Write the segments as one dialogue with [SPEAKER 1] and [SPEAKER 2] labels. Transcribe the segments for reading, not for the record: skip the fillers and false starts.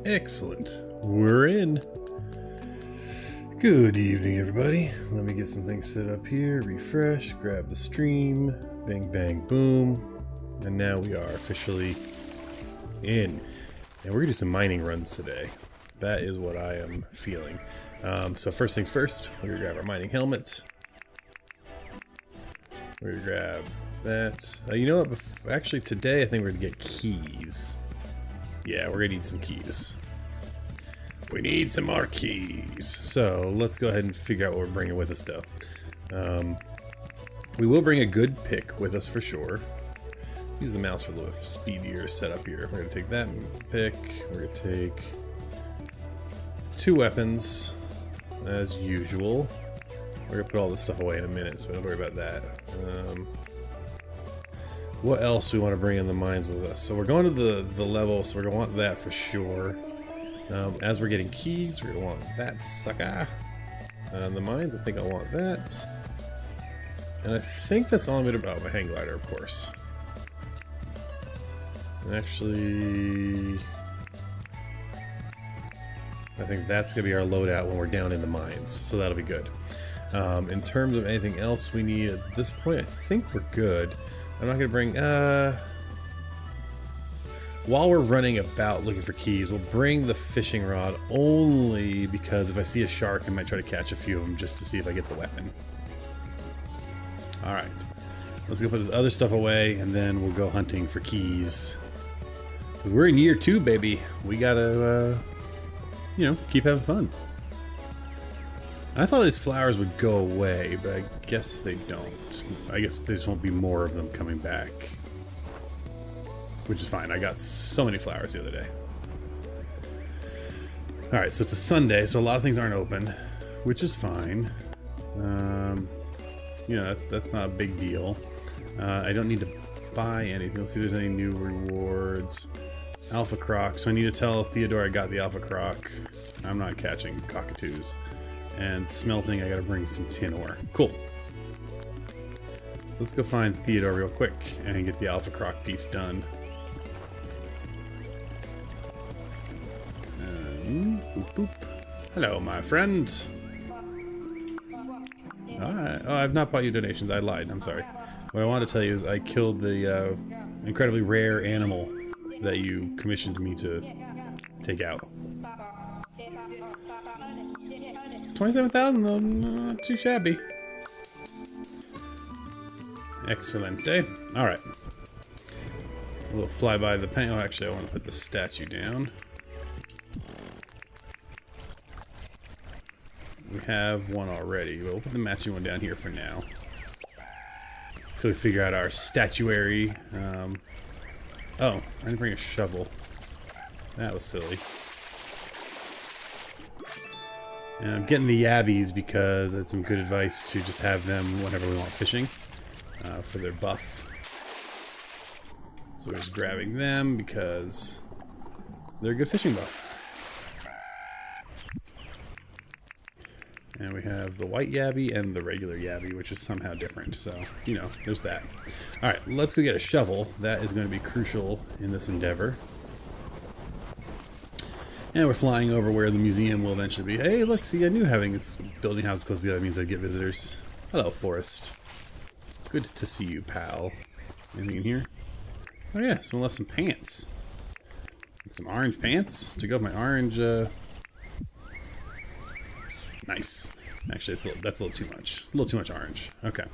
[SPEAKER 1] Excellent. We're in. Good evening, everybody. Let me get some things set up here. Refresh, grab the stream. Bang, bang, boom. And now we are officially in. And we're going to do some mining runs today. That is what I am feeling. So first things first, we're going to grab our mining helmets. We're going to grab that. You know what? Actually, today I think we're going to get keys. Yeah, we're going to need some keys. We need some more keys. So let's go ahead and figure out what we're bringing with us, though. We will bring a good pick with us for sure. Use the mouse for a little speedier setup here. We're going to take that pick. We're going to take 2 weapons, as usual. We're going to put all this stuff away in a minute, so don't worry about that. What else do we want to bring in the mines with us? So we're going to the level, so we're going to want that for sure. As we're getting keys, we're going to want that sucker. The mines, I think I want that. And I think that's all I'm going to... Oh, my hang glider, of course. And actually... I think that's going to be our loadout when we're down in the mines, so that'll be good. In terms of anything else we need at this point, I think we're good. I'm not going to bring... While we're running about looking for keys, we'll bring the fishing rod only because if I see a shark, I might try to catch a few of them just to see if I get the weapon. Alright, let's go put this other stuff away and then we'll go hunting for keys. We're in year 2, baby. We gotta, you know, keep having fun. I thought these flowers would go away, but I guess they don't. I guess there just won't be more of them coming back. Which is fine. I got so many flowers the other day. Alright, so it's a Sunday, so a lot of things aren't open, which is fine. You know, that's not a big deal. I don't need to buy anything. Let's see if there's any new rewards. Alpha Croc. So I need to tell Theodore I got the Alpha Croc. I'm not catching cockatoos. And smelting, I gotta bring some tin ore. Cool. So let's go find Theodore real quick and get the Alpha Croc piece done. Boop, boop. Hello, my friend. Oh, I've not bought you donations. I lied. I'm sorry. What I wanted to tell you is I killed the incredibly rare animal that you commissioned me to take out. 27,000 though, not too shabby. Excellent day. Alright. A little flyby the paint. Oh, actually, I want to put the statue down. We have one already, but we'll put the matching one down here for now. So we figure out our statuary. Oh, I didn't bring a shovel. That was silly. And I'm getting the yabbies because it's some good advice to just have them whenever we want fishing for their buff. So we're just grabbing them because they're a good fishing buff. And we have the white yabby and the regular yabby, which is somehow different. So, you know, there's that. Alright, let's go get a shovel. That is going to be crucial in this endeavor. And we're flying over where the museum will eventually be. Hey, look, see, I knew having this building house close together means I'd get visitors. Hello, Forrest. Good to see you, pal. Anything in here? Oh yeah, someone left some pants. Some orange pants to go with my orange, Nice. Actually, that's a little too much. A little too much orange. Okay.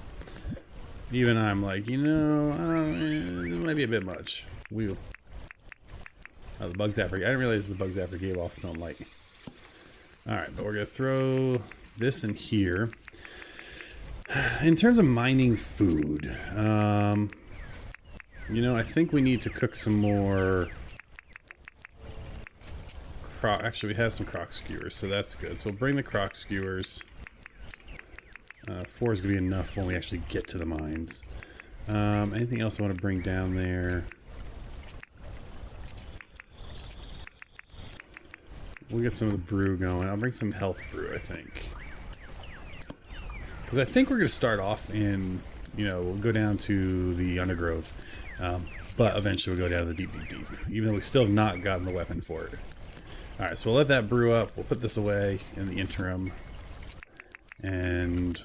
[SPEAKER 1] Even I'm like, you know, it might be a bit much. Wheel. Oh, the bug zapper. I didn't realize the bug zapper gave off its own light. Alright, but we're going to throw this in here. In terms of mining food, you know, I think we need to cook some more... Actually, we have some croc skewers, so that's good. So we'll bring the croc skewers. 4 is going to be enough when we actually get to the mines. Anything else I want to bring down there? We'll get some of the brew going. I'll bring some health brew, I think. Because I think we're going to start off in, you know, we'll go down to the undergrowth. But eventually we'll go down to the deep, deep, deep. Even though we still have not gotten the weapon for it. Alright, so we'll let that brew up. We'll put this away in the interim. And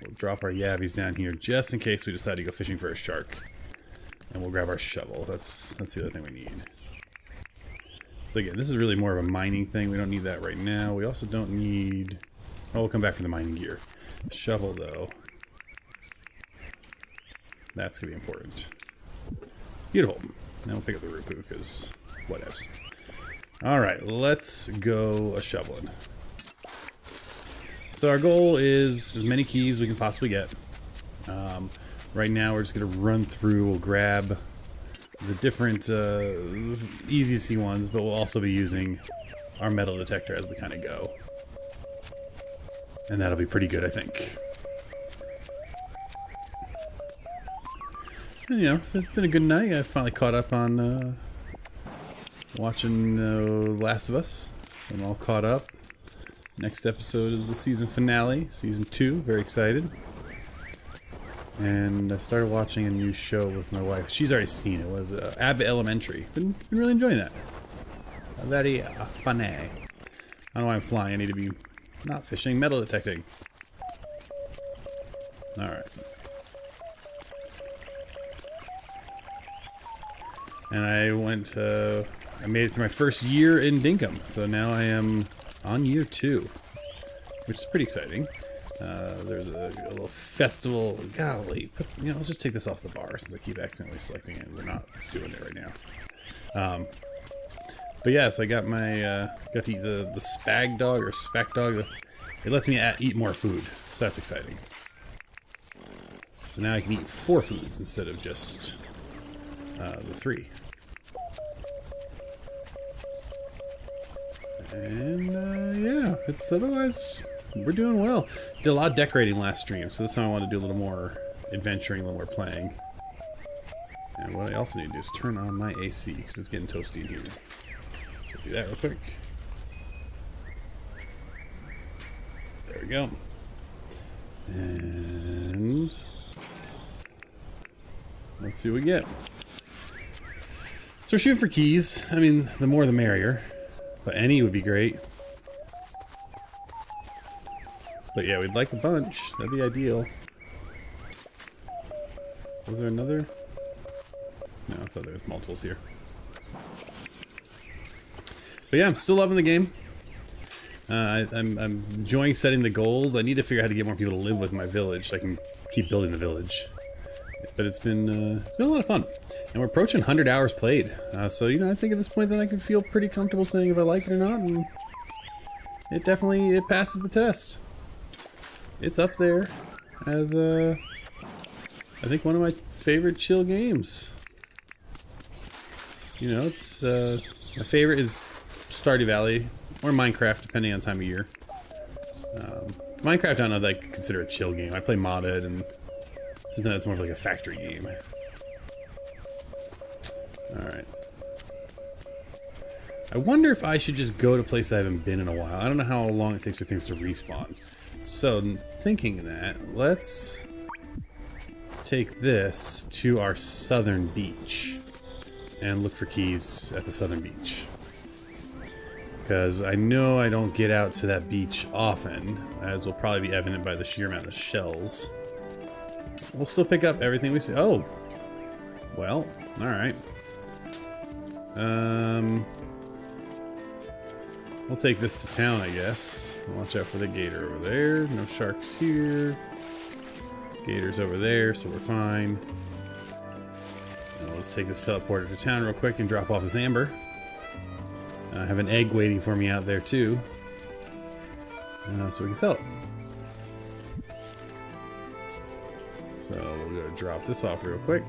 [SPEAKER 1] we'll drop our yabbies down here just in case we decide to go fishing for a shark. And we'll grab our shovel. That's the other thing we need. So again, this is really more of a mining thing. We don't need that right now. We also don't need... Oh, we'll come back for the mining gear. The shovel, though. That's going to be important. Beautiful. Now we'll pick up the rupu, because whatevs. Alright, let's go a-shoveling. So our goal is as many keys as we can possibly get. Right now we're just going to run through, we'll grab the different easy to see ones, but we'll also be using our metal detector as we kind of go. And that'll be pretty good, I think. And, you know, it's been a good night. I finally caught up on watching Last of Us, so I'm all caught up. Next episode is the season finale, season 2. Very excited. And I started watching a new show with my wife. She's already seen it. It was Abbott Elementary. Been really enjoying that. Very funny. I don't know why I'm flying. I need to be not fishing, metal detecting. Alright. And I made it to my first year in Dinkum. So now I am on year 2, which is pretty exciting. There's a little festival. Golly, you know, let's just take this off the bar since I keep accidentally selecting it. We're not doing it right now. But yeah, so I got my got to eat the spag dog or spack dog. It lets me eat more food, so that's exciting. So now I can eat 4 foods instead of just the 3. And yeah, it's otherwise we're doing well. Did a lot of decorating last stream, so this time I want to do a little more adventuring, a little more playing. And what I also need to do is turn on my AC because it's getting toasty in here. So do that real quick. There we go. And let's see what we get. So we're shooting for keys. I mean, the more the merrier. But any would be great. But yeah, we'd like a bunch. That'd be ideal. Was there another? No, I thought there was multiples here. But yeah, I'm still loving the game. I'm enjoying setting the goals. I need to figure out how to get more people to live with my village so I can keep building the village. But it's been a lot of fun. And we're approaching 100 hours played. So, you know, I think at this point that I can feel pretty comfortable saying if I like it or not. And it definitely passes the test. It's up there as, I think, one of my favorite chill games. You know, it's, my favorite is Stardew Valley or Minecraft, depending on time of year. Minecraft, I don't know that I could consider a chill game. I play modded and something that's more of like a factory game. Alright. I wonder if I should just go to a place I haven't been in a while. I don't know how long it takes for things to respawn. So, thinking that, let's take this to our southern beach and look for keys at the southern beach. Because I know I don't get out to that beach often, as will probably be evident by the sheer amount of shells. We'll still pick up everything we see. Oh! Well, alright. We'll take this to town, I guess. Watch out for the gator over there. No sharks here. Gator's over there, so we're fine. And let's take this teleporter to town real quick and drop off this amber. I have an egg waiting for me out there, too. So we can sell it. So we'll go drop this off real quick.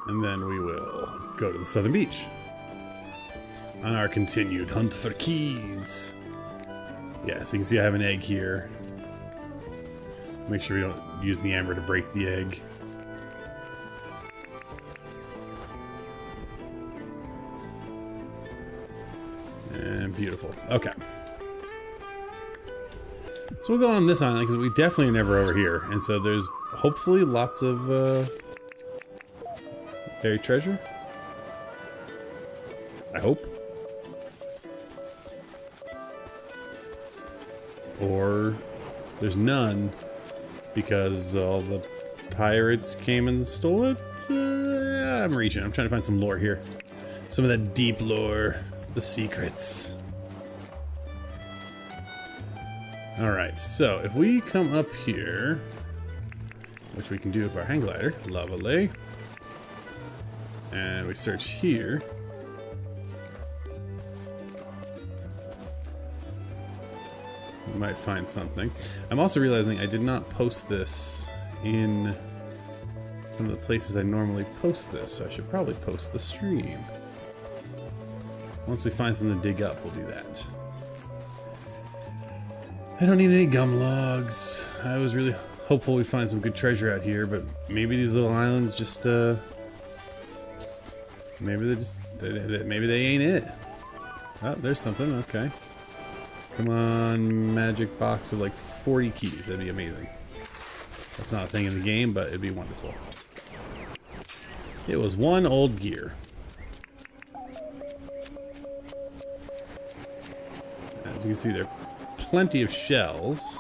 [SPEAKER 1] And then we will go to the southern beach on our continued hunt for keys. Yeah, so you can see I have an egg here. Make sure we don't use the amber to break the egg. And beautiful. Okay. So we'll go on this island because we definitely are never over here. And so there's hopefully lots of buried treasure. I hope. Or there's none because all the pirates came and stole it. I'm reaching. I'm trying to find some lore here. Some of that deep lore. The secrets. Alright, so if we come up here, which we can do with our hang glider, lovely. And we search here. We might find something. I'm also realizing I did not post this in some of the places I normally post this, so I should probably post the stream. Once we find something to dig up, we'll do that. I don't need any gum logs. I was really hopeful we find some good treasure out here, but maybe these little islands just, maybe maybe they ain't it. Oh, there's something, okay. Come on, magic box of like 40 keys, that'd be amazing. That's not a thing in the game, but it'd be wonderful. It was one old gear. As you can see, there are plenty of shells,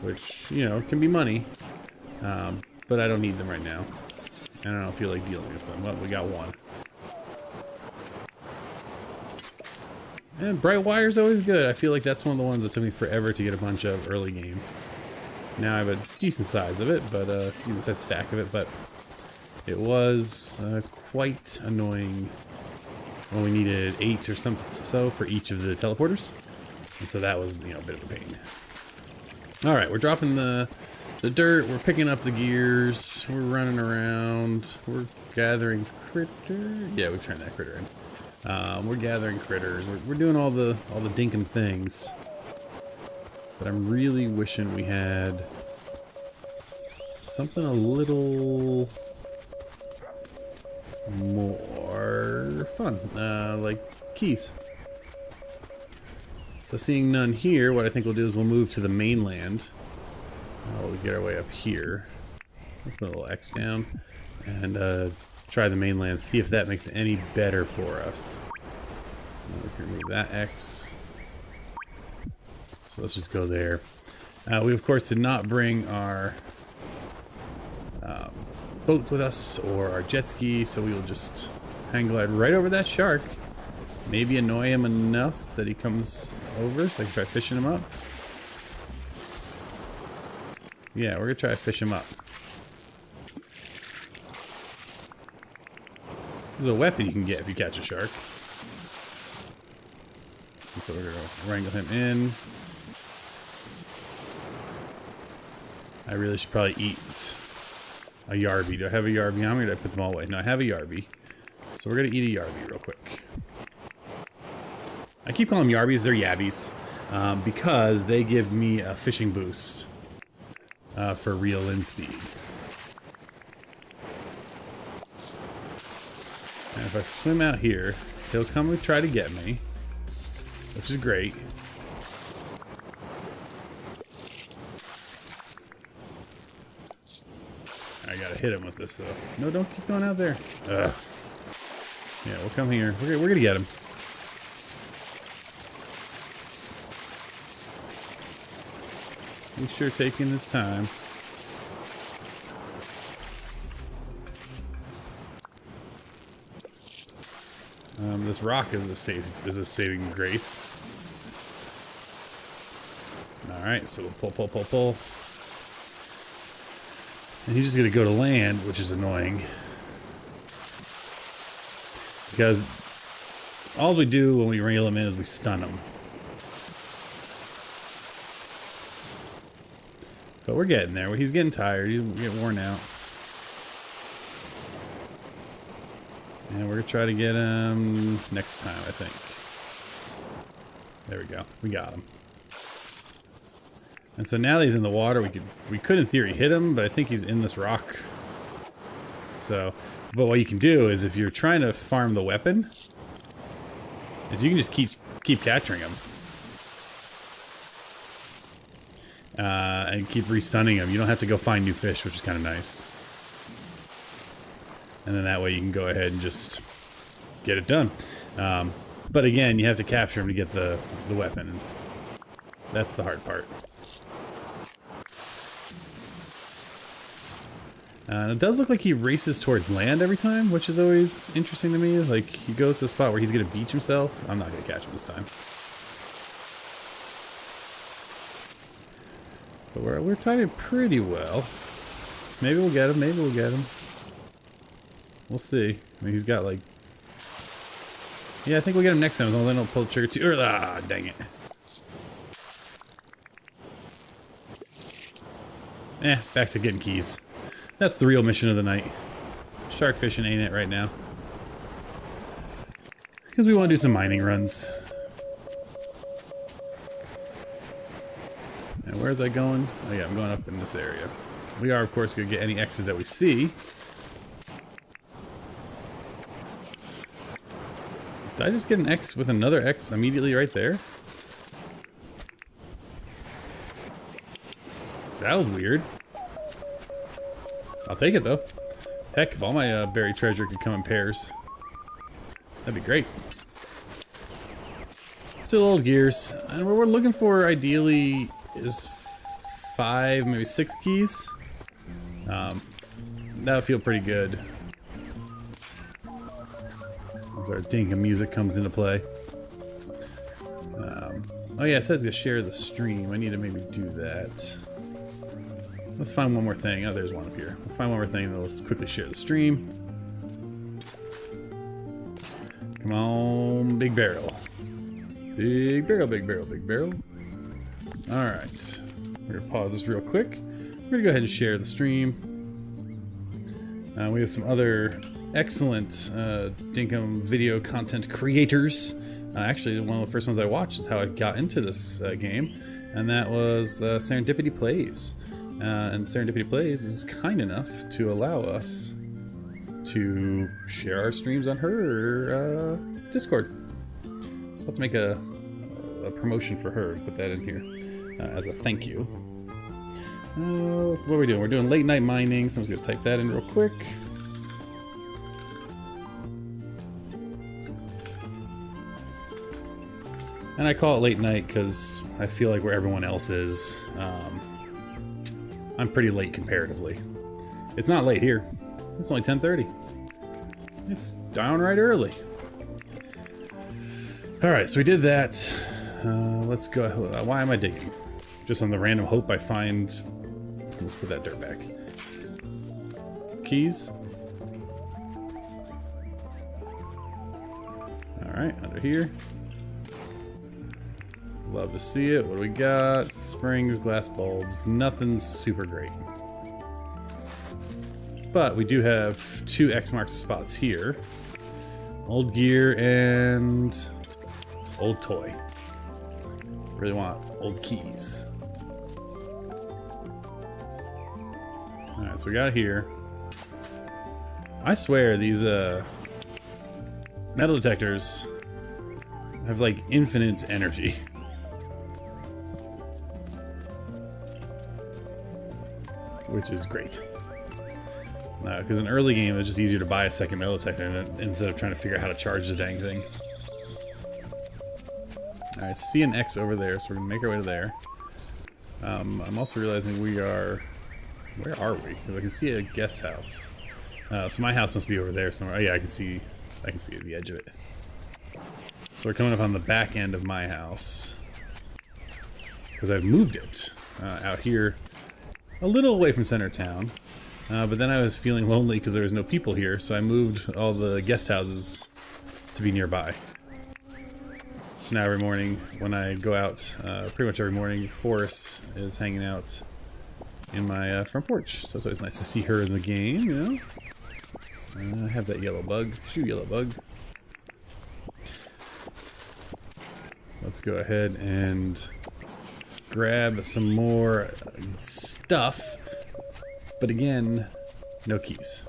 [SPEAKER 1] which, you know, can be money, but I don't need them right now. And I don't feel like dealing with them. Well, we got one. And bright wire's always good. I feel like that's one of the ones that took me forever to get a bunch of early game. Now I have a decent size of it, but decent size stack of it, but it was quite annoying when we needed 8 or something so for each of the teleporters. And so that was, you know, a bit of a pain. Alright, we're dropping the dirt, we're picking up the gears, we're running around, we're gathering critter. Yeah, we've turned that critter in. We're gathering critters. We're doing all the Dinkum things. But I'm really wishing we had something a little more fun, like keys. So seeing none here, what I think we'll do is we'll move to the mainland. We'll get our way up here. Let's put a little X down and try the mainland, see if that makes it any better for us. We can remove that X. So let's just go there. We of course did not bring our boat with us or our jet ski, so we will just hang glide right over that shark. Maybe annoy him enough that he comes over so I can try fishing him up. Yeah, we're gonna try to fish him up. There's a weapon you can get if you catch a shark. And so we're gonna wrangle him in. I really should probably eat a Yarby. Do I have a Yarby on me or did I put them all away? No, I have a Yarby. So we're gonna eat a Yarby real quick. I keep calling them Yarbys, they're Yabbies. Because they give me a fishing boost for reel in speed. And if I swim out here, he'll come and try to get me, which is great. I gotta hit him with this though. No, don't keep going out there. Ugh. Yeah, we'll come here. We're gonna get him. He's sure taking his time. This rock is a saving grace. All right, so we'll pull. And he's just gonna go to land, which is annoying. Because all we do when we reel him in is we stun him. But we're getting there. He's getting tired. He's getting worn out. And we're gonna try to get him next time, I think. There we go. We got him. And so now that he's in the water, we could in theory hit him, but I think he's in this rock. So, but what you can do is if you're trying to farm the weapon, is you can just keep capturing him. And keep re-stunning him. You don't have to go find new fish, which is kind of nice. And then that way you can go ahead and just get it done. But again, you have to capture him to get the weapon. And that's the hard part. It does look like he races towards land every time, which is always interesting to me. Like, he goes to a spot where he's going to beach himself. I'm not going to catch him this time. But we're timing pretty well. Maybe we'll get him, maybe we'll get him. We'll see. I mean, he's got like... Yeah, I think we'll get him next time as long as I don't pull the trigger too... Ah, dang it. Back to getting keys. That's the real mission of the night. Shark fishing ain't it right now. Because we want to do some mining runs. And where's I going? Oh yeah, I'm going up in this area. We are, of course, going to get any X's that we see. Did I just get an X with another X immediately right there? That was weird. I'll take it, though. Heck, if all my buried treasure could come in pairs, that'd be great. Still old gears. And what we're looking for, ideally, is 5, maybe 6 keys. That would feel pretty good. As our Dinkum music comes into play. Oh yeah, it says to share the stream. I need to maybe do that. Let's find one more thing. Oh, there's one up here. We'll find one more thing, and then let's quickly share the stream. Come on, big barrel. Big barrel, big barrel, big barrel. Alright. We're going to pause this real quick. We're going to go ahead and share the stream. We have some other excellent Dinkum video content creators. Actually, one of the first ones I watched is how I got into this game, and that was Serendipity Plays. And Serendipity Plays is kind enough to allow us to share our streams on her Discord. So I'll have to make a promotion for her, put that in here as a thank you. What are we doing? We're doing late night mining, so I'm just going to type that in real quick. And I call it late night because I feel like where everyone else is, I'm pretty late comparatively. It's not late here. It's only 10:30. It's downright early. Alright, so we did that. Let's go. Why am I digging? Just on the random hope I find... Let's put that dirt back. Keys. Alright, under here. Love to see it. What do we got? Springs, glass bulbs. Nothing super great. But we do have 2 X marks the spots here. Old gear and old toy. Really want old keys. Alright, so we got here. I swear these metal detectors have like infinite energy. Which is great. Because in early game, it's just easier to buy a second metal detector instead of trying to figure out how to charge the dang thing. Alright, see an X over there, so we're going to make our way to there. I'm also realizing we are... Where are we? Because I can see a guest house. So my house must be over there somewhere. Oh yeah, I can see the edge of it. So we're coming up on the back end of my house. Because I've moved it out here a little away from center town. But then I was feeling lonely because there was no people here, so I moved all the guest houses to be nearby. So now every morning when I go out, pretty much every morning, Forrest is hanging out in my front porch. So it's always nice to see her in the game, you know? I have that yellow bug. Shoot, yellow bug. Let's go ahead and grab some more stuff. But again, no keys.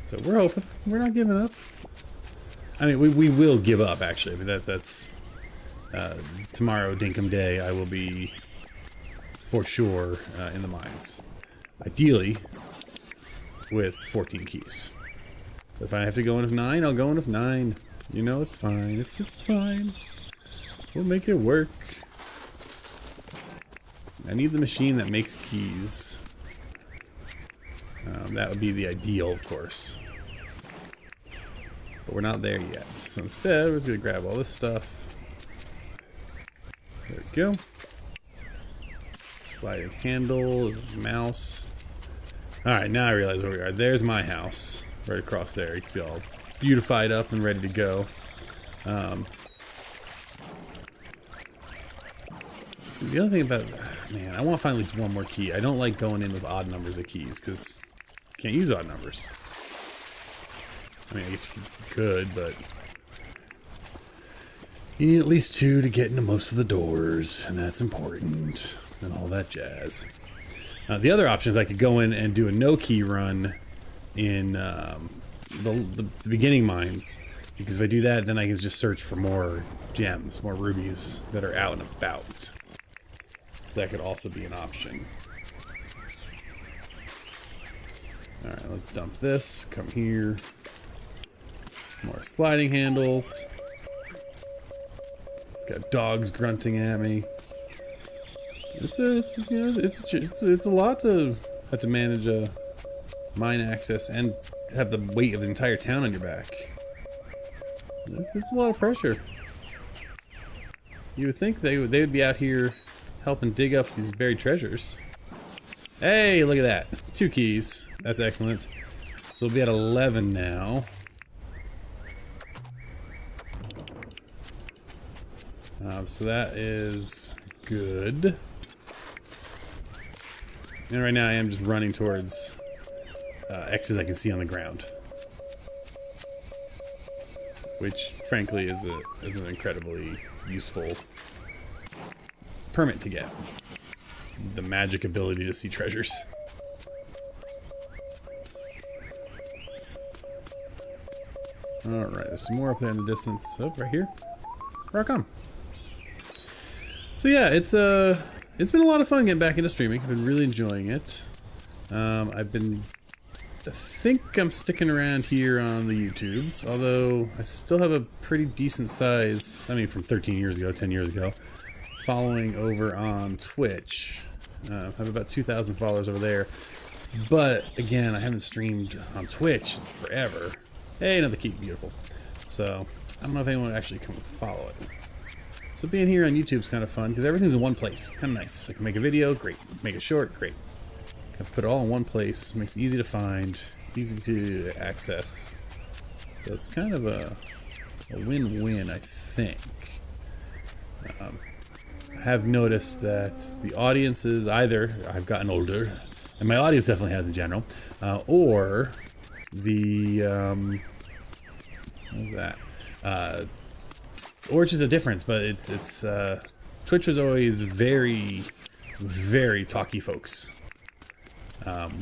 [SPEAKER 1] So we're hoping. We're not giving up. I mean, we will give up, actually. But that's... tomorrow, Dinkum Day, I will be for sure in the mines. Ideally, with 14 keys. If I have to go in with 9, I'll go in with 9. You know, it's fine. It's fine. We'll make it work. I need the machine that makes keys. That would be the ideal, of course. But we're not there yet. So instead, we're just going to grab all this stuff. There we go. Sliding handle, mouse. Alright, now I realize where we are. There's my house. Right across there. You can see all beautified up and ready to go. So the other thing about... Man, I want to find at least one more key. I don't like going in with odd numbers of keys, because you can't use odd numbers. I mean, I guess you could, but... You need at least 2 to get into most of the doors, and that's important. And all that jazz. The other option is I could go in and do a no-key run in the beginning mines. Because if I do that, then I can just search for more gems, more rubies that are out and about. So that could also be an option. Alright, let's dump this. Come here. More sliding handles. Got dogs grunting at me. It's a lot to have to manage a mine access and have the weight of the entire town on your back. It's a lot of pressure. You would think they would be out here helping dig up these buried treasures. Hey, look at that. 2 keys. That's excellent. So we'll be at 11 now. So that is good. And right now I am just running towards X's I can see on the ground. Which, frankly, is an incredibly useful permit to get. The magic ability to see treasures. Alright, there's some more up there in the distance. Oh, right here. Rock on. So yeah, it's been a lot of fun getting back into streaming. I've been really enjoying it. I think I'm sticking around here on the YouTubes, although I still have a pretty decent size, I mean from 13 years ago, 10 years ago, following over on Twitch. I have about 2,000 followers over there. But again, I haven't streamed on Twitch in forever. Hey, another key, beautiful. So, I don't know if anyone would actually come and follow it. So being here on YouTube is kind of fun, because everything's in one place. It's kind of nice. I can make a video, great. Make it short, great. I can put it all in one place. Makes it easy to find, easy to access. So it's kind of a win-win, I think. I have noticed that the audiences, either I've gotten older, and my audience definitely has in general, or the, what was that? Or it's just a difference, but it's Twitch was always very, very talky folks.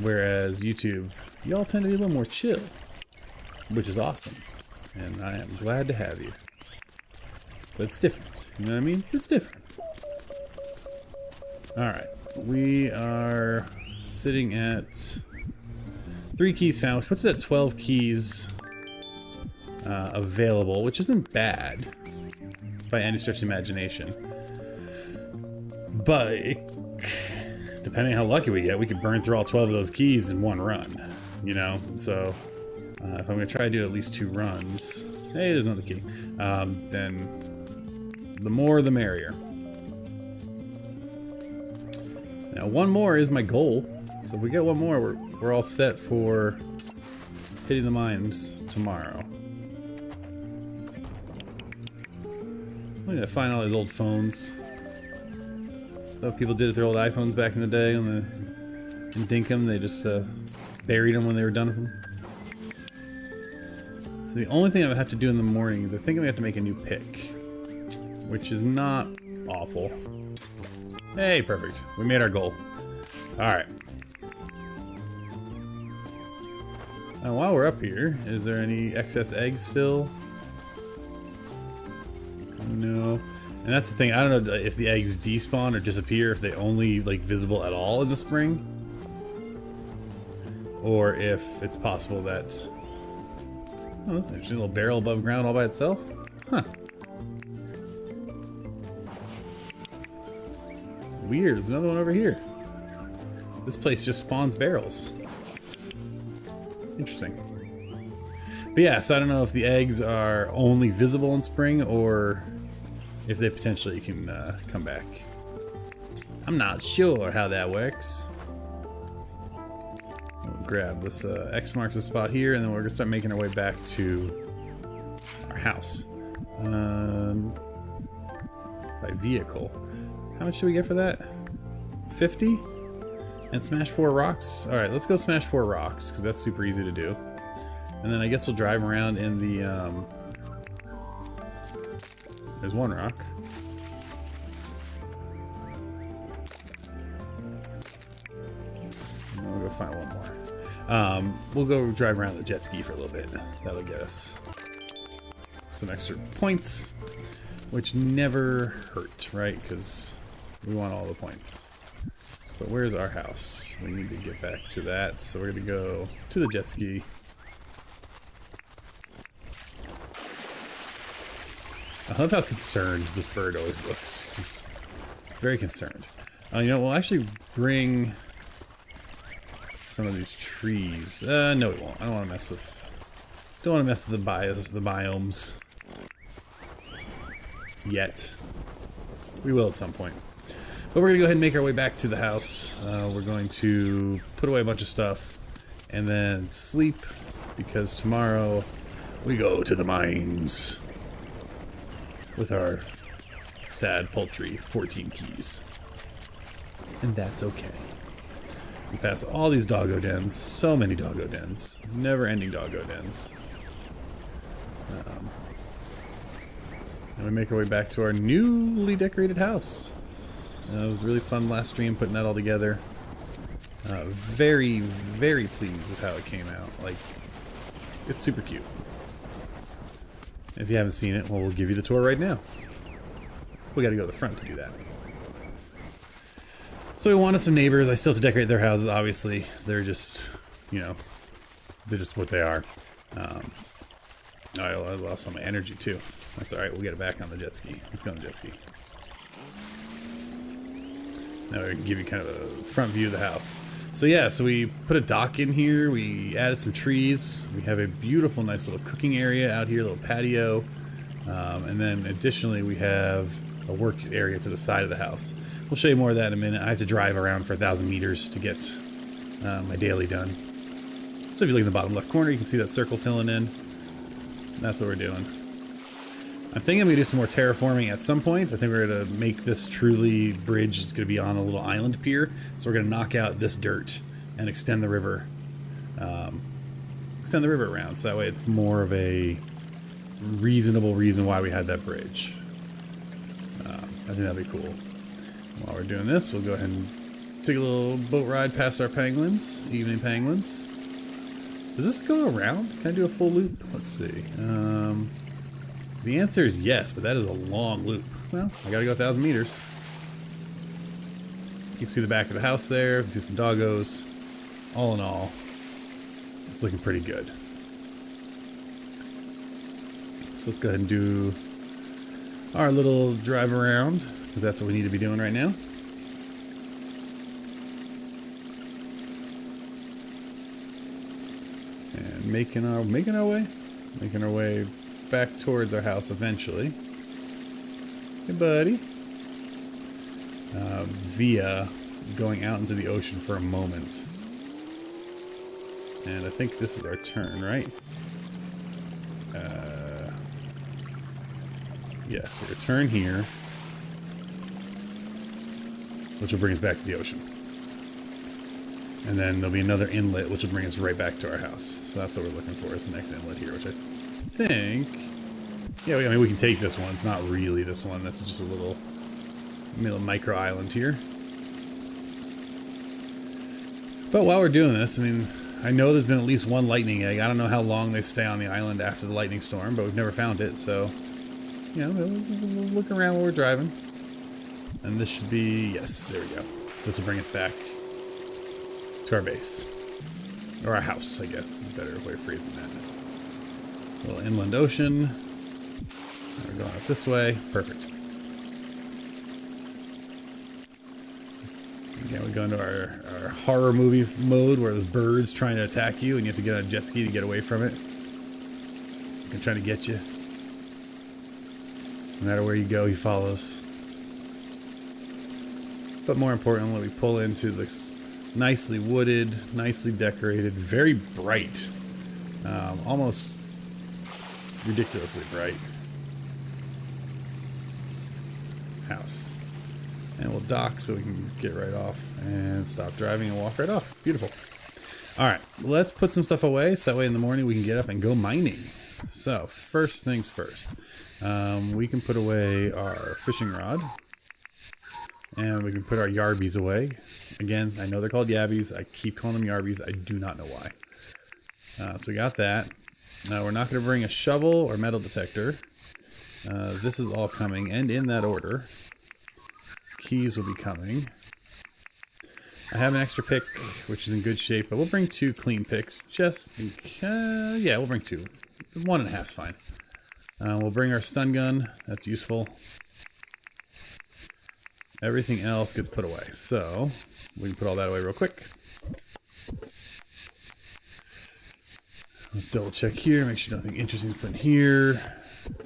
[SPEAKER 1] Whereas YouTube, y'all tend to be a little more chill, which is awesome. And I am glad to have you. But it's different, you know what I mean? It's different. Alright, we are sitting at 3 keys found, which puts us at 12 keys available, which isn't bad by any stretch of the imagination. But depending on how lucky we get, we could burn through all 12 of those keys in one run, you know? So if I'm going to try to do at least 2 runs, hey, there's another key, then the more the merrier. Now 1 more is my goal, so if we get 1 more, we're all set for hitting the mines tomorrow. I'm gonna find all these old phones. So people did it with their old iPhones back in the day in Dinkum. They just buried them when they were done with them. So the only thing I would have to do in the morning is I think I'm gonna have to make a new pick, which is not awful. Hey, perfect. We made our goal. Alright. Now while we're up here, is there any excess eggs still? No. And that's the thing, I don't know if the eggs despawn or disappear, if they only like visible at all in the spring. Or if it's possible that Oh, that's an interesting little barrel above ground all by itself. Huh. Weird, there's another one over here. This place just spawns barrels. Interesting. But yeah, so I don't know if the eggs are only visible in spring or if they potentially can come back. I'm not sure how that works. We'll grab this X marks the spot here, and then we're gonna start making our way back to our house. By vehicle. How much do we get for that? 50? And smash 4 rocks? Alright, let's go smash 4 rocks, because that's super easy to do. And then I guess we'll drive around in the, there's one rock. And then we'll go find one more. We'll go drive around the jet ski for a little bit. That'll get us some extra points, which never hurt, right? Because we want all the points. But where's our house? We need to get back to that, so we're gonna go to the jet ski. I love how concerned this bird always looks. She's very concerned. You know, we'll actually bring some of these trees. No, we won't. I don't want to mess with. Don't want to mess with the biomes yet. We will at some point. But we're gonna go ahead and make our way back to the house. We're going to put away a bunch of stuff and then sleep, because tomorrow we go to the mines with our sad poultry 14 keys. And that's okay. We pass all these doggo dens, so many doggo dens, never-ending doggo dens. And we make our way back to our newly decorated house. It was really fun last stream putting that all together. Very, very pleased with how it came out. Like, it's super cute. If you haven't seen it, well, we'll give you the tour right now. We gotta go to the front to do that. So we wanted some neighbors. I still have to decorate their houses, obviously. They're just, you know, they're just what they are. I lost some of my energy too. That's alright, we'll get it back on the jet ski. Let's go on the jet ski. Now we can give you kind of a front view of the house. So yeah, so we put a dock in here, we added some trees, we have a beautiful, nice little cooking area out here, a little patio, and then additionally we have a work area to the side of the house. We'll show you more of that in a minute. I have to drive around for 1,000 meters to get my daily done. So if you look in the bottom left corner, you can see that circle filling in. That's what we're doing. I'm thinking I'm going to do some more terraforming at some point. I think we're going to make this truly bridge. It's going to be on a little island pier. So we're going to knock out this dirt and extend the river. Extend the river around. So that way it's more of a reasonable reason why we had that bridge. I think that'd be cool. While we're doing this, we'll go ahead and take a little boat ride past our penguins. Evening penguins. Does this go around? Can I do a full loop? Let's see. The answer is yes, but that is a long loop. Well, I gotta go 1,000 meters. You can see the back of the house there. You can see some doggos. All in all, it's looking pretty good. So let's go ahead and do our little drive around, because that's what we need to be doing right now. And making our way back towards our house eventually. Hey, buddy. Via going out into the ocean for a moment. And I think this is our turn, right? Yes, we're going to turn here, which will bring us back to the ocean. And then there'll be another inlet, which will bring us right back to our house. So that's what we're looking for, is the next inlet here, which I think... Yeah, I mean, we can take this one. It's not really this one. This is just a little micro island here. But while we're doing this, I mean, I know there's been at least one lightning egg. I don't know how long they stay on the island after the lightning storm, but we've never found it, so... You know, we'll look around while we're driving. And this should be... Yes, there we go. This will bring us back to our base. Or our house, I guess, is a better way of phrasing that. little inland ocean. We're going up this way. Perfect. Again, we go into our horror movie mode where this bird's trying to attack you and you have to get on a jet ski to get away from it. It's trying to get you. No matter where you go, he follows. But more importantly, we pull into this nicely wooded, nicely decorated, very bright, almost ridiculously bright house. And we'll dock so we can get right off and stop driving and walk right off. Beautiful. All right, let's put some stuff away so that way in the morning we can get up and go mining. So first things first, we can put away our fishing rod and we can put our yarbies away. Again, I know they're called yabbies. I keep calling them yarbies. I do not know why. So we got that. We're not going to bring a shovel or metal detector. This is all coming and in that order. Keys will be coming. I have an extra pick, which is in good shape, but we'll bring 2 clean picks just in case. Yeah, we'll bring 2. 1.5 is fine. We'll bring our stun gun. That's useful. Everything else gets put away, so we can put all that away real quick. Double check here, make sure nothing interesting is put in here.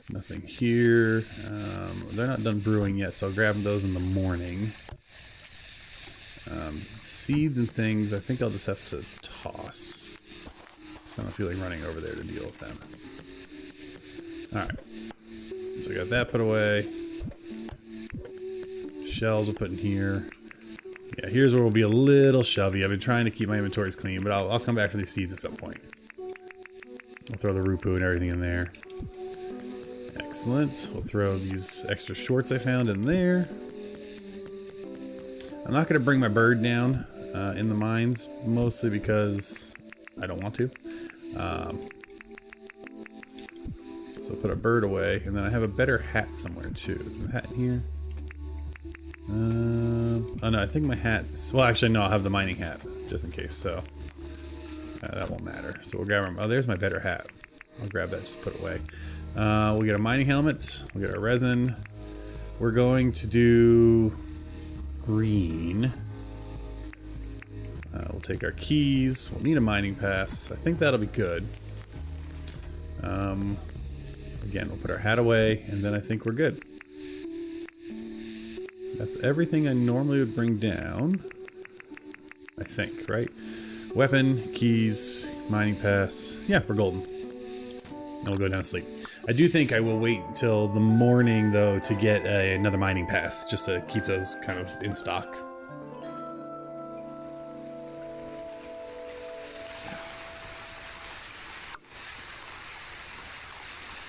[SPEAKER 1] Nothing here. They're not done brewing yet, so I'll grab those in the morning. Seeds and things, I think I'll just have to toss. So I don't feel like running over there to deal with them. Alright. So I got that put away. Shells we'll put in here. Yeah, here's where we'll be a little shovey. I've been trying to keep my inventories clean, but I'll come back for these seeds at some point. I'll throw the rupu and everything in there. Excellent. We'll throw these extra shorts I found in there. I'm not going to bring my bird down in the mines, mostly because I don't want to. So I'll put a bird away, and then I have a better hat somewhere too. Is there a hat in here? Oh no, I think my hat's... Well, actually, no, I'll have the mining hat, just in case, so... that won't matter. So we'll grab... Oh, there's my better hat. I'll grab that, just put it away. We'll get a mining helmet. We'll get our resin. We're going to do... green. We'll take our keys. We'll need a mining pass. I think that'll be good. Again, we'll put our hat away, and then I think we're good. That's everything I normally would bring down. I think, right? Weapon, keys, mining pass. Yeah, we're golden. And we'll go down to sleep. I do think I will wait until the morning, though, to get another mining pass, just to keep those kind of in stock.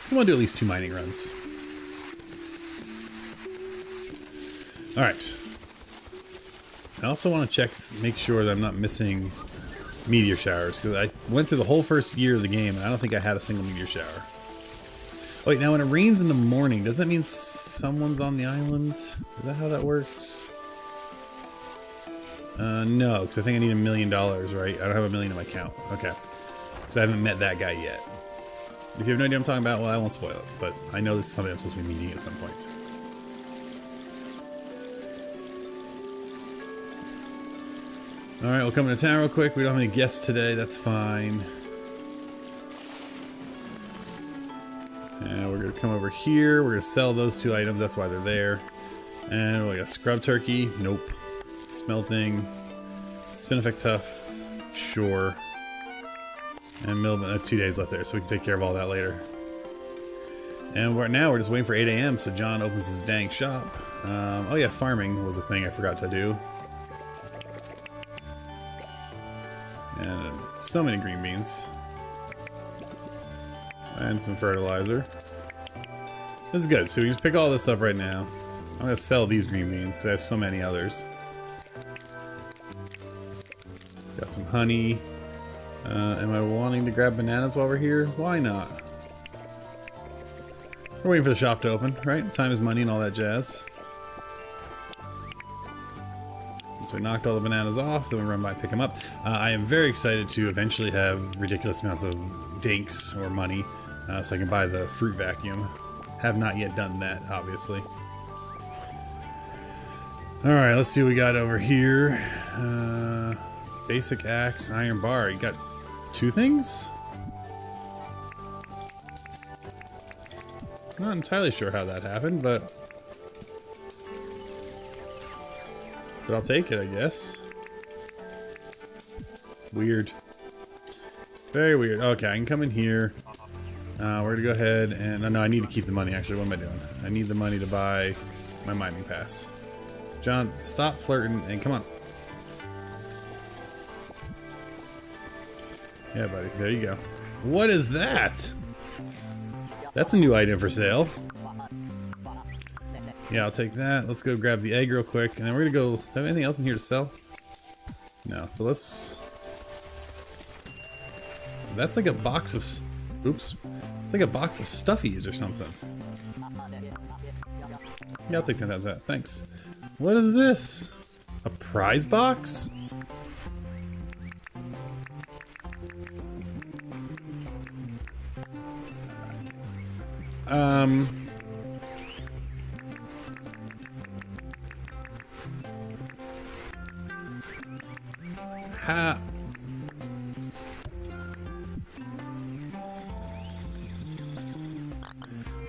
[SPEAKER 1] So I want to do at least 2 mining runs. Alright. I also want to check, make sure that I'm not missing meteor showers, because I went through the whole first year of the game and I don't think I had a single meteor shower. Oh, wait, now when it rains in the morning, does that mean someone's on the island? Is that how that works? No, because I think I need $1 million, right? I don't have $1 million in my account. Okay. Because I haven't met that guy yet. If you have no idea what I'm talking about, well, I won't spoil it. But I know this is something I'm supposed to be meeting at some point. Alright, we'll come into town real quick. We don't have any guests today. That's fine. And we're going to come over here. We're going to sell those 2 items. That's why they're there. And we got scrub turkey. Nope. Smelting. Spin effect tough. Sure. And 2 days left there, so we can take care of all that later. And we're just waiting for 8 AM, so John opens his dang shop. Oh yeah, farming was a thing I forgot to do. And so many green beans. And some fertilizer. This is good, so we can just pick all this up right now. I'm going to sell these green beans, because I have so many others. Got some honey. Am I wanting to grab bananas while we're here? Why not? We're waiting for the shop to open, right? Time is money and all that jazz. So we knocked all the bananas off, then we run by and pick them up. I am very excited to eventually have ridiculous amounts of dinks or money. so I can buy the fruit vacuum. Have not yet done that, obviously. Alright, let's see what we got over here. Basic axe, iron bar. You got 2 things? Not entirely sure how that happened, but I'll take it, I guess. Weird. Very weird. Okay, I can come in here. We're gonna go ahead and... no, I need to keep the money, actually. What am I doing? I need the money to buy my mining pass. John, stop flirting and come on. Yeah, buddy. There you go. What is that? That's a new item for sale. Yeah, I'll take that. Let's go grab the egg real quick, and then we're gonna go... Do I have anything else in here to sell? No, but let's... That's like a box of... Oops. It's like a box of stuffies or something. Yeah, I'll take 10 out of that. Thanks. What is this? A prize box?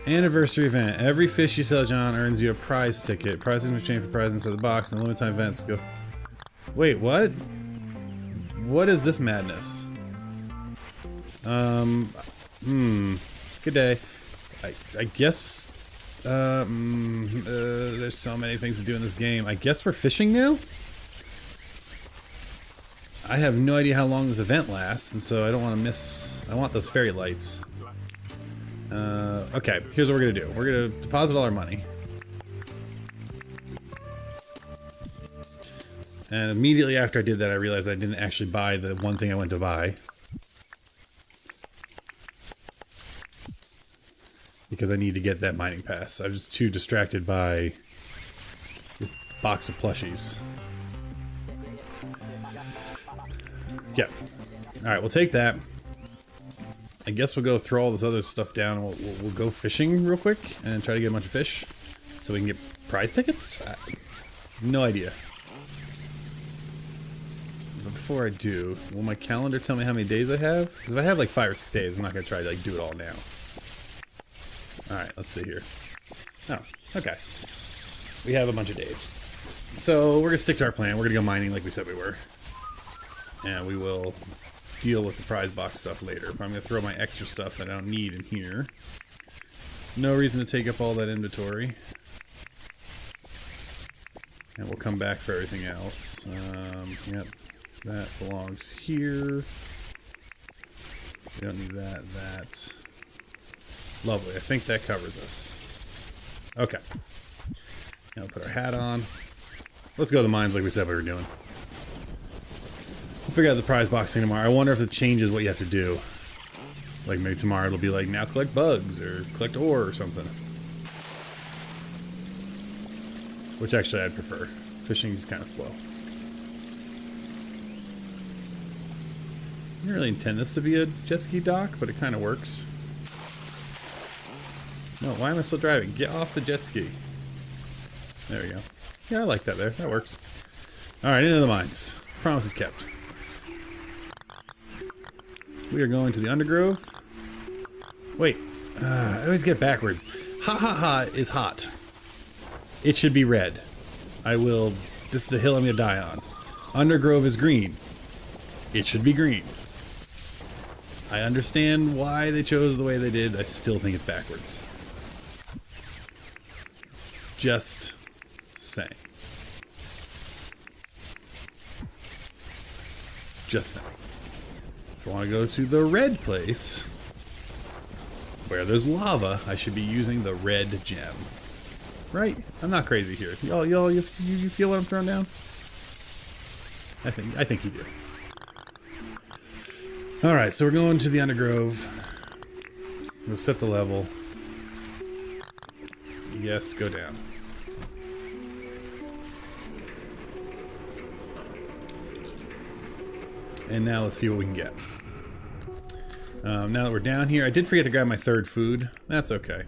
[SPEAKER 1] Anniversary event. Every fish you sell, John, earns you a prize ticket. Prizes in exchange for prizes inside the box, and limited time events go. Wait, what? What is this madness? Good day. I guess. There's so many things to do in this game. I guess we're fishing now? I have no idea how long this event lasts, and so I don't want to miss. I want those fairy lights. Okay, here's what we're gonna do. We're gonna deposit all our money. And immediately after I did that, I realized I didn't actually buy the one thing I went to buy. Because I need to get that mining pass. I was too distracted by this box of plushies. Yeah. Alright, we'll take that. I guess we'll go throw all this other stuff down and we'll go fishing real quick and try to get a bunch of fish so we can get prize tickets? No idea. But before I do, will my calendar tell me how many days I have? Because if I have like 5 or 6 days, I'm not going to try to like do it all now. Alright, let's see here. Oh, okay. We have a bunch of days. So we're going to stick to our plan. We're going to go mining like we said we were. And we will deal with the prize box stuff later. But I'm going to throw my extra stuff that I don't need in here. No reason to take up all that inventory. And we'll come back for everything else. Yep, that belongs here. We don't need that, that. Lovely, I think that covers us. Okay. Now we'll put our hat on. Let's go to the mines like we said we were doing. We'll figure out the prize box thing tomorrow. I wonder if it changes what you have to do. Like maybe tomorrow it'll be like, now collect bugs or collect ore or something. Which actually I'd prefer. Fishing is kind of slow. I didn't really intend this to be a jet ski dock, but it kind of works. No, why am I still driving? Get off the jet ski. There we go. Yeah, I like that there. That works. Alright, into the mines. Promise is kept. We are going to the Undergrove. Wait. I always get it backwards. Ha ha ha is hot. It should be red. I will... This is the hill I'm going to die on. Undergrove is green. It should be green. I understand why they chose the way they did. I still think it's backwards. Just saying. Just saying. If I want to go to the red place, where there's lava, I should be using the red gem. Right? I'm not crazy here. Y'all, you feel what I'm throwing down? I think you do. Alright, so we're going to the Undergrove. We'll set the level. Yes, go down. And now let's see what we can get. Now that we're down here, I did forget to grab my third food. That's okay.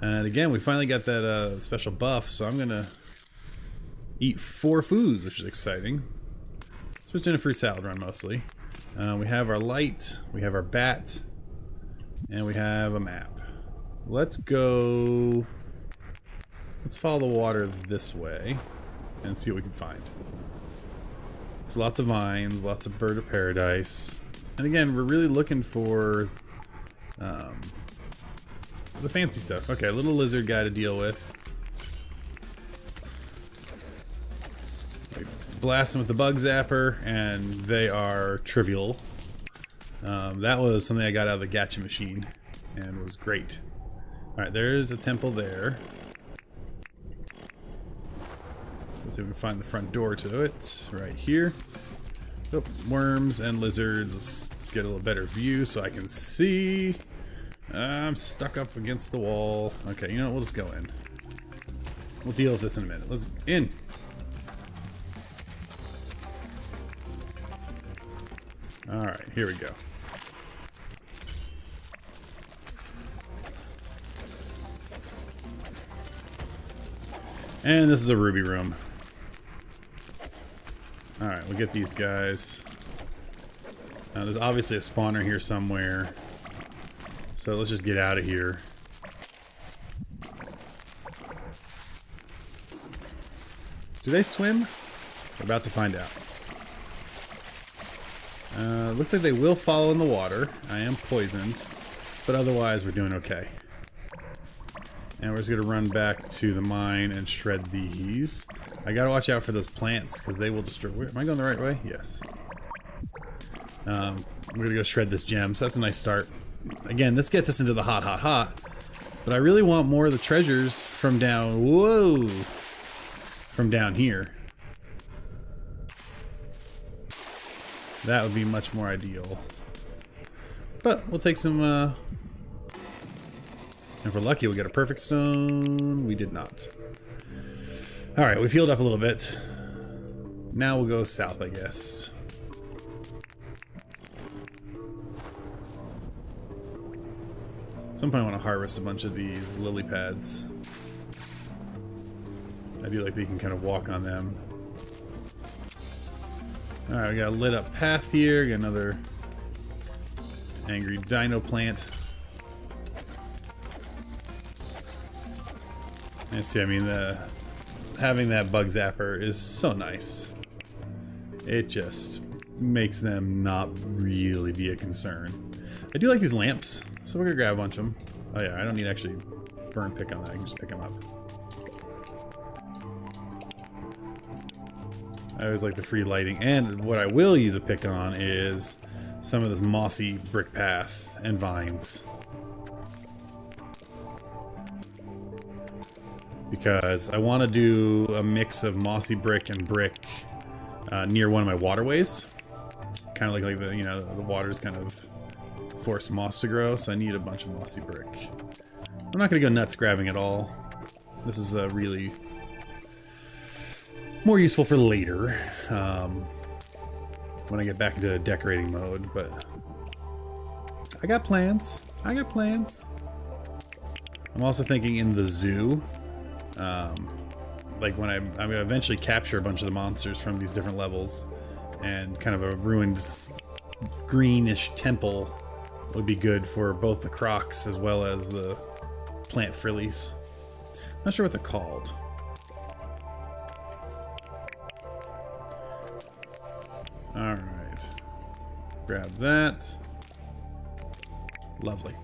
[SPEAKER 1] And again, we finally got that special buff, so I'm gonna eat 4 foods, which is exciting. So it's in a fruit salad run mostly. We have our light, we have our bat, and we have a map. Let's go. Let's follow the water this way and see what we can find. So lots of vines, lots of bird of paradise. And again, we're really looking for the fancy stuff. Okay, a little lizard guy to deal with. We blast them with the bug zapper, and they are trivial. That was something I got out of the gacha machine, and was great. Alright, there's a temple there. So let's see if we can find the front door to it. Right here. Oh, worms and lizards. Let's get a little better view so I can see. I'm stuck up against the wall. Okay, you know what? We'll just go in. We'll deal with this in a minute. Let's in. Alright, here we go. And this is a ruby room. Alright, we'll get these guys. There's obviously a spawner here somewhere. So let's just get out of here. Do they swim? We're about to find out. Looks like they will follow in the water. I am poisoned, but otherwise we're doing okay. And we're just gonna run back to the mine and shred these. I gotta watch out for those plants because they will destroy. Am I going the right way? Yes. We're gonna go shred this gem, so that's a nice start. Again, this gets us into the hot. But I really want more of the treasures from down. Whoa! From down here. That would be much more ideal. But we'll take some. And if we're lucky, we'll get a perfect stone. We did not. All right, we've healed up a little bit. Now we'll go south, I guess. At some point I want to harvest a bunch of these lily pads. I feel like we can kind of walk on them. Alright, we got a lit up path here. Got another angry dino plant. And see, I mean, having that bug zapper is so nice. It just makes them not really be a concern. I do like these lamps, so we're gonna grab a bunch of them. Oh yeah, I don't need to actually burn pick on that, I can just pick them up. I always like the free lighting, and what I will use a pick on is some of this mossy brick path and vines. Because I want to do a mix of mossy brick and brick near one of my waterways. Kind of like the, you know, the water's kind of forced moss to grow, so I need a bunch of mossy brick. I'm not going to go nuts grabbing it all. This is really more useful for later, when I get back into decorating mode, but I got plans. I got plans. I'm also thinking in the zoo, like when I'm going to eventually capture a bunch of the monsters from these different levels, and kind of a ruined greenish temple would be good for both the crocs as well as the plant frillies. Not sure what they're called. Alright. Grab that. Lovely.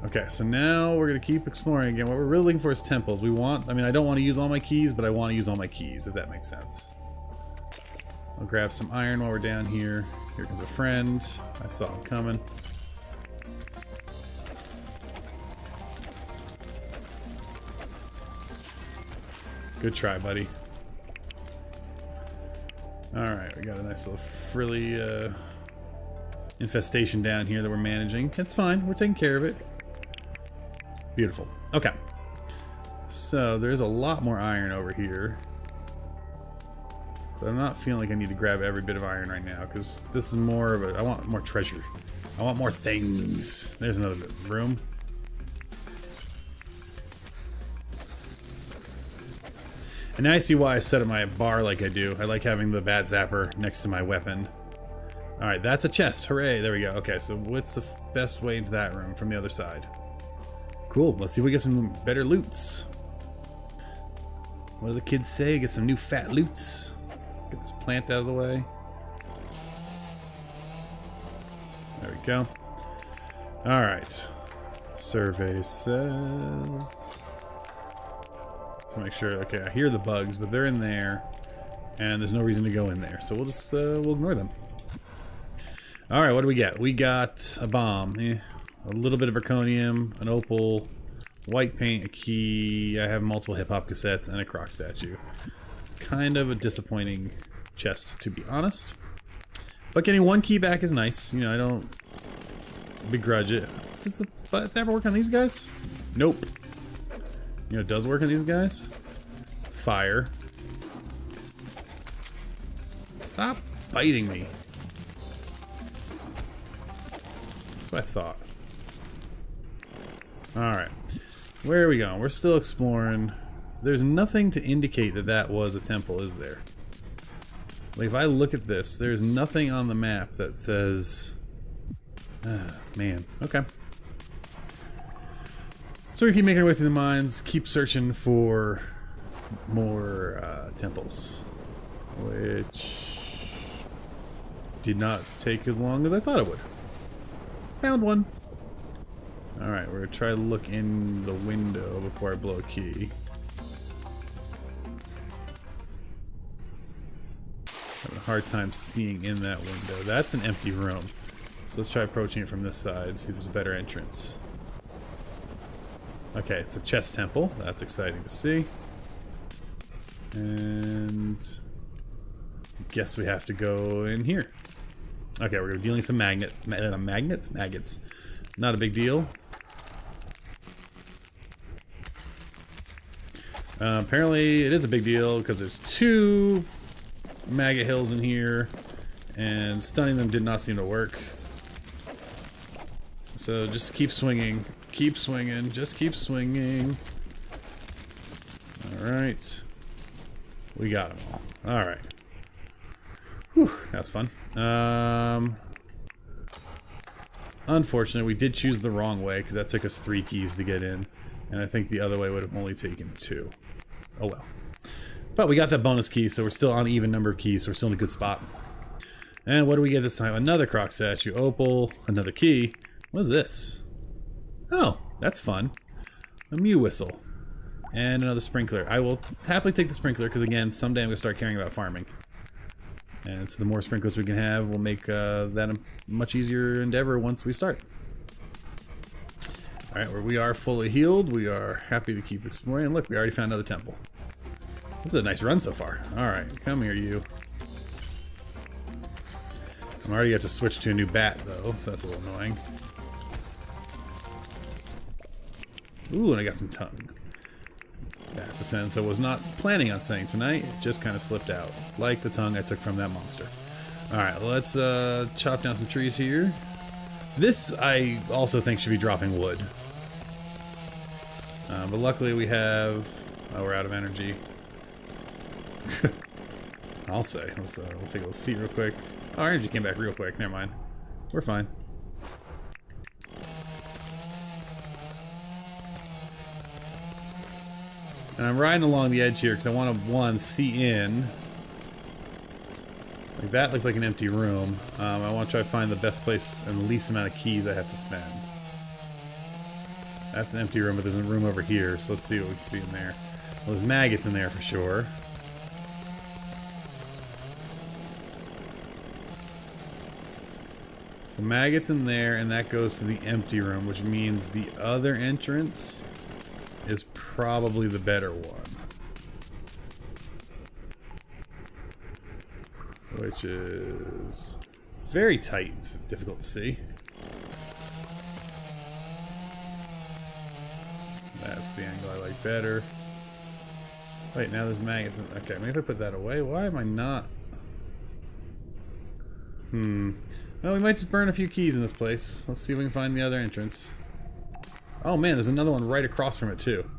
[SPEAKER 1] Okay, so now we're going to keep exploring again. What we're really looking for is temples. We want, I mean, I don't want to use all my keys, but I want to use all my keys, if that makes sense. I'll grab some iron while we're down here. Here comes a friend. I saw him coming. Good try, buddy. Alright, we got a nice little frilly infestation down here that we're managing. It's fine, we're taking care of it. Beautiful. Okay. So there's a lot more iron over here. But I'm not feeling like I need to grab every bit of iron right now, because this is more of a... I want more treasure. I want more things. There's another bit of room. And now I see why I set up my bar like I do. I like having the bat zapper next to my weapon. Alright, that's a chest. Hooray, there we go. Okay, so what's the best way into that room from the other side? Cool, let's see if we get some better loots. What do the kids say? Get some new fat loots. Get this plant out of the way. There we go. Alright. Survey says... To make sure, okay, I hear the bugs, but they're in there, and there's no reason to go in there, so we'll just, we'll ignore them. Alright, what do we get? We got a bomb, a little bit of zirconium, an opal, white paint, a key, I have multiple hip-hop cassettes, and a croc statue. Kind of a disappointing chest, to be honest. But getting one key back is nice, you know, I don't begrudge it. Does the bat zapper work on these guys? Nope. You know, it does work on these guys. Fire. Stop biting me. That's what I thought. Alright. Where are we going? We're still exploring. There's nothing to indicate that that was a temple, is there? Like, if I look at this, there's nothing on the map that says... man. Okay. So we keep making our way through the mines, keep searching for more temples, which did not take as long as I thought it would. Found one. Alright, we're going to try to look in the window before I blow a key. Having a hard time seeing in that window. That's an empty room. So let's try approaching it from this side, see if there's a better entrance. Okay, it's a chest temple. That's exciting to see. And I guess we have to go in here. Okay, we're dealing some maggots. Not a big deal. Apparently it is a big deal because there's 2 maggot hills in here, and stunning them did not seem to work. So just keep swinging. Keep swinging. Just keep swinging. Alright. We got them all. Alright. Whew, that was fun. Unfortunately, we did choose the wrong way because that took us 3 keys to get in. And I think the other way would have only taken 2. Oh well. But we got that bonus key, so we're still on an even number of keys, so we're still in a good spot. And what do we get this time? Another croc statue, opal, another key. What is this? Oh, that's fun. A Mew whistle. And another sprinkler. I will happily take the sprinkler because, again, someday I'm going to start caring about farming. And so the more sprinklers we can have will make that a much easier endeavor once we start. Alright, where we are fully healed, we are happy to keep exploring. Look, we already found another temple. This is a nice run so far. Alright, come here, you. I'm already got to switch to a new bat, though, so that's a little annoying. Ooh, and I got some tongue. That's a sentence I was not planning on saying tonight. It just kind of slipped out. Like the tongue I took from that monster. Alright, let's chop down some trees here. This, I also think, should be dropping wood. But luckily we have... Oh, we're out of energy. I'll say. We'll take a little seat real quick. Oh, our energy came back real quick. Never mind. We're fine. And I'm riding along the edge here because I want to, one, see in. Like that looks like an empty room. I want to try to find the best place and the least amount of keys I have to spend. That's an empty room, but there's a room over here, so let's see what we can see in there. Well, there's maggots in there for sure. So maggots in there, and that goes to the empty room, which means the other entrance is probably the better one. Which is very tight. It's difficult to see. That's the angle I like better. Wait, now there's maggots. Okay, maybe if I put that away. Why am I not? Well, we might just burn a few keys in this place. Let's see if we can find the other entrance. Oh man, there's another one right across from it too.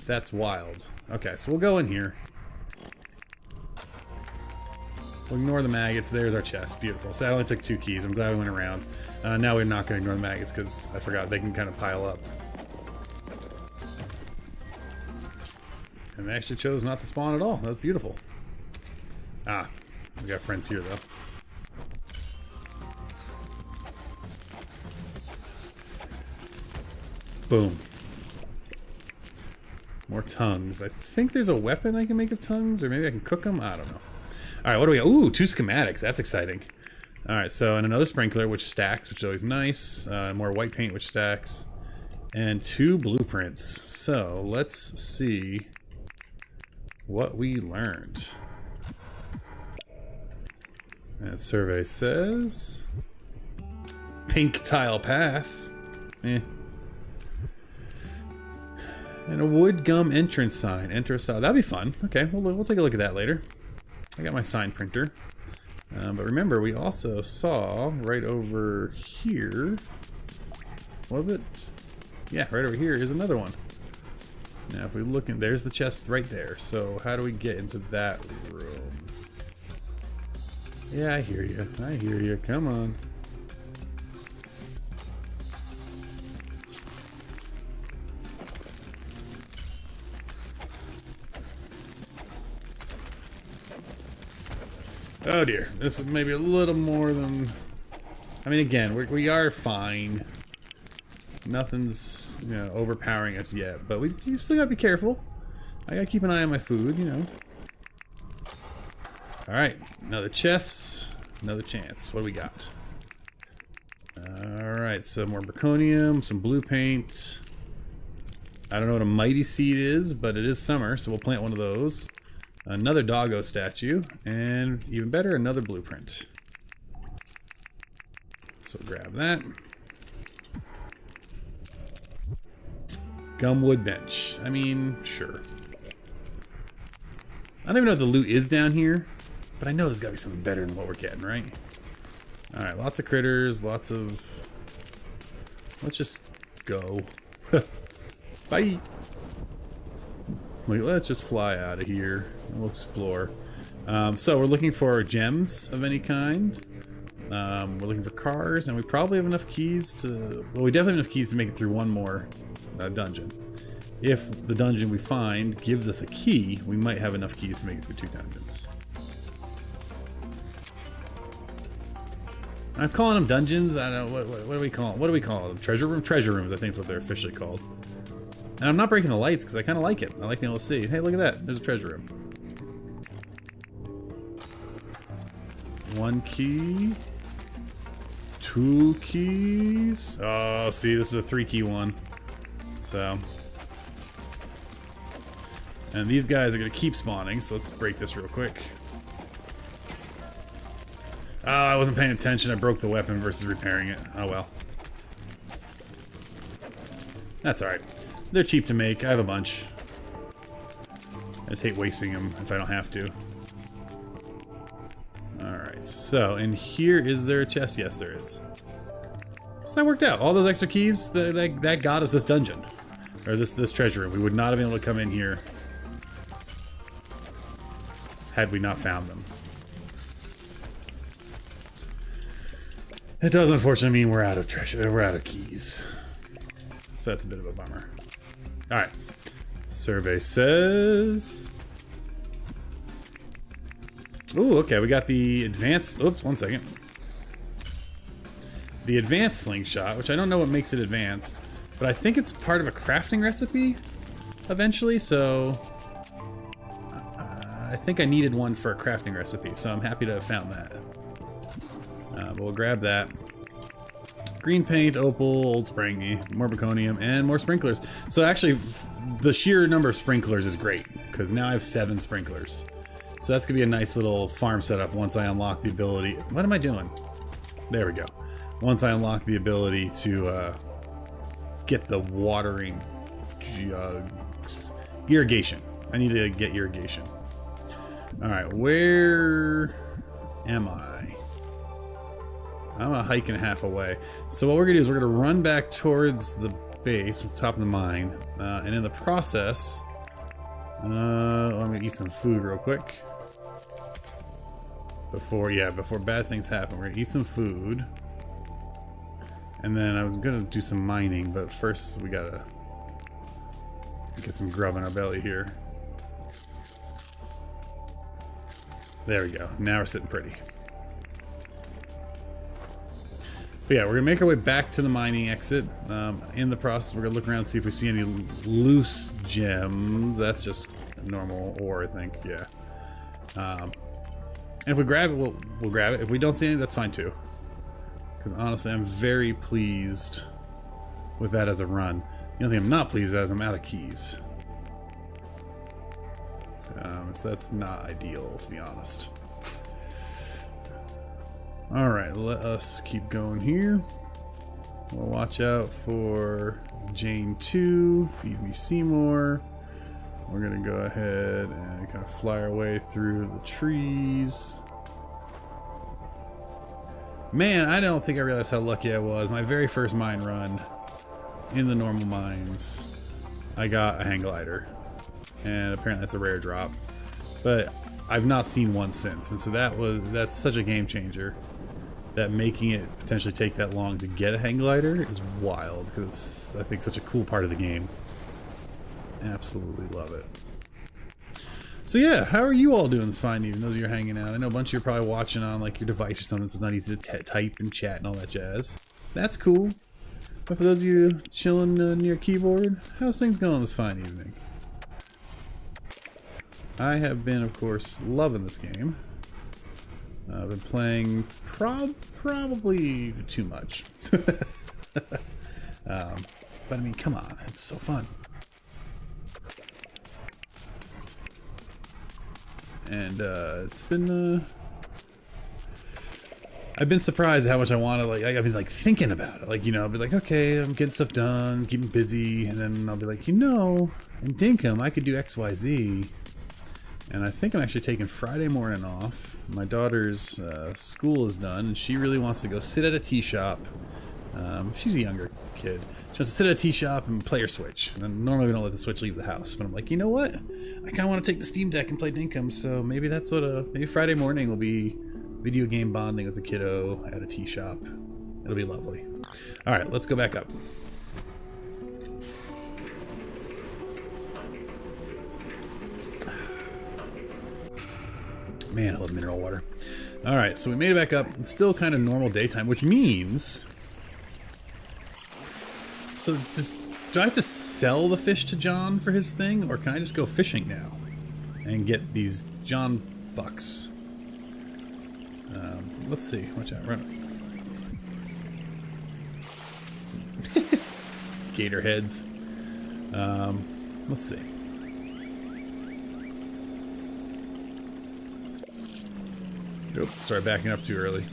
[SPEAKER 1] That's wild. Okay, so we'll go in here. We'll ignore the maggots. There's our chest. Beautiful. So that only took 2 keys. I'm glad we went around. Now we're not going to ignore the maggots because I forgot they can kind of pile up. And they actually chose not to spawn at all. That was beautiful. Ah, we got friends here though. Boom. More tongues. I think there's a weapon I can make of tongues, or maybe I can cook them. I don't know. Alright, what do we got? Ooh, 2 schematics. That's exciting. Alright, so and another sprinkler, which stacks, which is always nice. More white paint, which stacks. And 2 blueprints. So, let's see what we learned. That survey says... pink tile path. Eh. And a wood gum entrance sign. Enter a style. That'd be fun. Okay, we'll take a look at that later. I got my sign printer. But remember, we also saw right over here... was it? Yeah, right over here is another one. Now, if we look in... there's the chest right there. So, how do we get into that room? Yeah, I hear you. I hear you. Come on. Oh dear, this is maybe a little more than... I mean, again, we are fine. Nothing's, you know, overpowering us yet, but we still gotta be careful. I gotta keep an eye on my food, you know. Alright, another chest, another chance. What do we got? Alright, some more Braconium, some blue paint. I don't know what a mighty seed is, but it is summer, so we'll plant one of those. Another doggo statue, and even better, another blueprint. So grab that. Gumwood bench. I mean, sure. I don't even know if the loot is down here, but I know there's gotta be something better than what we're getting, right? Alright, lots of critters, lots of... let's just go. Bye! Wait, let's just fly out of here. We'll explore. So we're looking for gems of any kind. We're looking for cars, and we probably have enough keys to... well, we definitely have enough keys to make it through one more dungeon. If the dungeon we find gives us a key, we might have enough keys to make it through 2 dungeons. I'm calling them dungeons. I don't know, what do we call them? What do we call them? Treasure room? Treasure rooms, I think is what they're officially called. And I'm not breaking the lights because I kind of like it. I like being able to see. Hey, look at that. There's a treasure room. 1 key. 2 keys. Oh, see, this is a 3-key one. So. And these guys are going to keep spawning, so let's break this real quick. Oh, I wasn't paying attention. I broke the weapon versus repairing it. Oh, well. That's alright. They're cheap to make. I have a bunch. I just hate wasting them if I don't have to. Alright, so, and here is there a chest? Yes, there is. So that worked out. All those extra keys, that got us this dungeon. Or this treasure room. We would not have been able to come in here had we not found them. It does unfortunately mean we're out of treasure. We're out of keys. So that's a bit of a bummer. Alright. Survey says... ooh, okay, we got the advanced... oops, 1 second. The advanced slingshot, which I don't know what makes it advanced, but I think it's part of a crafting recipe eventually, so... I think I needed one for a crafting recipe, so I'm happy to have found that. But we'll grab that. Green paint, opal, old springy, more Braconium, and more sprinklers. So actually, the sheer number of sprinklers is great, because now I have 7 sprinklers. So that's gonna be a nice little farm setup once I unlock the ability. What am I doing? There we go. Once I unlock the ability to get the watering jugs. Irrigation. I need to get irrigation. Alright, where am I? I'm a hike and a half away. So what we're gonna do is we're gonna run back towards the base, the top of the mine, and in the process, I'm gonna eat some food real quick. Before bad things happen, we're gonna eat some food. And then I was gonna do some mining, but first we gotta get some grub in our belly here. There we go. Now we're sitting pretty. But yeah, we're gonna make our way back to the mining exit. In the process, we're gonna look around and see if we see any loose gems. That's just normal ore, I think. Yeah. And if we grab it, we'll grab it. If we don't see any, that's fine too. Because honestly, I'm very pleased with that as a run. The only thing I'm not pleased with is I'm out of keys. So that's not ideal, to be honest. Alright, let us keep going here. We'll watch out for Jane 2, Feed Me Seymour. We're gonna go ahead and kind of fly our way through the trees. Man, I don't think I realized how lucky I was. My very first mine run in the normal mines, I got a hang glider. And apparently that's a rare drop. But I've not seen one since, and so that's such a game changer. That making it potentially take that long to get a hang glider is wild, because it's, I think, such a cool part of the game. Absolutely love it. So yeah, how are you all doing this fine evening, those of you who are hanging out? I know a bunch of you are probably watching on like your device or something, so it's not easy to type and chat and all that jazz. That's cool. But for those of you chilling near a keyboard, how's things going this fine evening? I have been, of course, loving this game. I've been playing probably too much. But I mean, come on, it's so fun. And it's been I've been surprised at how much I want to, like, I've been like thinking about it, like, you know, I'll be like, okay, I'm getting stuff done, keeping busy, and then I'll be like, you know, in Dinkum I could do XYZ. And I think I'm actually taking Friday morning off. My daughter's school is done, and she really wants to go sit at a tea shop. She's a younger kid. She wants to sit at a tea shop and play her Switch. And normally we don't let the Switch leave the house, but I'm like, you know what? I kind of want to take the Steam Deck and play Dinkum, so maybe that's what maybe Friday morning will be video game bonding with the kiddo at a tea shop. It'll be lovely. All right, let's go back up. Man, I love mineral water. Alright, so we made it back up. It's still kind of normal daytime, which means... So, do I have to sell the fish to John for his thing? Or can I just go fishing now? And get these John bucks? Let's see. Watch out. Run. Gator heads. Let's see. Oop, started backing up too early.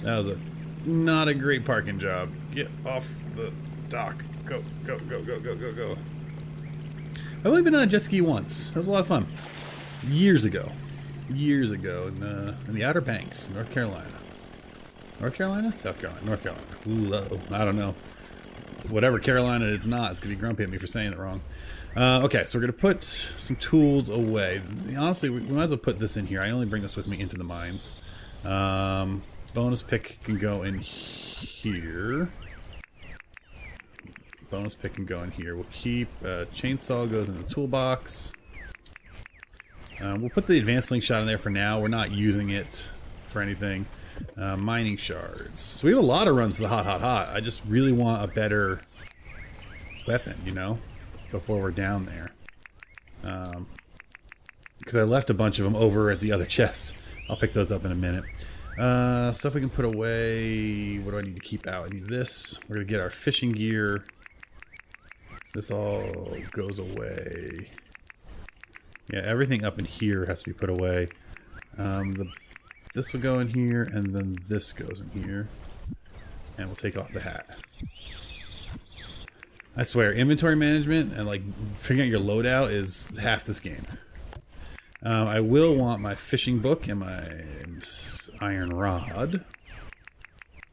[SPEAKER 1] That was not a great parking job. Get off the dock. Go, go, go, go, go, go, go. I've only been on a jet ski once. It was a lot of fun. Years ago. Years ago in the Outer Banks, North Carolina. North Carolina? South Carolina. North Carolina. Ooh, I don't know. Whatever Carolina it's not, it's going to be grumpy at me for saying it wrong. Okay, so we're going to put some tools away. Honestly, we might as well put this in here. I only bring this with me into the mines. Bonus pick can go in here. Bonus pick can go in here. We'll keep chainsaw goes in the toolbox. We'll put the advanced slingshot in there for now. We're not using it for anything. Mining shards. So we have a lot of runs to the hot. I just really want a better weapon, you know, before we're down there. Because I left a bunch of them over at the other chests. I'll pick those up in a minute. Stuff we can put away. What do I need to keep out? I need this. We're going to get our fishing gear. This all goes away. Yeah, everything up in here has to be put away. This will go in here, and then this goes in here. And we'll take off the hat. I swear, inventory management and like figuring out your loadout is half this game. I will want my fishing book and my iron rod.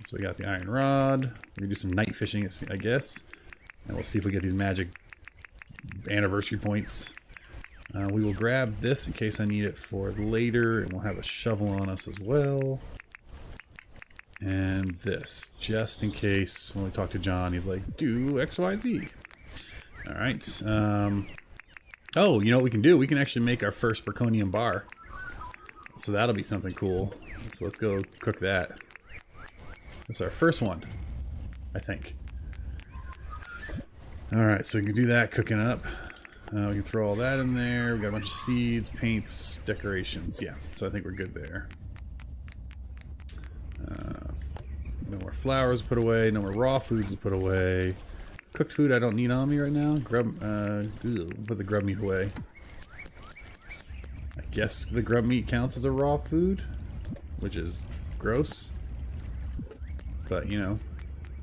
[SPEAKER 1] So we got the iron rod. We're gonna do some night fishing, I guess. And we'll see if we get these magic anniversary points. We will grab this in case I need it for later, and we'll have a shovel on us as well. And this, just in case when we talk to John, he's like, do X, Y, Z. Alright. Oh, you know what we can do? We can actually make our first Braconium bar. So that'll be something cool. So let's go cook that. That's our first one, I think. Alright, so we can do that, cooking up. We can throw all that in there. We got a bunch of seeds, paints, decorations. Yeah, so I think we're good there. No more flowers put away. No more raw foods to put away. Cooked food I don't need on me right now. Put the grub meat away. I guess the grub meat counts as a raw food, which is gross. But, you know,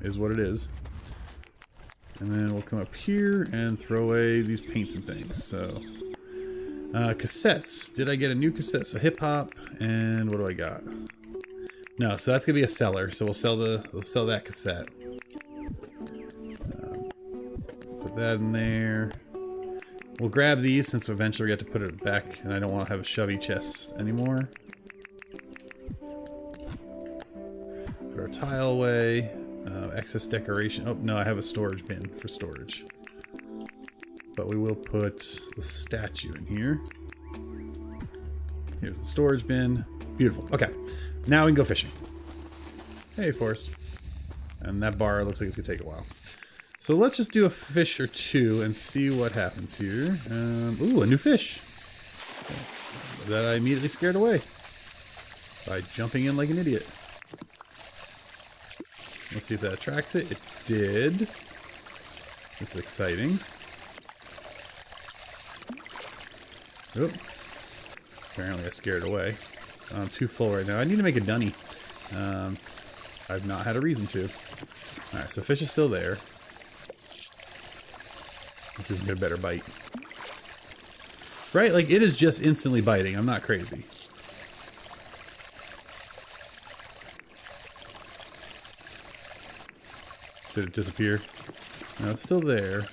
[SPEAKER 1] is what it is. And then we'll come up here and throw away these paints and things. So, cassettes. Did I get a new cassette? So hip hop, and what do I got? No, so that's gonna be a seller. So we'll sell that cassette. Put that in there. We'll grab these since eventually we get to put it back, and I don't want to have a shovey chest anymore. Put our tile away. Excess decoration. Oh, no, I have a storage bin for storage. But we will put the statue in here. Here's the storage bin. Beautiful. Okay, now we can go fishing. Hey, Forrest. And that bar looks like it's going to take a while. So let's just do a fish or two and see what happens here. Ooh, a new fish. That I immediately scared away by jumping in like an idiot. Let's see if that attracts it. It did. This is exciting. Oop. Apparently I scared it away. I'm too full right now. I need to make a dunny. I've not had a reason to. Alright, so fish is still there. Let's see if we can get a better bite. Right? Like, it is just instantly biting. I'm not crazy. Did it disappear? No, it's still there.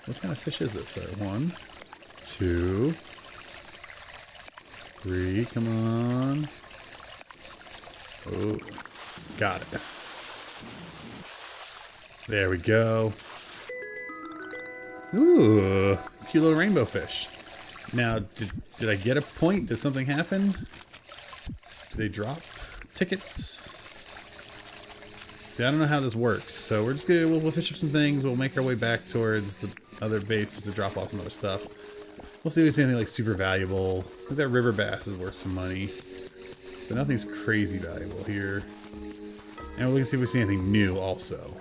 [SPEAKER 1] What kind of fish is this? 1, 2, 3. Come on. Oh, got it. There we go. Ooh, cute little rainbow fish. Now, did I get a point? Did something happen? Did they drop tickets? See, I don't know how this works, so we're just gonna we'll fish up some things. We'll make our way back towards the other bases to drop off some other stuff. We'll see if we see anything like super valuable. I think that river bass is worth some money, but nothing's crazy valuable here. And we can see if we see anything new also.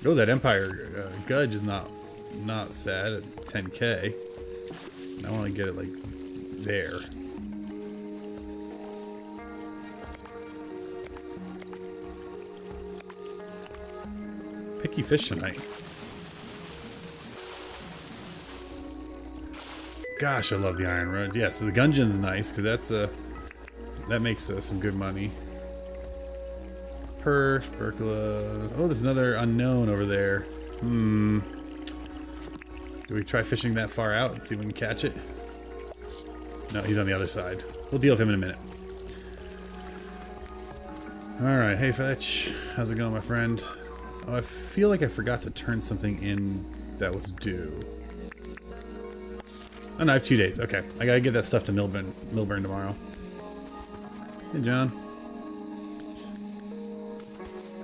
[SPEAKER 1] Oh, that Empire Gudge is not sad at 10K. I want to get it like there. Picky fish tonight. Gosh, I love the iron rod. Yeah, so the Gungeon's nice because that makes some good money. Perch, Berkla. Oh, there's another unknown over there. Do we try fishing that far out and see if we can catch it? No, he's on the other side. We'll deal with him in a minute. Alright, hey Fetch. How's it going, my friend? Oh, I feel like I forgot to turn something in that was due. Oh no, I have 2 days. Okay, I gotta get that stuff to Milburn tomorrow. Hey, John.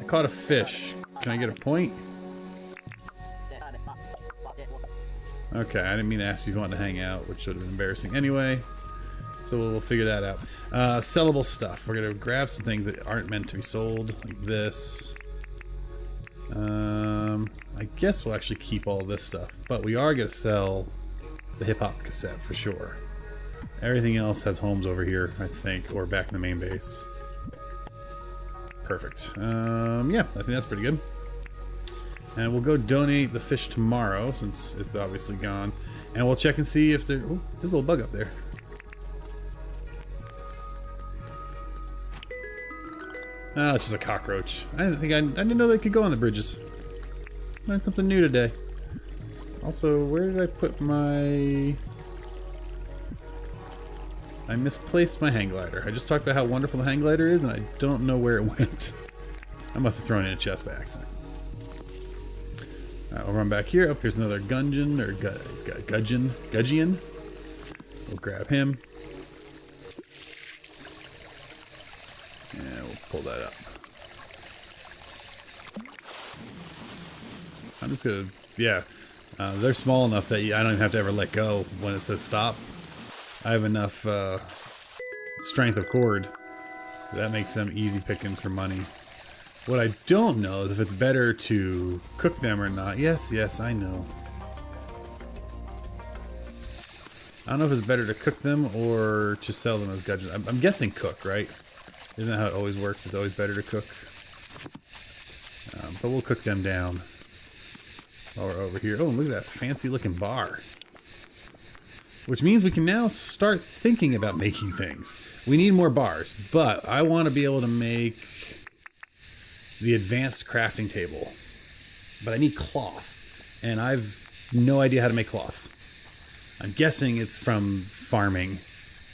[SPEAKER 1] I caught a fish. Can I get a point? Okay, I didn't mean to ask you if you wanted to hang out, which would have been embarrassing anyway. So we'll figure that out. Sellable stuff. We're gonna grab some things that aren't meant to be sold, like this. I guess we'll actually keep all this stuff, but we are gonna sell the hip hop cassette for sure. Everything else has homes over here, I think, or back in the main base. Perfect. Yeah, I think that's pretty good. And we'll go donate the fish tomorrow since it's obviously gone. And we'll check and see if there... Oh, there's a little bug up there. Oh, it's just a cockroach. I didn't know they could go on the bridges. Learned something new today. Also, where did I put my... I misplaced my hang glider. I just talked about how wonderful the hang glider is, and I don't know where it went. I must have thrown it in a chest by accident. Alright, we'll run back here. Oh, here's another Gungeon, or Gudgeon. We'll grab him. And we'll pull that up. I'm just gonna, yeah. They're small enough that I don't even have to ever let go when it says stop. I have enough strength of cord. That makes them easy pickings for money. What I don't know is if it's better to cook them or not. Yes, I know. I don't know if it's better to cook them or to sell them as gudgeon. I'm guessing cook, right? Isn't that how it always works? It's always better to cook. But we'll cook them down. While we're over here. Oh, look at that fancy looking bar. Which means we can now start thinking about making things. We need more bars, but I want to be able to make the advanced crafting table. But I need cloth, and I've no idea how to make cloth. I'm guessing it's from farming,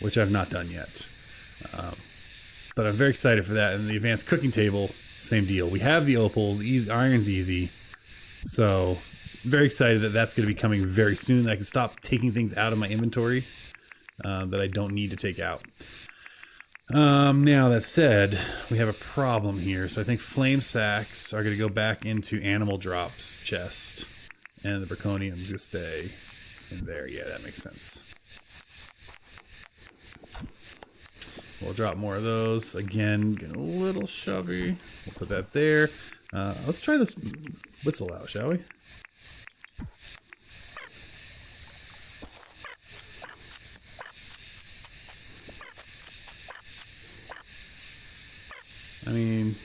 [SPEAKER 1] which I've not done yet. But I'm very excited for that. And the advanced cooking table, same deal. We have the opals, iron's easy. So, very excited that that's going to be coming very soon. That I can stop taking things out of my inventory that I don't need to take out. Now, that said, we have a problem here. So I think flame sacks are going to go back into animal drops chest. And the Braconium's going to stay in there. Yeah, that makes sense. We'll drop more of those. Again, get a little shovey. We'll put that there. Let's try this whistle out, shall we? I mean,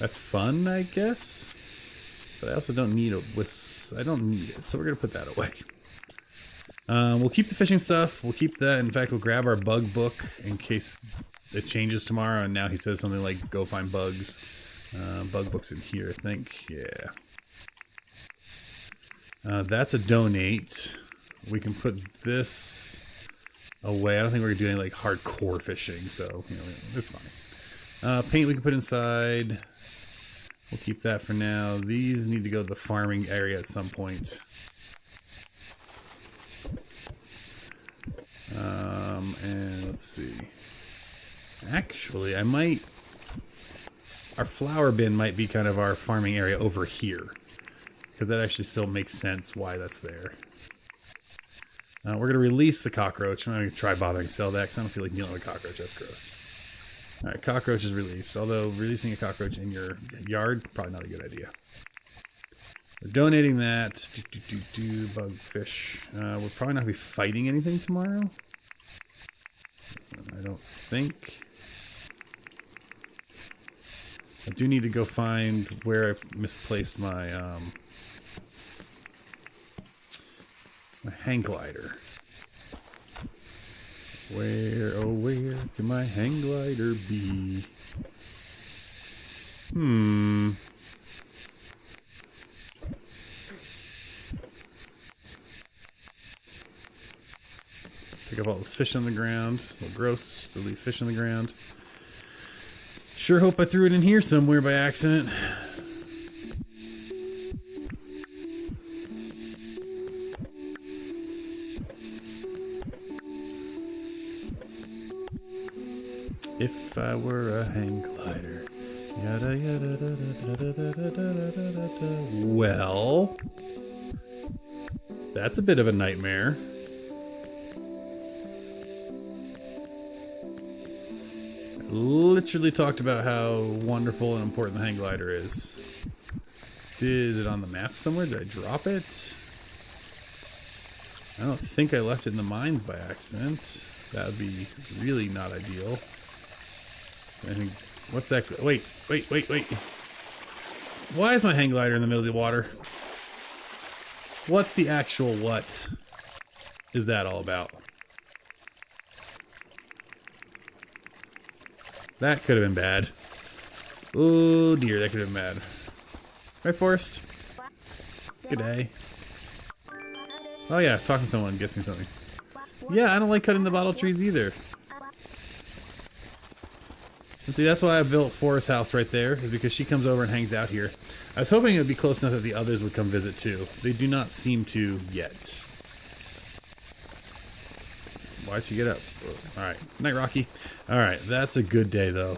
[SPEAKER 1] that's fun, I guess. But I also don't need a whistle. I don't need it, so we're going to put that away. We'll keep the fishing stuff. We'll keep that. In fact, we'll grab our bug book in case it changes tomorrow. And now he says something like, go find bugs. Bug book's in here, I think. Yeah. That's a donate. We can put this away. I don't think we're doing like hardcore fishing, so you know it's fine. Paint we can put inside. We'll keep that for now. These need to go to the farming area at some point. And let's see. Actually, I might... Our flower bin might be kind of our farming area over here. Because that actually still makes sense why that's there. We're going to release the cockroach. I'm not going to try bothering to sell that because I don't feel like dealing with a cockroach. That's gross. Alright, cockroach is released. Although releasing a cockroach in your yard, probably not a good idea. We're donating that. Bugfish. We're probably not going to be fighting anything tomorrow. I don't think. I do need to go find where I misplaced my my hang glider. Where, oh where can my hang glider be? Pick up all this fish on the ground. A little gross, just to leave fish on the ground. Sure hope I threw it in here somewhere by accident. If I were a hang glider. Yada yada da da da da da da da da. Well, that's a bit of a nightmare. I literally talked about how wonderful and important the hang glider is. Is it on the map somewhere? Did I drop it? I don't think I left it in the mines by accident. That would be really not ideal. Is there anything What's that? Wait. Why is my hang glider in the middle of the water? What the actual what is that all about? That could have been bad. Oh dear, that could have been bad. Right, Forrest? Good day. Oh yeah, talking to someone gets me something. Yeah, I don't like cutting the bottle trees either. And see, that's why I built Forrest's house right there, is because she comes over and hangs out here. I was hoping it would be close enough that the others would come visit too. They do not seem to yet. Why'd you get up? Alright. Night, Rocky. Alright, that's a good day though.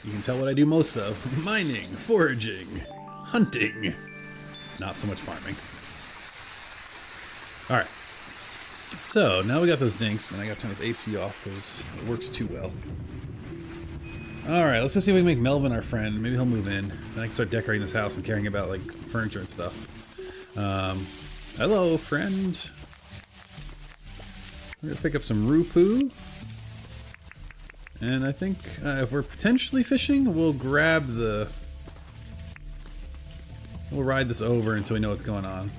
[SPEAKER 1] You can tell what I do most of. Mining, foraging, hunting. Not so much farming. Alright. So, now we got those dinks, and I got to turn this AC off because it works too well. Alright, let's go see if we can make Melvin our friend. Maybe he'll move in. Then I can start decorating this house and caring about, like, furniture and stuff. Hello, friend. We're gonna pick up some Rupu. And I think if we're potentially fishing, we'll grab the... We'll ride this over until we know what's going on.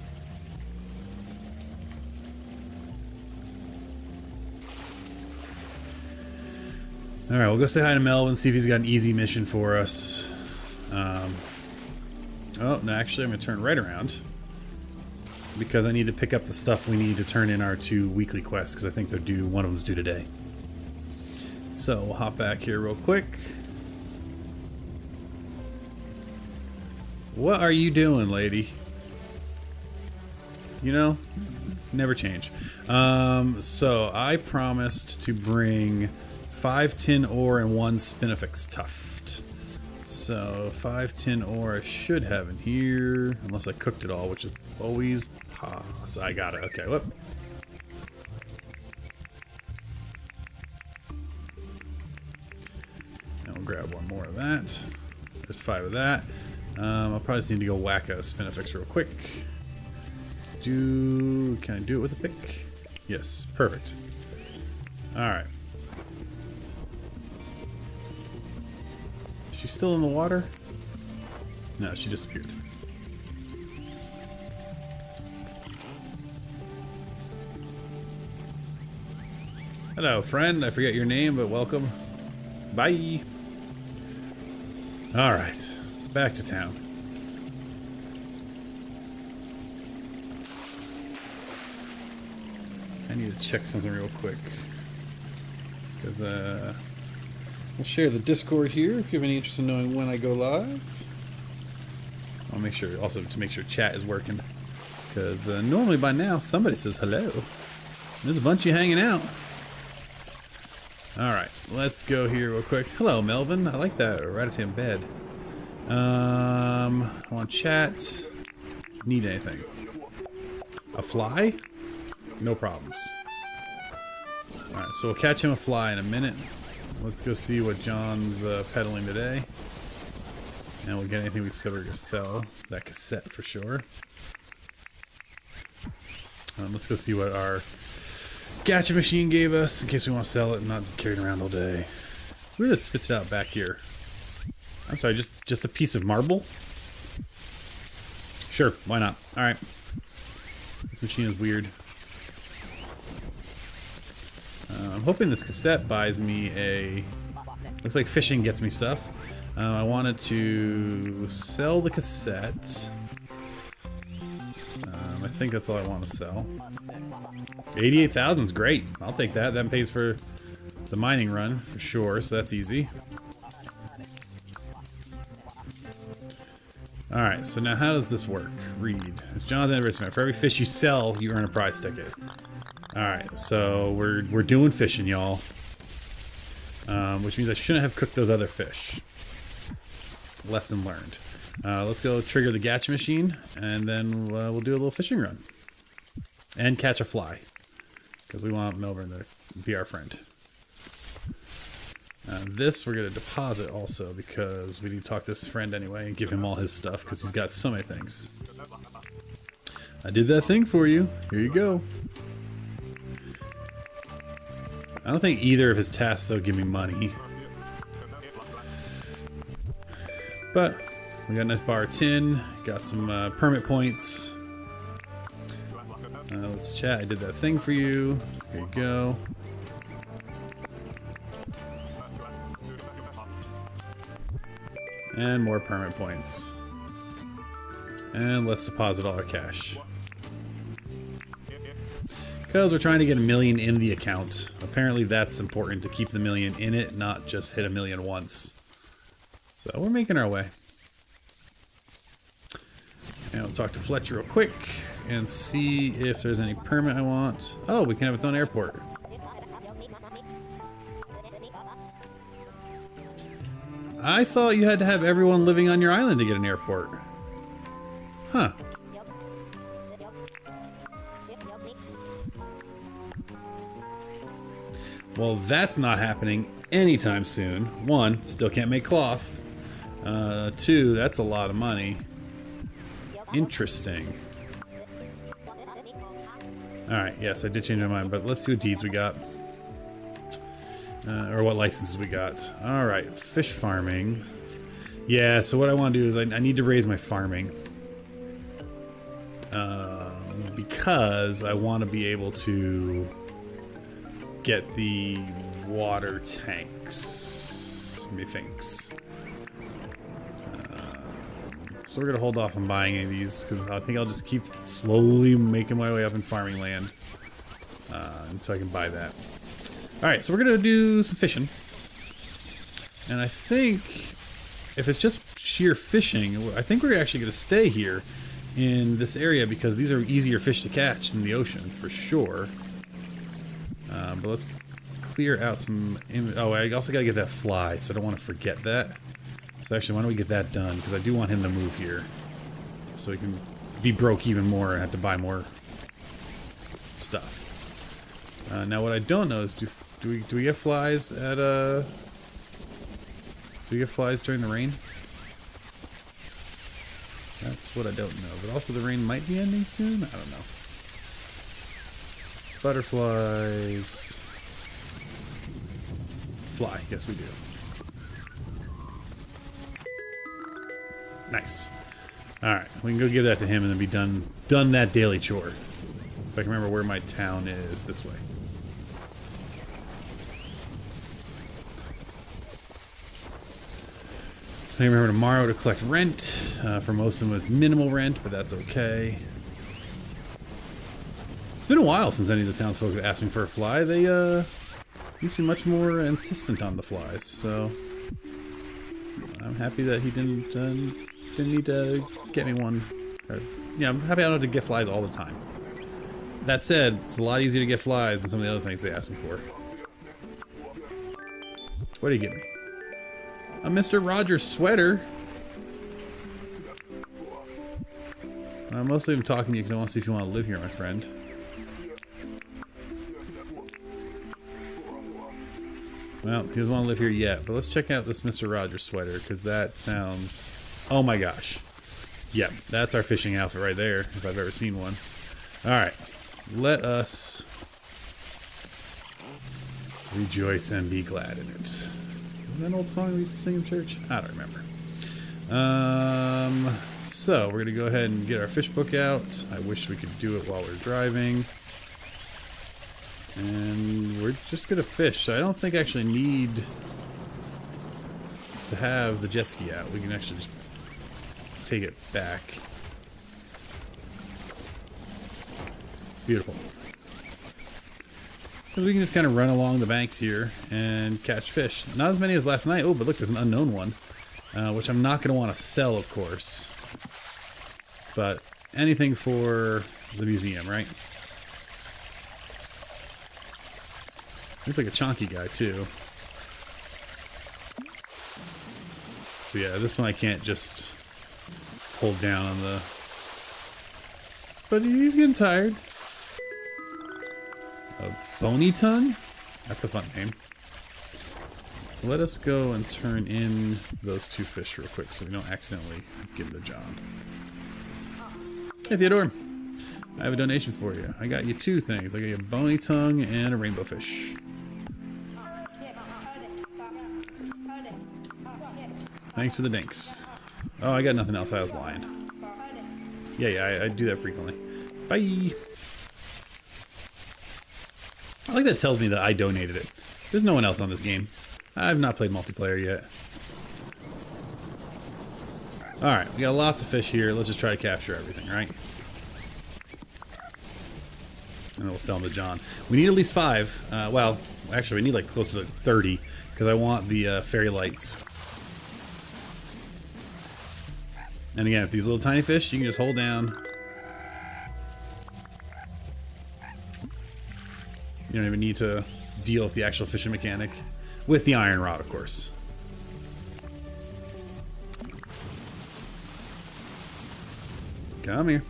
[SPEAKER 1] Alright, we'll go say hi to Melvin, see if he's got an easy mission for us. Oh, no, actually I'm going to turn right around. Because I need to pick up the stuff we need to turn in our 2 weekly quests, because I think they're due, one of them's due today. So, we'll hop back here real quick. What are you doing, lady? You know, never change. So, I promised to bring 5 tin ore and 1 spinifex tuft. So, 5 tin ore I should have in here, unless I cooked it all, which is always possible. I got it. Okay, whoop. Grab 1 more of that. There's 5 of that. I'll probably just need to go whack a spinifex real quick. Can I do it with a pick? Yes, perfect. Alright. Is she still in the water? No, she disappeared. Hello, friend. I forget your name, but welcome. Bye. Alright, back to town. I need to check something real quick. Because, we'll share the Discord here if you have any interest in knowing when I go live. I'll make sure, also to make sure chat is working. Because normally by now somebody says hello. There's a bunch of you hanging out. Alright, let's go here real quick. Hello, Melvin. I like that right-to-him bed. I want chat. Need anything? A fly? No problems. Alright, so we'll catch him a fly in a minute. Let's go see what John's peddling today. And we'll get anything we said we're going to sell. That cassette for sure. Let's go see what our gacha machine gave us in case we want to sell it and not carry it around all day. It's weird that it spits it out back here. I'm sorry, just a piece of marble? Sure, why not? Alright. This machine is weird. I'm hoping this cassette buys me a... Looks like fishing gets me stuff. I wanted to sell the cassette. I think that's all I want to sell. 88,000 is great. I'll take that. That pays for the mining run for sure, so that's easy. Alright, so now how does this work? Read. It's John's anniversary. For every fish you sell, you earn a prize ticket. Alright, so we're doing fishing, y'all. Which means I shouldn't have cooked those other fish. Lesson learned. Let's go trigger the gacha machine, and then we'll do a little fishing run. And catch a fly. Because we want Melbourne to be our friend. This we're going to deposit also because we need to talk to this friend anyway and give him all his stuff because he's got so many things. I did that thing for you. Here you go. I don't think either of his tasks though give me money. But we got a nice bar of tin, got some permit points. Let's chat. I did that thing for you. Here you go. And more permit points. And let's deposit all our cash. Because we're trying to get 1 million in the account. Apparently that's important to keep the 1 million in it, not just hit 1 million once. So we're making our way. And we'll talk to Fletcher real quick and see if there's any permit I want. Oh, we can have its own airport. I thought you had to have everyone living on your island to get an airport. Huh. Well, that's not happening anytime soon. 1, still can't make cloth. 2, that's a lot of money. Interesting. Alright, yes, I did change my mind, but let's see what deeds we got. Or what licenses we got. Alright, fish farming. Yeah, so what I want to do is I need to raise my farming. Because I want to be able to get the water tanks, methinks. So we're going to hold off on buying any of these, because I think I'll just keep slowly making my way up in farming land until I can buy that. Alright, so we're going to do some fishing. And I think if it's just sheer fishing, I think we're actually going to stay here in this area because these are easier fish to catch than the ocean, for sure. But let's clear out some... Oh, I also got to get that fly, so I don't want to forget that. So actually, why don't we get that done? Because I do want him to move here. So he can be broke even more and have to buy more stuff. Now what I don't know is, do we get flies at do we get flies during the rain? That's what I don't know. But also the rain might be ending soon? I don't know. Butterflies. Fly. Yes, we do. Nice. Alright, we can go give that to him and then be done that daily chore. So I can remember where my town is this way. I remember tomorrow to collect rent. For most of them it's minimal rent, but that's okay. It's been a while since any of the townsfolk have asked me for a fly. They used to be much more insistent on the flies, so I'm happy that he didn't need to get me one. Yeah, I'm happy I don't have to get flies all the time. That said, it's a lot easier to get flies than some of the other things they asked me for. What do you get me? A Mr. Rogers sweater. I'm mostly talking to you because I want to see if you want to live here, my friend. Well, he doesn't want to live here yet, but let's check out this Mr. Rogers sweater because that sounds... Oh my gosh. Yep, that's our fishing outfit right there, if I've ever seen one. Alright, let us rejoice and be glad in it. Is that an old song we used to sing in church? I don't remember. So we're going to go ahead and get our fish book out. I wish we could do it while we're driving. And we're just going to fish, so I don't think I actually need to have the jet ski out. We can actually just take it back. Beautiful. Because we can just kind of run along the banks here and catch fish. Not as many as last night. Oh, but look, there's an unknown one. Which I'm not going to want to sell, of course. But anything for the museum, right? Looks like a chonky guy, too. So yeah, this one I can't just hold down on the... But he's getting tired. A bony tongue? That's a fun name. let us go and turn in those 2 fish real quick so we don't accidentally give it to John. Hey Theodore, I have a donation for you. I got you 2 things. I got you a bony tongue and a rainbow fish. Thanks for the dinks. Oh, I got nothing else. I was lying. Yeah, I do that frequently. Bye. I like that tells me that I donated it. There's no one else on this game. I've not played multiplayer yet. Alright, we got lots of fish here. Let's just try to capture everything, right? And then we'll sell them to John. We need at least 5. Well, actually, we need like close to 30 because I want the fairy lights. And again, if these little tiny fish, you can just hold down. You don't even need to deal with the actual fishing mechanic. With the iron rod, of course. Come here.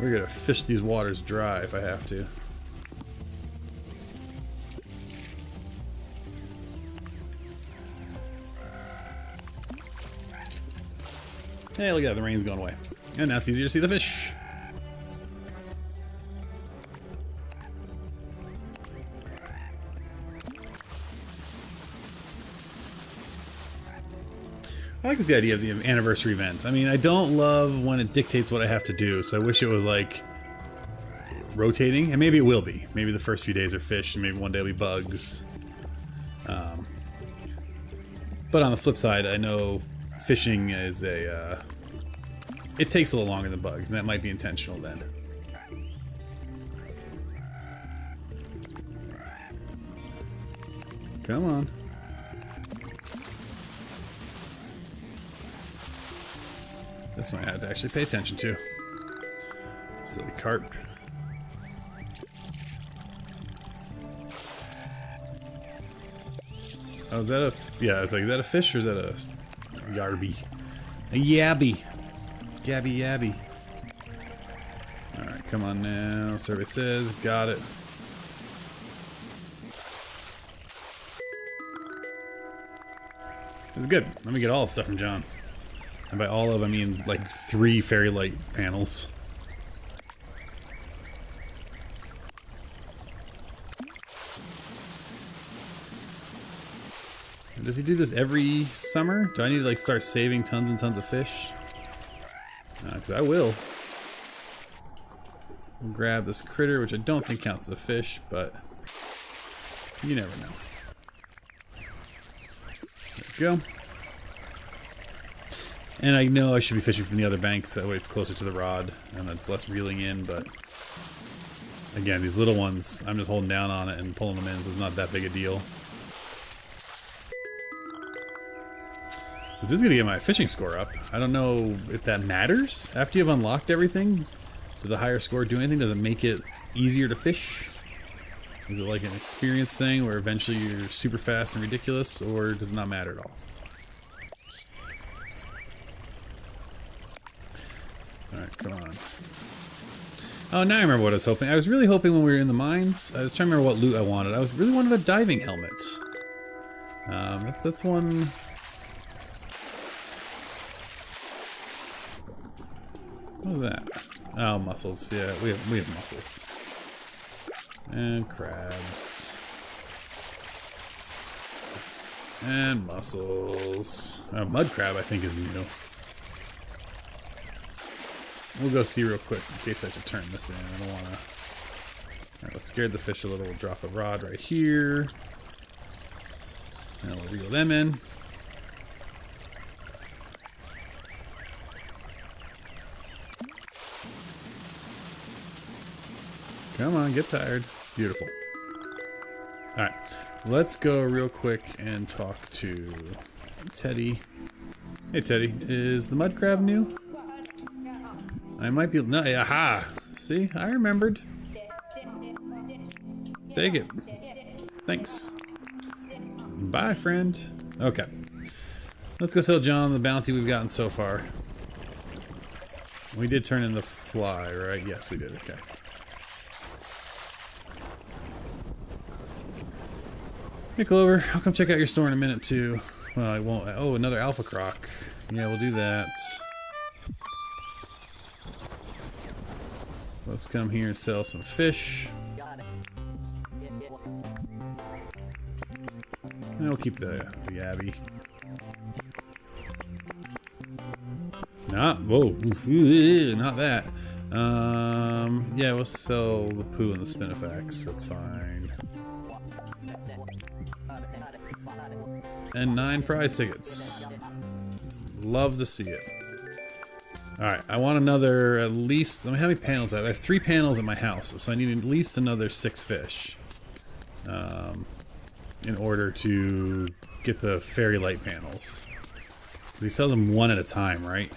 [SPEAKER 1] We're gonna fish these waters dry if I have to. Hey, look at that, the rain's going away. And now it's easier to see the fish. I like the idea of the anniversary event. I mean, I don't love when it dictates what I have to do, so I wish it was like rotating, and maybe it will be. Maybe the first few days are fish, and maybe one day will be bugs. But on the flip side, I know fishing is a... it takes a little longer than bugs, and that might be intentional then. Come on. This one I had to actually pay attention to. Silly carp. Oh, is that a... yeah, it's like, is that a fish or is that a yarby? A yabby. Gabby yabby. Alright, come on now. Survey says, got it. It's good. Let me get all the stuff from John. And by all of, I mean like 3 fairy light panels. Does he do this every summer? Do I need to like start saving tons and tons of fish? Because I will. I'll grab this critter, which I don't think counts as a fish, but you never know. There we go. And I know I should be fishing from the other banks, that way it's closer to the rod and it's less reeling in, but again, these little ones, I'm just holding down on it and pulling them in, so it's not that big a deal. This is going to get my fishing score up. I don't know if that matters. After you've unlocked everything, does a higher score do anything? Does it make it easier to fish? Is it like an experience thing where eventually you're super fast and ridiculous, or does it not matter at all? Alright, come on. Oh, now I remember what I was hoping. I was really hoping when we were in the mines, I was trying to remember what loot I wanted. I really wanted a diving helmet. That's one... What is that? Oh, mussels. Yeah, we have mussels. And crabs. And mussels. Mud crab, I think, is new. We'll go see real quick in case I have to turn this in. I don't want to... Alright, let's scare the fish a little. We'll drop a rod right here. And we'll reel them in. Come on, get tired. Beautiful. Alright, let's go real quick and talk to Teddy. Hey Teddy, is the mud crab new? I might be... No, aha! See, I remembered. Take it. Thanks. Bye, friend. Okay. Let's go sell John the bounty we've gotten so far. We did turn in the fly, right? Yes, we did. Okay. Hey Clover, I'll come check out your store in a minute too. Well, I won't. Oh, another alpha croc. Yeah, we'll do that. Let's come here and sell some fish. And we'll keep the Abby. Whoa, not that. Yeah, we'll sell the poo and the Spinifex. That's fine. And 9 prize tickets. Love to see it. Alright, I want another at least. I mean, how many panels do I have? I have 3 panels at my house, so I need at least another 6 fish. In order to get the fairy light panels. He sells them 1 at a time, right?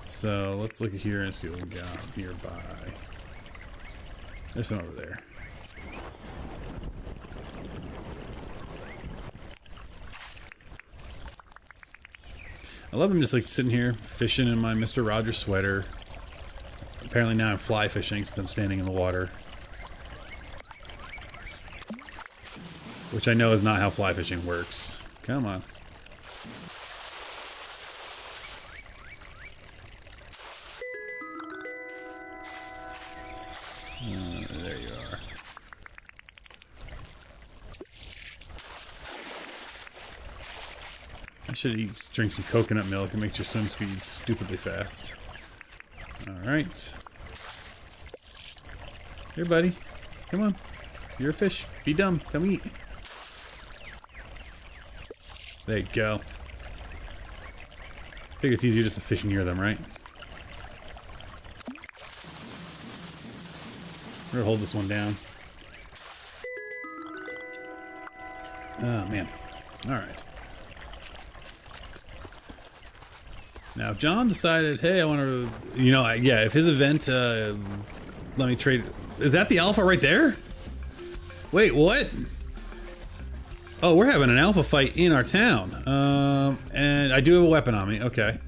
[SPEAKER 1] So let's look here and see what we got nearby. There's some over there. I love him just like sitting here fishing in my Mr. Rogers sweater. Apparently now I'm fly fishing since I'm standing in the water. Which I know is not how fly fishing works. Come on. There you are. I should drink some coconut milk. It makes your swim speed stupidly fast. Alright. Here, buddy. Come on. You're a fish. Be dumb. Come eat. There you go. I think it's easier just to fish near them, right? We're gonna hold this one down. Oh, man. Alright. Now, if John decided, hey, I want to, you know, yeah, if his event, let me trade. Is that the alpha right there? Wait, what? Oh, we're having an alpha fight in our town. And I do have a weapon on me. Okay.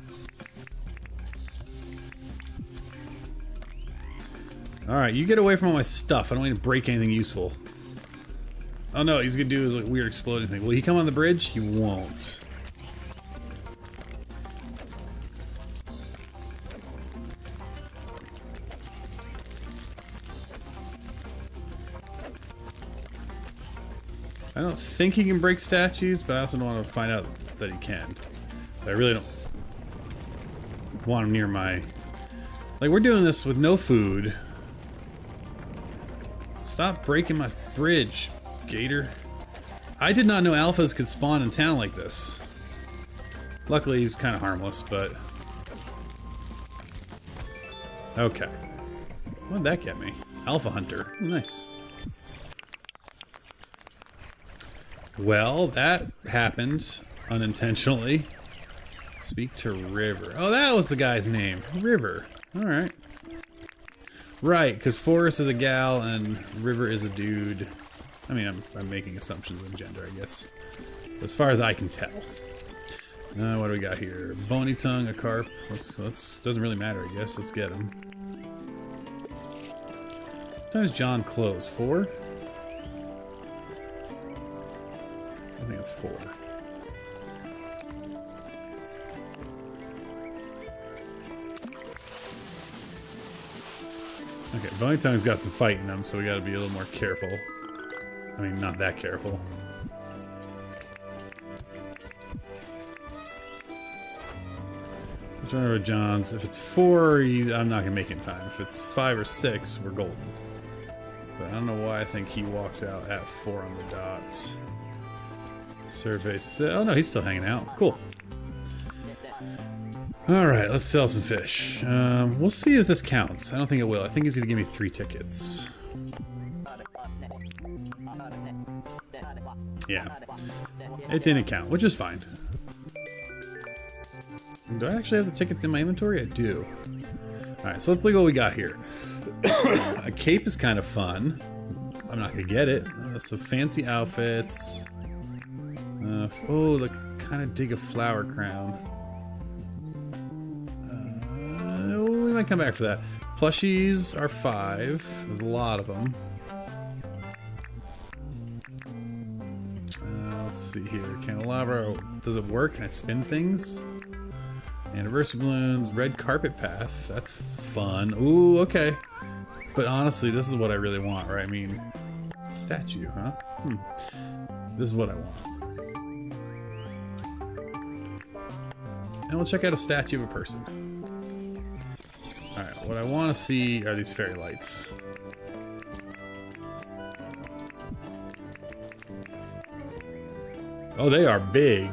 [SPEAKER 1] Alright, you get away from all my stuff. I don't want to break anything useful. Oh no, he's gonna do his like weird exploding thing. Will he come on the bridge? He won't. I don't think he can break statues, but I also don't want to find out that he can. But I really don't want him near my... Like, we're doing this with no food. Stop breaking my bridge, Gator. I did not know alphas could spawn in town like this. Luckily, he's kind of harmless, but... Okay. What did that get me? Alpha Hunter. Oh, nice. Well, that happened unintentionally. Speak to River. Oh, that was the guy's name. River. Alright. Right, because Forrest is a gal and River is a dude. I mean, I'm making assumptions on gender, I guess. As far as I can tell. What do we got here? Bony tongue, a carp. Doesn't really matter, I guess. Let's get him. What time is John close? 4? I think it's 4. Okay, Bony Tongue's got some fight in them, so we gotta be a little more careful. I mean, not that careful. Let's run over John's. If it's 4, I'm not gonna make it in time. If it's 5 or 6, we're golden. But I don't know why I think he walks out at 4 on the dot. Survey. Oh no, he's still hanging out. Cool. Alright, let's sell some fish. We'll see if this counts. I don't think it will. I think he's gonna give me 3 tickets. Yeah. It didn't count, which is fine. Do I actually have the tickets in my inventory? I do. Alright, so let's look at what we got here. A cape is kind of fun. I'm not gonna get it. So fancy outfits. Oh, look, kind of dig a flower crown. We might come back for that. Plushies are 5. There's a lot of them. Let's see here. Candelabra. Does it work? Can I spin things? Anniversary balloons. Red carpet path. That's fun. Ooh, okay. But honestly, this is what I really want, right? I mean, statue, huh? This is what I want. And we'll check out a statue of a person. Alright, what I want to see are these fairy lights. Oh, they are big.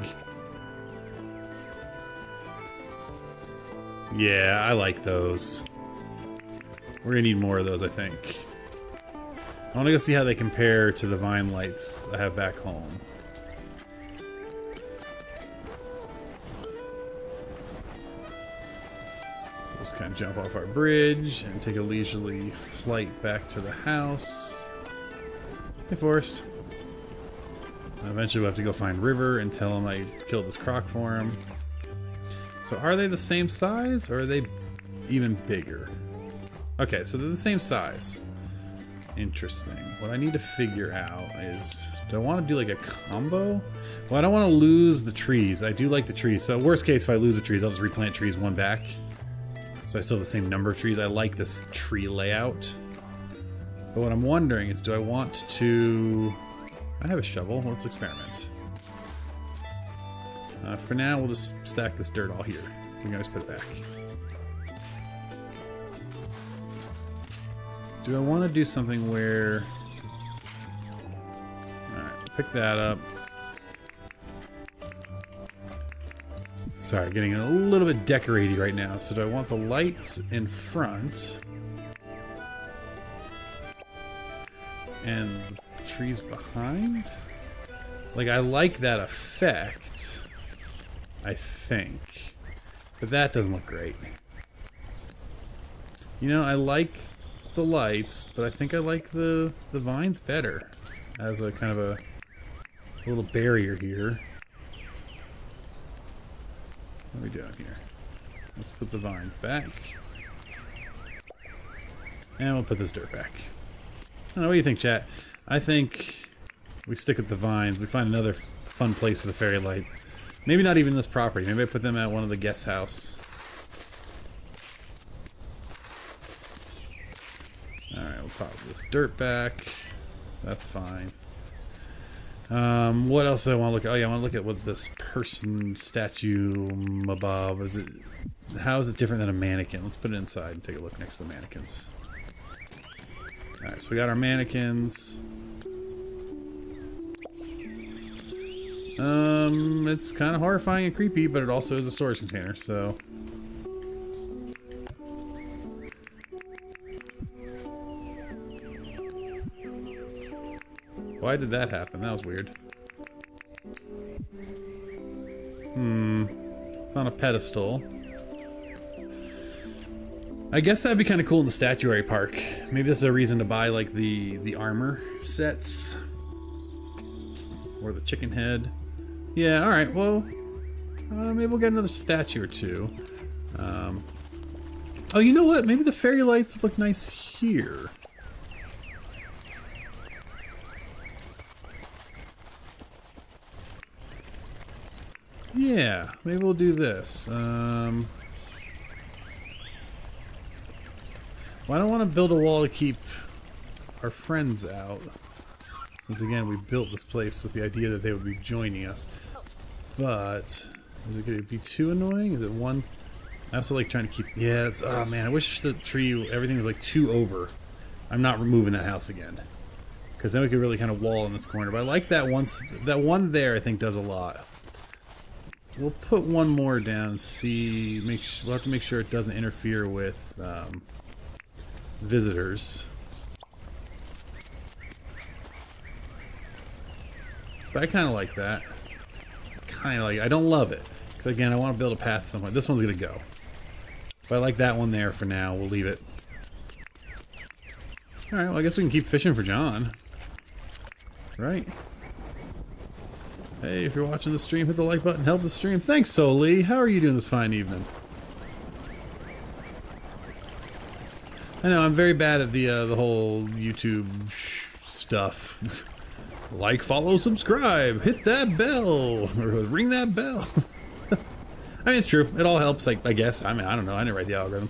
[SPEAKER 1] Yeah, I like those. We're gonna need more of those, I think. I want to go see how they compare to the vine lights I have back home. So just kind of jump off our bridge and take a leisurely flight back to the house. Hey, Forrest. Eventually we'll have to go find River and tell him I killed this croc for him. So are they the same size, or are they even bigger? Okay, so they're the same size. Interesting. What I need to figure out is, do I want to do like a combo? Well, I don't want to lose the trees. I do like the trees. So worst case, if I lose the trees, I'll just replant trees one back. So I still have the same number of trees. I like this tree layout. But what I'm wondering is, do I want to... I have a shovel. Let's experiment. For now, we'll just stack this dirt all here. We can just put it back. Do I want to do something where... Alright, pick that up. Sorry, getting a little bit decorated right now. So do I want the lights in front? And the trees behind? Like, I like that effect, I think. But that doesn't look great. You know, I like the lights, but I think I like the vines better as a kind of a little barrier here. What are we doing here? Let's put the vines back. And we'll put this dirt back. I don't know, what do you think, chat? I think we stick with the vines. We find another fun place for the fairy lights. Maybe not even this property. Maybe I put them at one of the guest house. Alright, we'll pop this dirt back. That's fine. What else do I want to look at? Oh yeah, I want to look at what this person statue mabob is. It? How is it different than a mannequin? Let's put it inside and take a look next to the mannequins. Alright, so we got our mannequins. It's kind of horrifying and creepy, but it also is a storage container, so... Why did that happen? That was weird. It's on a pedestal. I guess that'd be kind of cool in the statuary park. Maybe this is a reason to buy, like, the armor sets. Or the chicken head. Yeah, alright, well... maybe we'll get another statue or two. Oh, you know what? Maybe the fairy lights would look nice here. Yeah, maybe we'll do this. Well, I don't want to build a wall to keep our friends out. Since again, we built this place with the idea that they would be joining us. But, is it going to be too annoying? Is it one? I also like trying to keep, yeah, it's, oh man, I wish the tree, everything was like 2 over. I'm not removing that house again. Because then we could really kind of wall in this corner. But I like that that one there I think does a lot. We'll put one more down and see, we'll have to make sure it doesn't interfere with visitors. But I kind of like that. I don't love it. Because again, I want to build a path somewhere. This one's going to go. But I like that one there for now. We'll leave it. Alright, well I guess we can keep fishing for John. Right? Hey, if you're watching the stream, hit the like button, help the stream. Thanks, Soli. How are you doing this fine evening? I know, I'm very bad at the whole YouTube stuff. Like, follow, subscribe, hit that bell, or ring that bell. I mean, it's true. It all helps, I guess. I mean, I don't know. I didn't write the algorithm.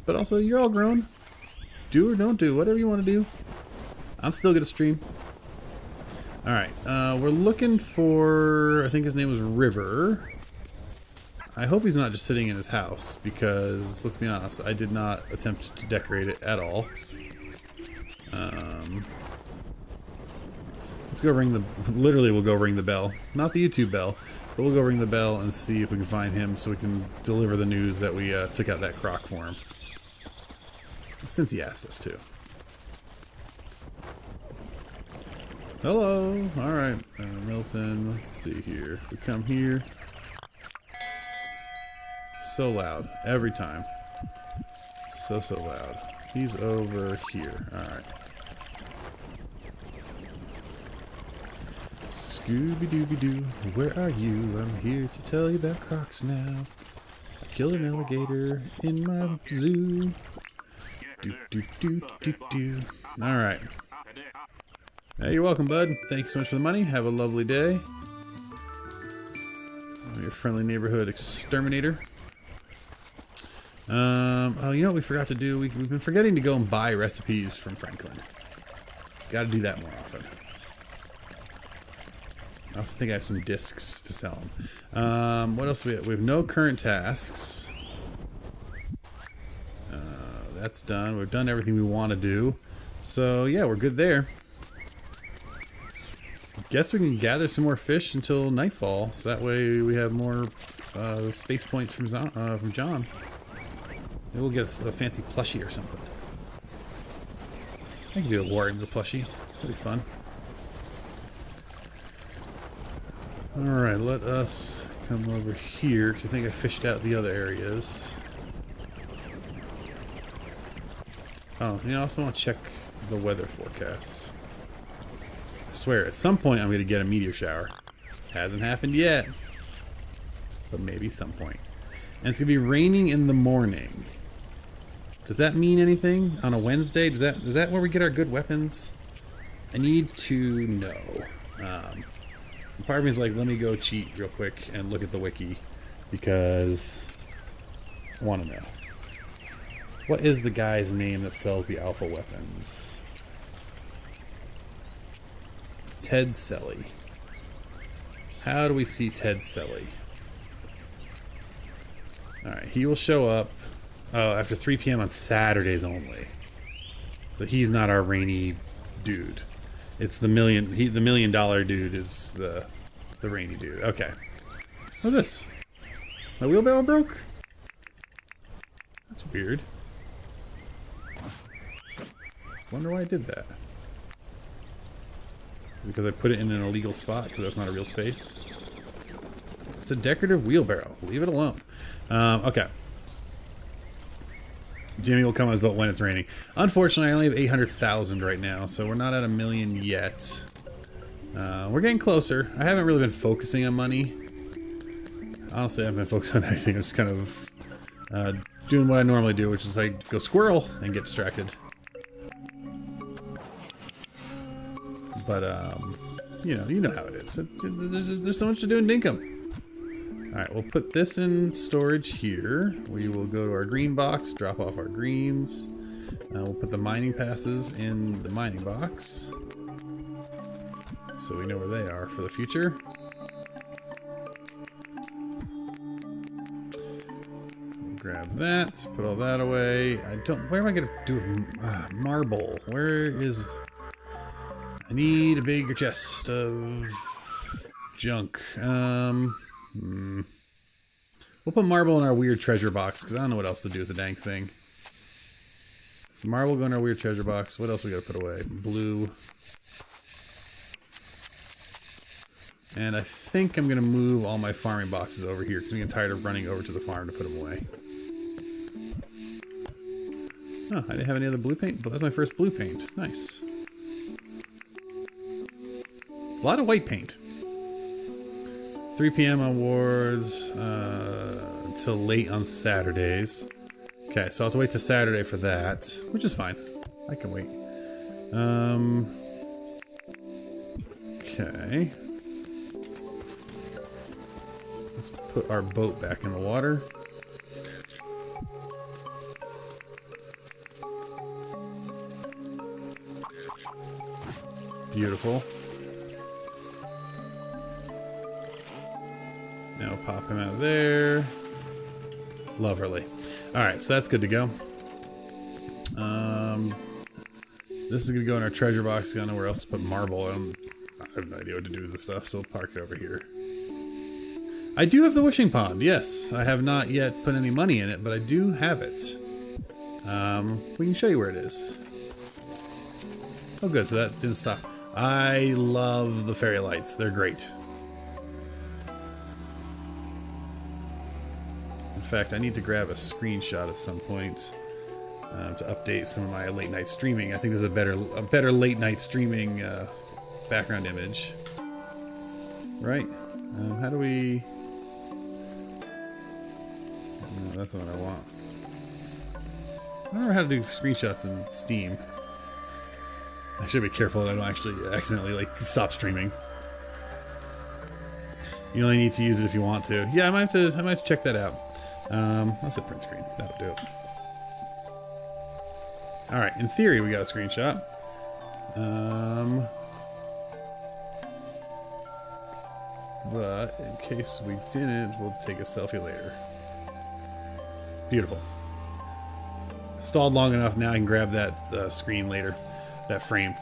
[SPEAKER 1] But also, you're all grown. Do or don't do, whatever you want to do. I'm still gonna stream. Alright, we're looking for, I think his name was River. I hope he's not just sitting in his house, because, let's be honest, I did not attempt to decorate it at all. Let's go ring the, literally we'll go ring the bell. Not the YouTube bell, but we'll go ring the bell and see if we can find him so we can deliver the news that we took out that crock for him. Since he asked us to. Hello! Alright, Milton, let's see here. We come here. So loud, every time. So loud. He's over here, alright. Scooby-Dooby-Doo, where are you? I'm here to tell you about crocs now. I killed an alligator in my zoo. Do. Alright. Hey, you're welcome, bud. Thank you so much for the money. Have a lovely day. I'm your friendly neighborhood exterminator. Oh, you know what we forgot to do? We've been forgetting to go and buy recipes from Franklin. Gotta do that more often. I also think I have some discs to sell them. What else do we have? We have no current tasks. That's done. We've done everything we want to do. So, yeah, we're good there. Guess we can gather some more fish until nightfall, so that way we have more space points from John. Maybe we'll get a fancy plushie or something. I can do a warrior plushie. That'd be fun. Alright, let us come over here, because I think I fished out the other areas. Oh, you know, I also want to check the weather forecasts. I swear, at some point I'm going to get a meteor shower. Hasn't happened yet. But maybe some point. And it's going to be raining in the morning. Does that mean anything on a Wednesday? Is that where we get our good weapons? I need to know. Part of me is like, let me go cheat real quick and look at the wiki, because I want to know. What is the guy's name that sells the alpha weapons? Ted Selly. How do we see Ted Selly? Alright, he will show up after 3 p.m. on Saturdays only. So he's not our rainy dude. It's the $1 million dude is the rainy dude. Okay. What's this? My wheelbarrow broke? That's weird. Wonder why I did that. Is it because I put it in an illegal spot because that's not a real space? It's a decorative wheelbarrow. Leave it alone. Okay. Jimmy will come on his boat when it's raining. Unfortunately, I only have 800,000 right now, so we're not at 1 million yet. We're getting closer. I haven't really been focusing on money. Honestly, I haven't been focusing on anything. I'm just kind of doing what I normally do, which is like go squirrel and get distracted. But you know how it is. There's so much to do in Dinkum. Alright, we'll put this in storage here. We will go to our green box, drop off our greens. We'll put the mining passes in the mining box, so we know where they are for the future. Grab that, put all that away. Where am I gonna do with marble? Where is... I need a bigger chest of junk. We'll put marble in our weird treasure box, because I don't know what else to do with the dang thing. So marble go in our weird treasure box. What else we gotta put away? Blue. And I think I'm gonna move all my farming boxes over here, because I'm getting tired of running over to the farm to put them away. Oh, I didn't have any other blue paint, but that's my first blue paint. Nice. A lot of white paint. 3 p.m. on wards until late on Saturdays. Okay, so I'll have to wait till Saturday for that, which is fine. I can wait. Okay. Let's put our boat back in the water. Beautiful. Now pop him out there. Lovely. Alright, so that's good to go. This is going to go in our treasure box. I don't know where else to put marble. I have no idea what to do with this stuff, so we'll park it over here. I do have the wishing pond, yes. I have not yet put any money in it, but I do have it. We can show you where it is. Oh good, so that didn't stop. I love the fairy lights. They're great. In fact, I need to grab a screenshot at some point to update some of my late night streaming. I think there's a better late night streaming background image. Right? How do we... No, that's not what I want. I don't know how to do screenshots in Steam. I should be careful that I don't actually accidentally like stop streaming. You only need to use it if you want to. Yeah, I might have to check that out. That's a print screen. That'll do it. Alright, in theory we got a screenshot. But in case we didn't, we'll take a selfie later. Beautiful. Stalled long enough, now I can grab that screen later. That frame.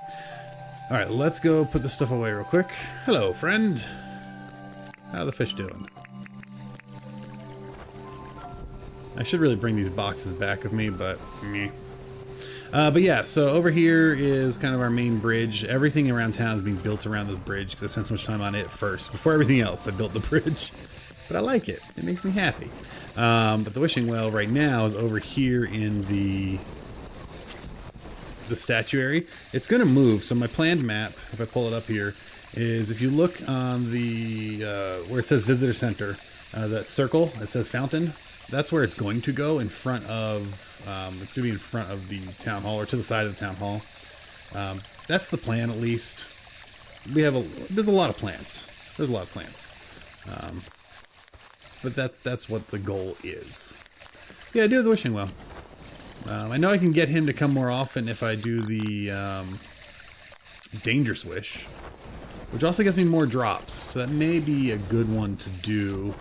[SPEAKER 1] Alright, let's go put this stuff away real quick. Hello, friend. How are the fish doing? I should really bring these boxes back with me, but meh. But yeah, so over here is kind of our main bridge. Everything around town is being built around this bridge because I spent so much time on it first. Before everything else, I built the bridge. But I like it. It makes me happy. But the wishing well right now is over here in the statuary. It's going to move. So my planned map, if I pull it up here, is if you look on the where it says visitor center, that circle, it says fountain. That's where it's going to go in front of. It's going to be in front of the town hall or to the side of the town hall. That's the plan, at least. There's a lot of plants. There's a lot of plants. But that's what the goal is. Yeah, I do have the wishing well. I know I can get him to come more often if I do the dangerous wish, which also gets me more drops. So that may be a good one to do.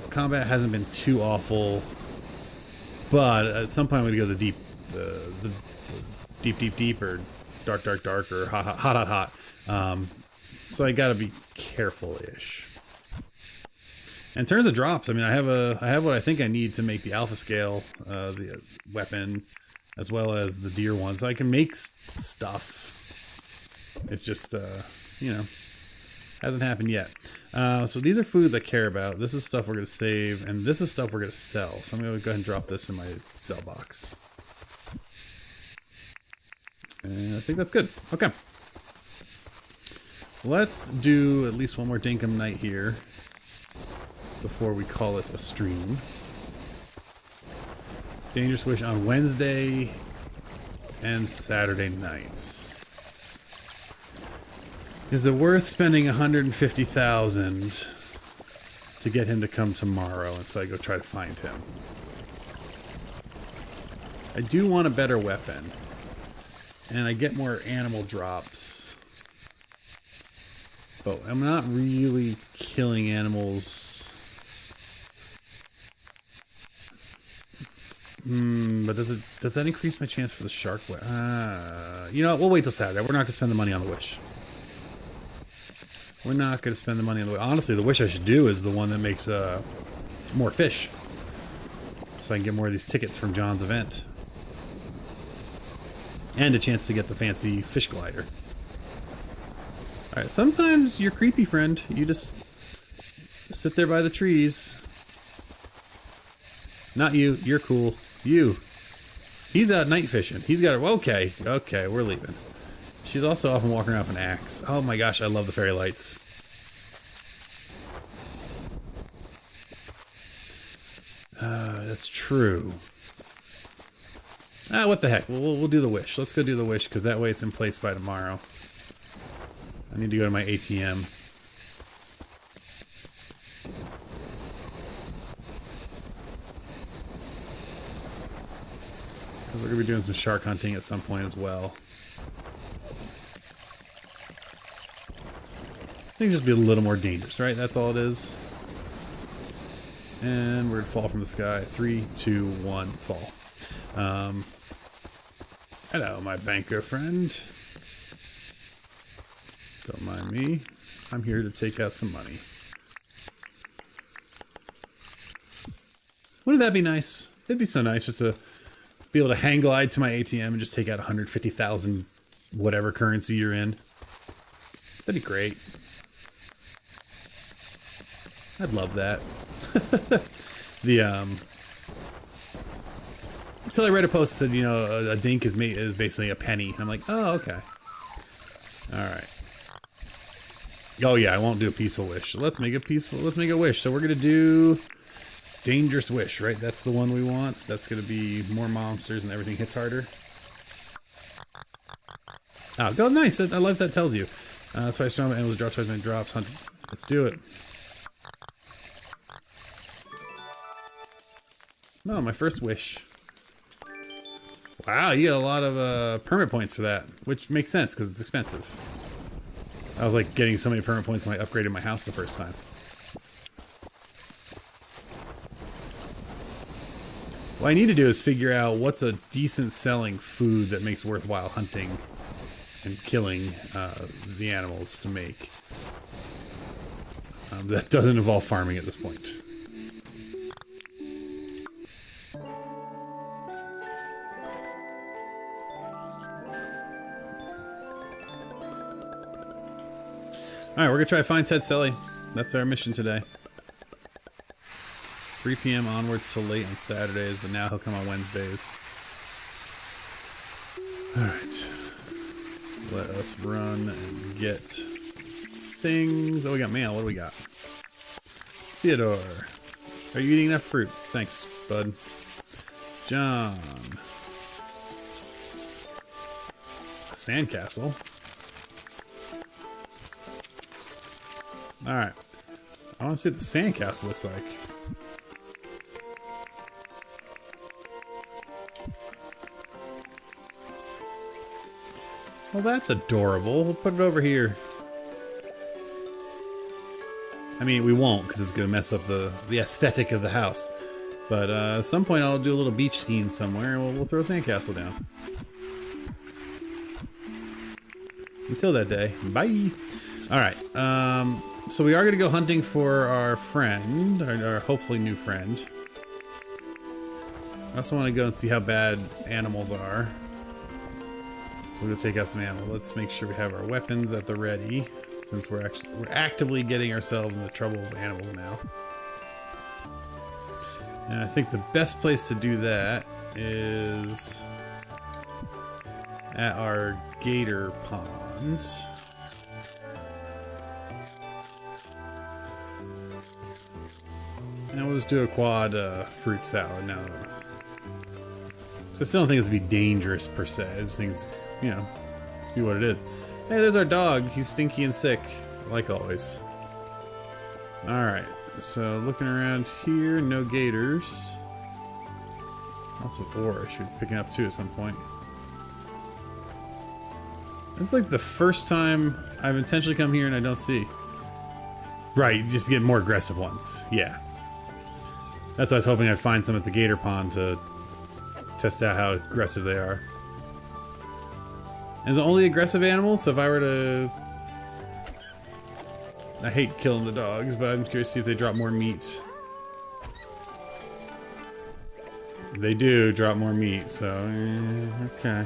[SPEAKER 1] Combat hasn't been too awful, but at some point I'm gonna go the deep, or dark, or hot. So I gotta be careful-ish. In terms of drops, I mean, I have what I think I need to make the alpha scale, the weapon, as well as the deer one. So I can make stuff. It's just, you know, hasn't happened yet. So these are foods I care about. This is stuff we're going to save, and this is stuff we're going to sell. So I'm going to go ahead and drop this in my sell box. And I think that's good. Okay. Let's do at least one more Dinkum night here before we call it a stream. Dangerous Wish on Wednesday and Saturday nights. Is it worth spending $150,000 to get him to come tomorrow? And so I go try to find him. I do want a better weapon. And I get more animal drops. But I'm not really killing animals. But does that increase my chance for the shark? You know what? We'll wait till Saturday. We're not going to spend the money on the wish. We're not going to spend the money on the wish. Honestly, the wish I should do is the one that makes more fish. So I can get more of these tickets from John's event. And a chance to get the fancy fish glider. Alright, sometimes you're creepy, friend. You just sit there by the trees. Not you. You're cool. You. He's out night fishing. He's got it. Okay. Okay, we're leaving. She's also often walking around with an axe. Oh my gosh, I love the fairy lights. That's true. Ah, what the heck? We'll do the wish. Let's go do the wish, because that way it's in place by tomorrow. I need to go to my ATM. We're going to be doing some shark hunting at some point as well. I think just be a little more dangerous, right? That's all it is. And we're going to fall from the sky. 3, 2, 1, fall. Hello, my banker friend. Don't mind me. I'm here to take out some money. Wouldn't that be nice? It'd be so nice just to be able to hang glide to my ATM and just take out 150,000 whatever currency you're in. That'd be great. I'd love that. Until I read a post that said, you know, a dink is basically a penny. And I'm like, oh, okay. Alright. Oh yeah, I won't do a peaceful wish. So let's make a wish. So we're gonna do dangerous wish, right? That's the one we want. That's gonna be more monsters and everything hits harder. Oh, go nice. I love that tells you. Twice strong animals drop, twice many drops. 100. Let's do it. Oh, my first wish. Wow, you get a lot of permit points for that, which makes sense because it's expensive. I was like getting so many permit points when I upgraded my house the first time. What I need to do is figure out what's a decent selling food that makes worthwhile hunting and killing the animals to make. That doesn't involve farming at this point. Alright, we're gonna try to find Ted Selly. That's our mission today. 3 p.m. onwards till late on Saturdays, but now he'll come on Wednesdays. Alright. Let us run and get things. Oh, we got mail. What do we got? Theodore. Are you eating enough fruit? Thanks, bud. John. A sandcastle. Alright. I want to see what the sandcastle looks like. Well, that's adorable. We'll put it over here. I mean, we won't, because it's going to mess up the aesthetic of the house. But at some point, I'll do a little beach scene somewhere, and we'll throw a sandcastle down. Until that day, bye! Alright, so we are going to go hunting for our friend, our hopefully new friend. I also want to go and see how bad animals are. So we'll take out some ammo. Let's make sure we have our weapons at the ready, since we're actively getting ourselves into trouble with animals now. And I think the best place to do that is at our gator pond. And we'll just do a quad fruit salad now. So I still don't think it's gonna be dangerous per se. I just think it's, you know, it's be what it is. Hey, there's our dog. He's stinky and sick, like always. Alright, so looking around here, no gators. Lots of ore I should be picking up too at some point. It's like the first time I've intentionally come here and I don't see. Right, you just get more aggressive ones. Yeah. That's why I was hoping I'd find some at the gator pond to test out how aggressive they are. And it's only aggressive animals, so if I were to... I hate killing the dogs, but I'm curious to see if they drop more meat. They do drop more meat, so... okay.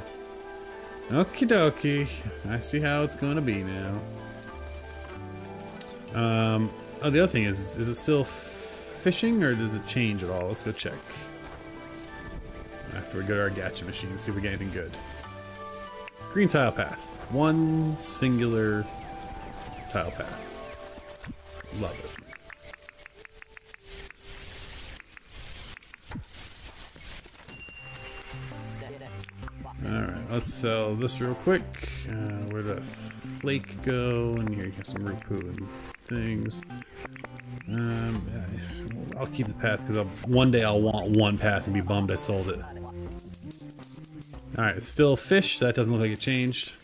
[SPEAKER 1] Okie dokie. I see how it's gonna be now. Oh, the other thing is it still fishing, or does it change at all? Let's go check. After we go to our gacha machine and see if we get anything good. Green tile path. One singular tile path. Love it. let's sell this real quick. Where did that flake go? And here you have some root poo and things. I'll keep the path because one day I'll want one path and be bummed I sold it. Alright, it's still fish, so that doesn't look like it changed.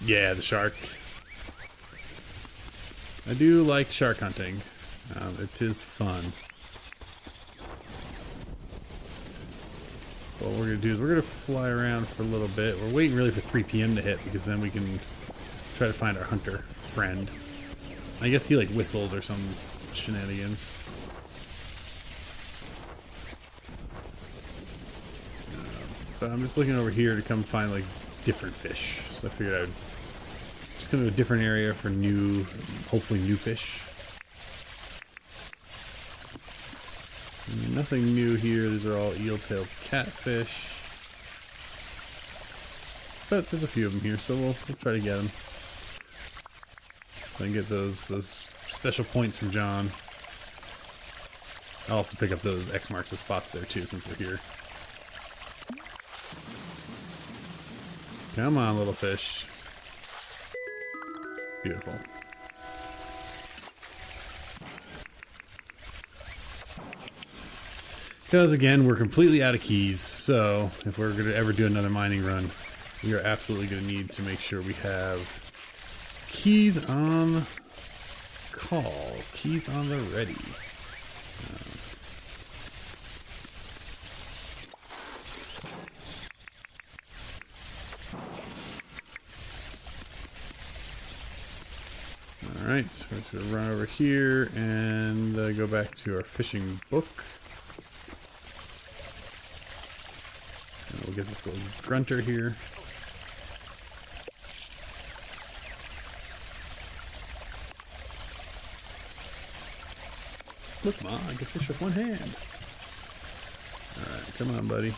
[SPEAKER 1] Yeah, the shark. I do like shark hunting. It is fun. What we're going to do is we're going to fly around for a little bit. We're waiting really for 3 p.m. to hit because then we can try to find our hunter friend. I guess he like whistles or some shenanigans. But I'm just looking over here to come find like different fish. So I figured I would just come to a different area for new, hopefully new fish. Nothing new here. These are all eel-tailed catfish. But there's a few of them here, so we'll try to get them. So I can get those special points from John. I'll also pick up those X marks the spots there too, since we're here. Come on, little fish. Beautiful. Because again, we're completely out of keys, so if we're going to ever do another mining run, we are absolutely going to need to make sure we have keys on call, keys on the ready. Alright, so we're just going to run over here and go back to our fishing book. And we'll get this little grunter here. Look, Ma, I can fish with one hand. Alright, come on, buddy.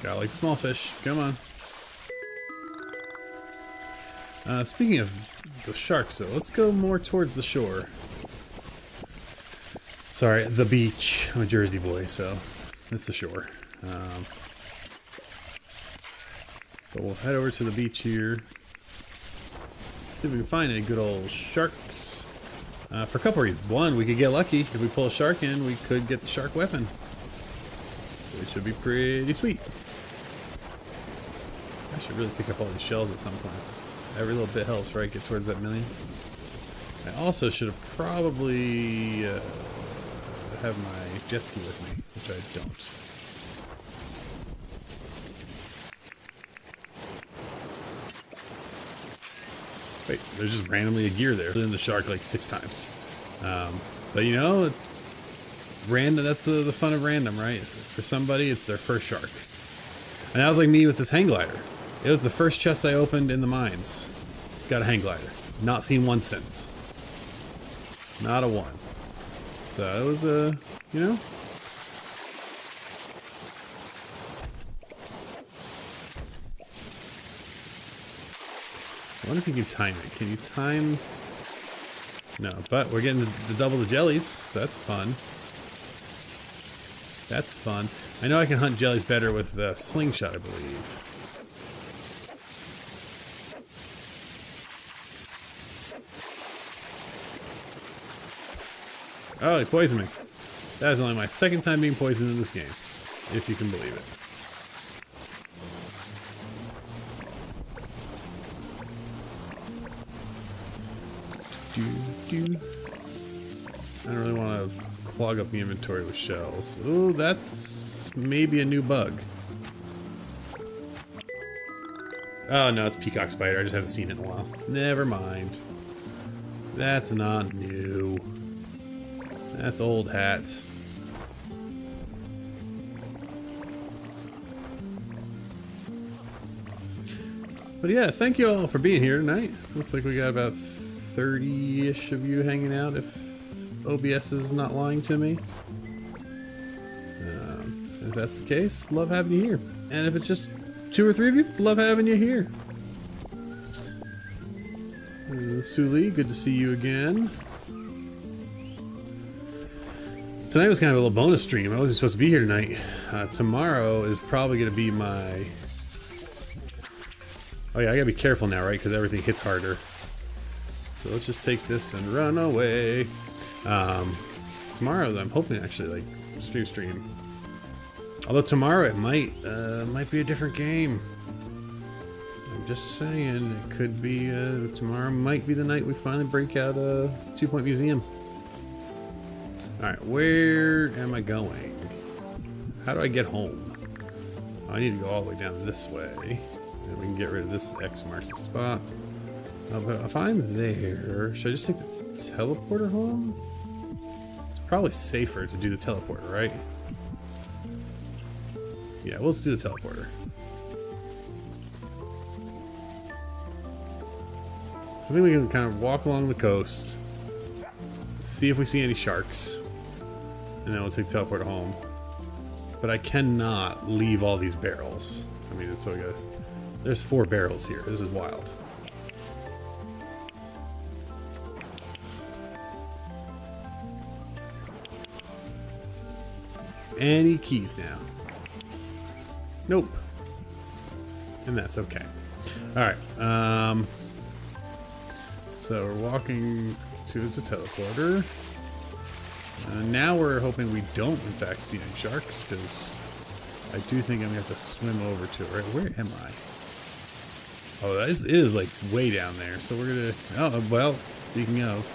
[SPEAKER 1] Gotta like small fish. Come on. Speaking of the sharks, though, let's go more towards the shore. Sorry, the beach. I'm a Jersey boy, so it's the shore. But we'll head over to the beach here. See if we can find any good old sharks. For a couple reasons. One, we could get lucky. If we pull a shark in, we could get the shark weapon, which would be pretty sweet. I should really pick up all these shells at some point. Every little bit helps, right? Get towards that million. I also should have probably have my jet ski with me, which I don't. Wait, there's just randomly a gear there. In the shark like 6 times. But you know, random. That's the fun of random, right? For somebody, it's their first shark. And that was like me with this hang glider. It was the first chest I opened in the mines. Got a hang glider. Not seen one since. Not a one. So it was you know. I wonder if you can time it. Can you time? No, but we're getting the double the jellies, so that's fun. That's fun. I know I can hunt jellies better with the slingshot, I believe. Oh, he poisoned me. That is only my 2nd time being poisoned in this game, if you can believe it. I don't really want to clog up the inventory with shells. Ooh, that's maybe a new bug. Oh no, it's peacock spider. I just haven't seen it in a while. Never mind. That's not new. That's old hat. But yeah, thank you all for being here tonight. Looks like we got about 30-ish of you hanging out, if OBS is not lying to me. If that's the case, love having you here. And if it's just 2 or 3 of you, love having you here. Suli, good to see you again. Tonight was kind of a little bonus stream. I wasn't supposed to be here tonight. Tomorrow is probably going to be my... Oh yeah, I gotta be careful now, right? Because everything hits harder. So let's just take this and run away. Tomorrow, I'm hoping to actually like stream. Although tomorrow it might be a different game. I'm just saying, it could be. Tomorrow might be the night we finally break out a 2-point museum. All right, where am I going? How do I get home? I need to go all the way down this way. And we can get rid of this X marks the spot. But if I'm there, should I just take the teleporter home? It's probably safer to do the teleporter, right? Yeah, we'll just do the teleporter. So I think we can kind of walk along the coast, see if we see any sharks, and then we'll take the teleporter home. But I cannot leave all these barrels. I mean, it's so good. There's 4 barrels here. This is wild. Any keys now? Nope. And that's okay. Alright. So we're walking towards the teleporter. Now we're hoping we don't, in fact, see any sharks, because I do think I'm going to have to swim over to it. Right? Where am I? Oh, it is like way down there. So we're going to... Oh, well, speaking of...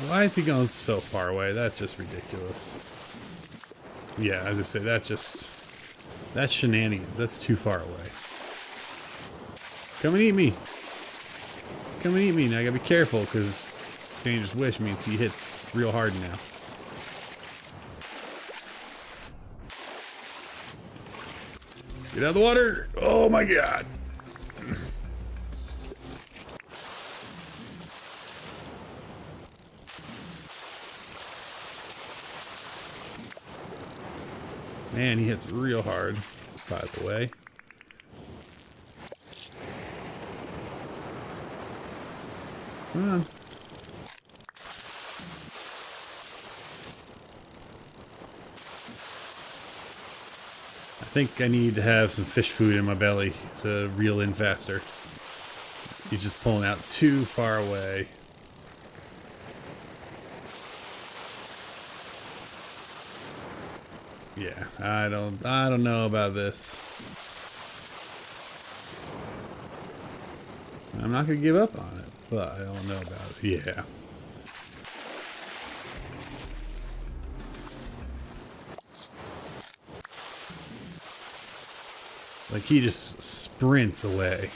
[SPEAKER 1] Why is he going so far away? That's just ridiculous. Yeah, as I say, that's shenanigans. That's too far away. Come and eat me. Come and eat me. Now I gotta be careful, because Dangerous Wish means he hits real hard now. Get out of the water! Oh my god! Man, he hits real hard, by the way. Come on. I think I need to have some fish food in my belly to reel in faster. He's just pulling out too far away. Yeah, I don't know about this. I'm not gonna give up on it, but I don't know about it. Yeah. Like he just sprints away.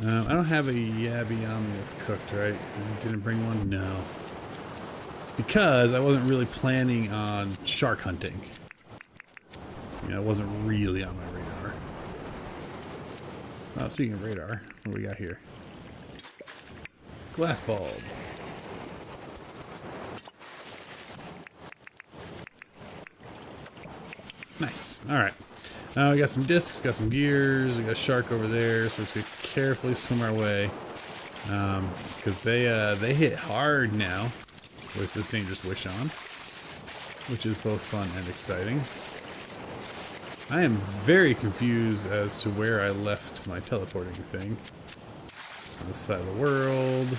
[SPEAKER 1] I don't have a yabby on me that's cooked, right? I didn't bring one? No. Because I wasn't really planning on shark hunting. You know, it wasn't really on my radar. Oh, speaking of radar, what do we got here? Glass bulb. Nice. Alright. We got some discs, got some gears, we got a shark over there, so we're just gonna carefully swim our way. Because they hit hard now with this Dangerous Wish on, which is both fun and exciting. I am very confused as to where I left my teleporting thing. On this side of the world.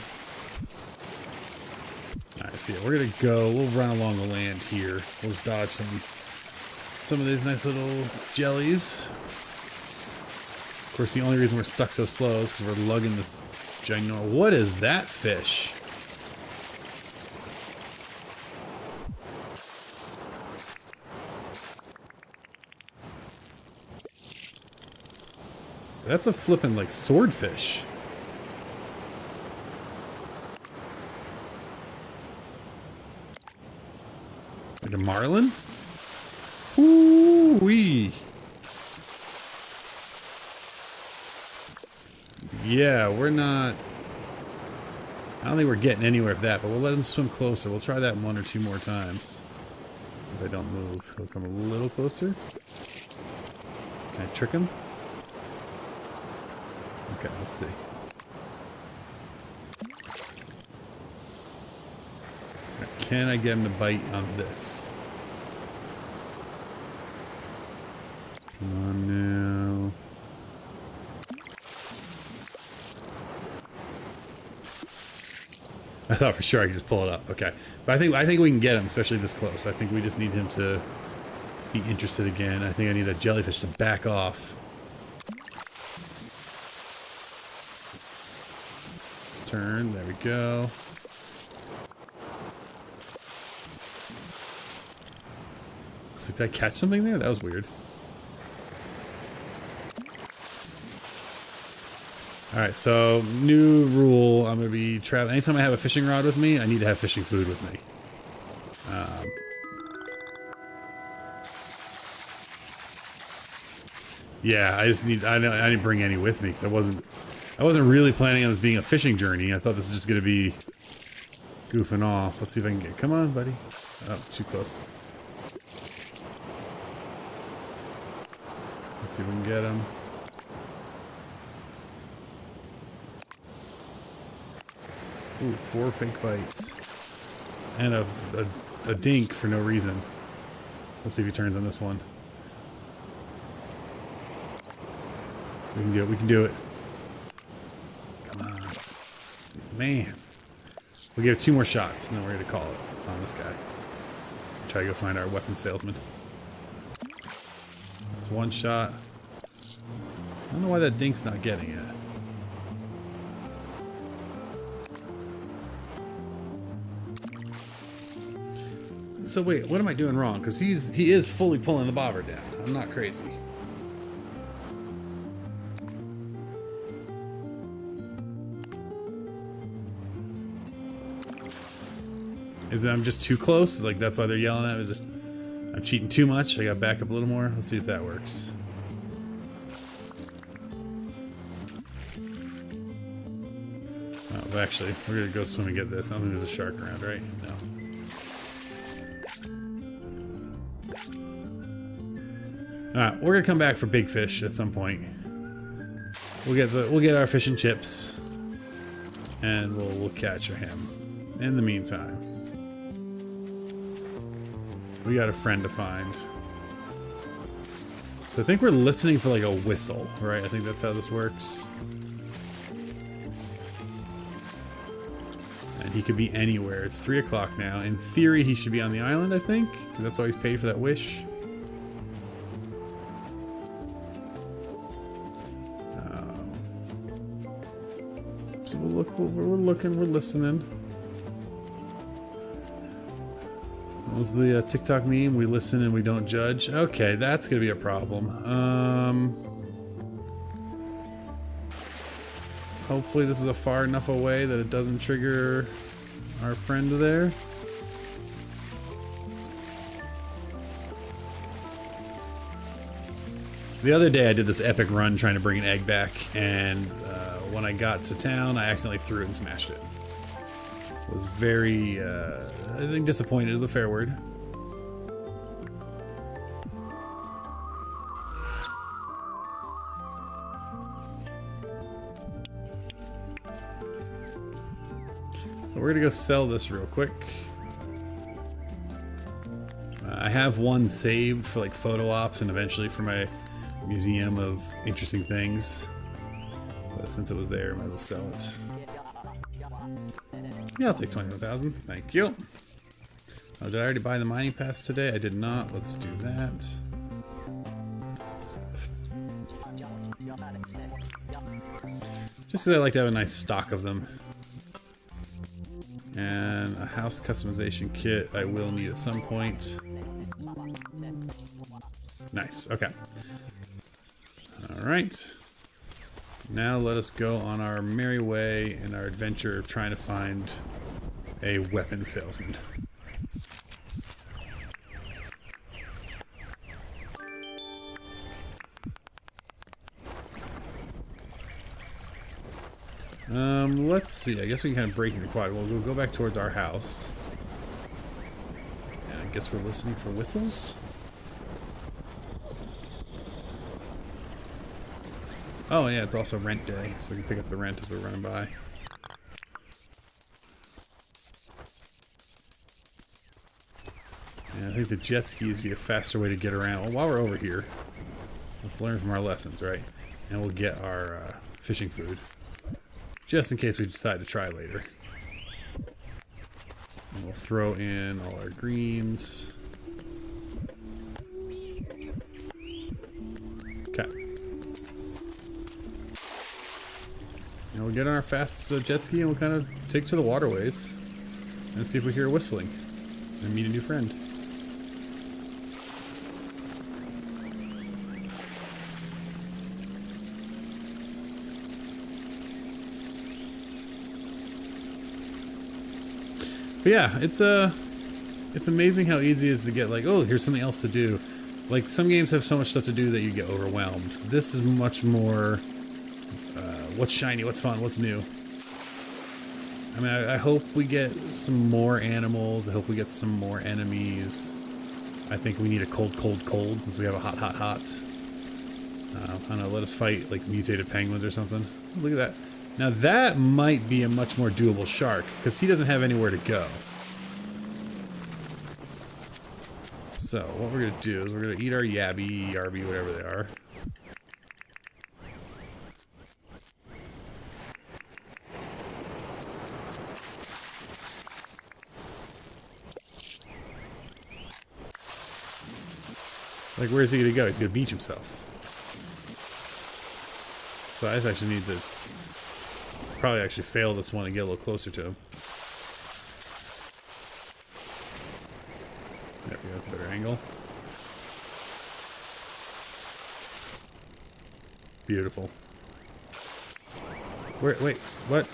[SPEAKER 1] Alright, so yeah, we're gonna go, we'll run along the land here. We'll just dodge some of these nice little jellies. Of course, the only reason we're stuck so slow is because we're lugging this ginormous... What is that fish? That's a flippin' like swordfish. Like a marlin? Ooh-wee. Yeah, we're not... I don't think we're getting anywhere with that, but we'll let him swim closer. We'll try that one or two more times. If I don't move, he'll come a little closer. Can I trick him? Okay, let's see. Can I get him to bite on this? Come on now. I thought for sure I could just pull it up. Okay, but I think we can get him, especially this close. I think we just need him to be interested again. I think I need that jellyfish to back off. Turn. There we go. Did I catch something there? That was weird. Alright, so new rule. I'm going to be traveling. Anytime I have a fishing rod with me, I need to have fishing food with me. Yeah, I just need. I didn't bring any with me because I wasn't really planning on this being a fishing journey. I thought this was just going to be goofing off. Let's see if I can get. Come on, buddy. Oh, too close. Let's see if we can get him. Ooh, 4 fake bites. And a dink for no reason. Let's see if he turns on this one. We can do it, we can do it. Come on. Man. We'll give it 2 more shots, and then we're going to call it on this guy. Try to go find our weapon salesman. It's 1 shot. I don't know why that dink's not getting it. So wait, what am I doing wrong? Because he is fully pulling the bobber down. I'm not crazy. Is it I'm just too close? Like that's why they're yelling at me? I'm cheating too much? I gotta back up a little more? Let's see if that works. Oh, actually, we're gonna go swim and get this. I don't think there's a shark around, right? No. Alright, we're gonna come back for big fish at some point. We'll get our fish and chips, and we'll catch him. In the meantime, we got a friend to find. So I think we're listening for like a whistle, right? I think that's how this works. And he could be anywhere. It's 3 o'clock now. In theory, he should be on the island, I think. That's why he's paid for that wish. So we're looking, we're listening. What was the TikTok meme? We listen and we don't judge. Okay, that's gonna be a problem. Hopefully this is far enough away that it doesn't trigger our friend there. The other day I did this epic run trying to bring an egg back, and when I got to town, I accidentally threw it and smashed it. Was very, I think disappointed is a fair word. So we're gonna go sell this real quick. I have one saved for like photo ops and eventually for my museum of interesting things. But since it was there, I might as well sell it. Yeah, I'll take 21,000. Thank you. Oh, did I already buy the mining pass today? I did not. Let's do that. Just because I like to have a nice stock of them. And a house customization kit I will need at some point. Nice. Okay. Alright. Now let us go on our merry way in our adventure of trying to find a weapon salesman. Let's see. I guess we can kind of break into quad. We'll go back towards our house. And I guess we're listening for whistles. Oh yeah, it's also rent day, so we can pick up the rent as we're running by. And I think the jet skis would be a faster way to get around. Well, while we're over here, let's learn from our lessons, right? And we'll get our fishing food. Just in case we decide to try later. And we'll throw in all our greens. Okay. And we'll get on our fast jet ski and we'll kind of take to the waterways and see if we hear whistling and meet a new friend. But yeah, it's amazing how easy it is to get like, oh, here's something else to do. Like some games have so much stuff to do that you get overwhelmed. This is much more what's shiny, what's fun, what's new. I mean, I hope we get some more animals. I hope we get some more enemies. I think we need a cold since we have a hot. I don't know, let us fight like mutated penguins or something. Look at that. Now that might be a much more doable shark, because he doesn't have anywhere to go. So, what we're going to do is we're going to eat our yabby, yarby, whatever they are. Like, where is he going to go? He's going to beach himself. So I actually need to probably actually fail this one and get a little closer to him. There we go, that's a better angle. Beautiful. Wait, what?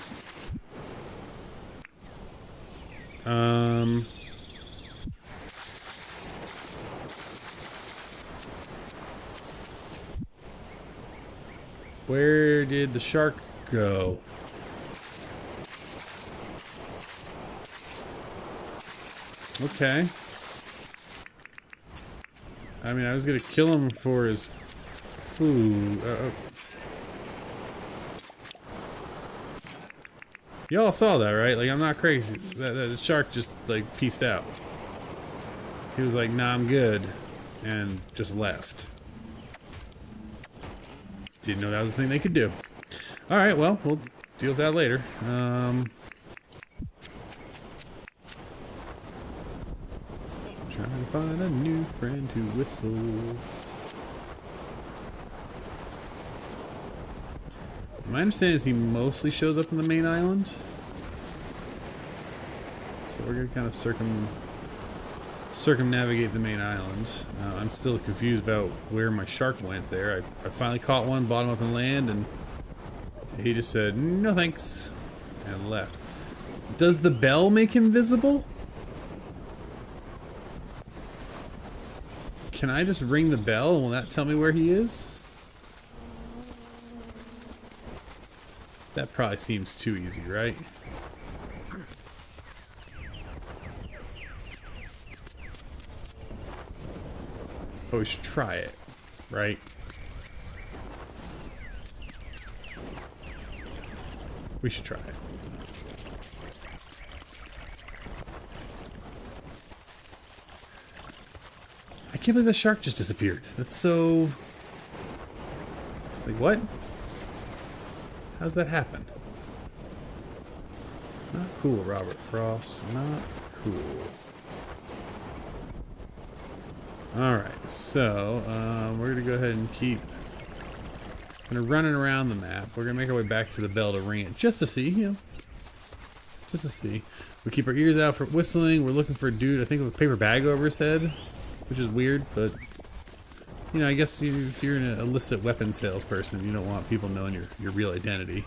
[SPEAKER 1] Where did the shark go? Okay. I mean, I was gonna kill him for his food. Y'all saw that, right? Like, I'm not crazy. The shark just, like, peaced out. He was like, nah, I'm good. And just left. Didn't know that was a thing they could do. Alright, well, we'll deal with that later. Trying to find a new friend who whistles. My understanding is he mostly shows up on the main island. So we're gonna kind of circumnavigate the main island. I'm still confused about where my shark went there. I finally caught one, brought him up on land, and he just said, no thanks, and left. Does the bell make him visible? Can I just ring the bell and will that tell me where he is? That probably seems too easy, right? But we should try it, right? We should try it. I can't believe the shark just disappeared. That's so... Like, what? How's that happen? Not cool, Robert Frost. Not cool. Alright, so, we're gonna go ahead and keep running around the map. We're gonna make our way back to the bell to ring it, just to see, you know. Just to see. We keep our ears out for whistling. We're looking for a dude, I think, with a paper bag over his head, which is weird, but, you know, I guess if you're an illicit weapon salesperson, you don't want people knowing your real identity.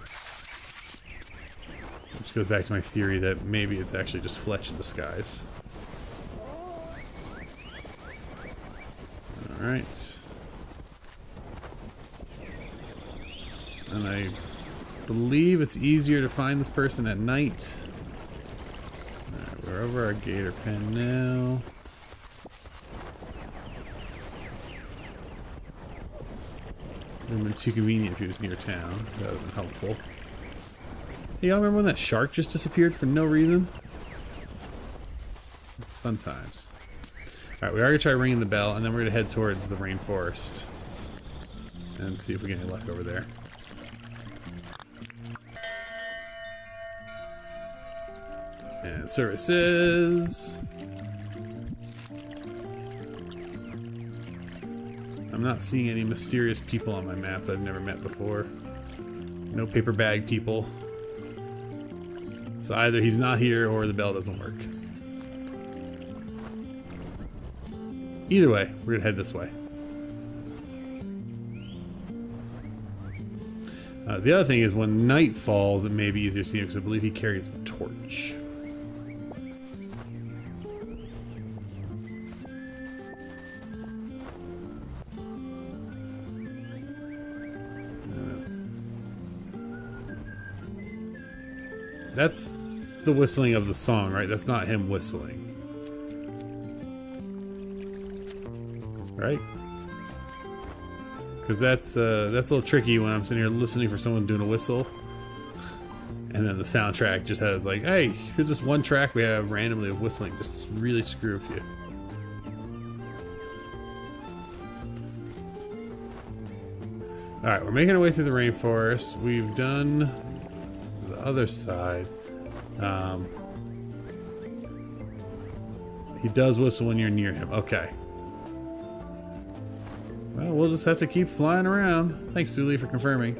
[SPEAKER 1] Which goes back to my theory that maybe it's actually just Fletch in disguise. Alright. And I believe it's easier to find this person at night. Alright, we're over our gator pen now. It would have been too convenient if he was near town. That would have been helpful. Hey, y'all remember when that shark just disappeared for no reason? Fun times. Alright, we are going to try ringing the bell, and then we're going to head towards the rainforest. And see if we get any luck over there. And services. I'm not seeing any mysterious people on my map that I've never met before. No paper bag people. So either he's not here or the bell doesn't work. Either way, we're gonna head this way. The other thing is when night falls, it may be easier to see him because I believe he carries a torch. That's the whistling of the song, right? That's not him whistling. Right? Because that's a little tricky when I'm sitting here listening for someone doing a whistle. And then the soundtrack just has like, hey, here's this one track we have randomly of whistling, just to really screw with you. Alright, we're making our way through the rainforest. We've done the other side. He does whistle when you're near him. Okay. Well, we'll just have to keep flying around. Thanks, Thule, for confirming.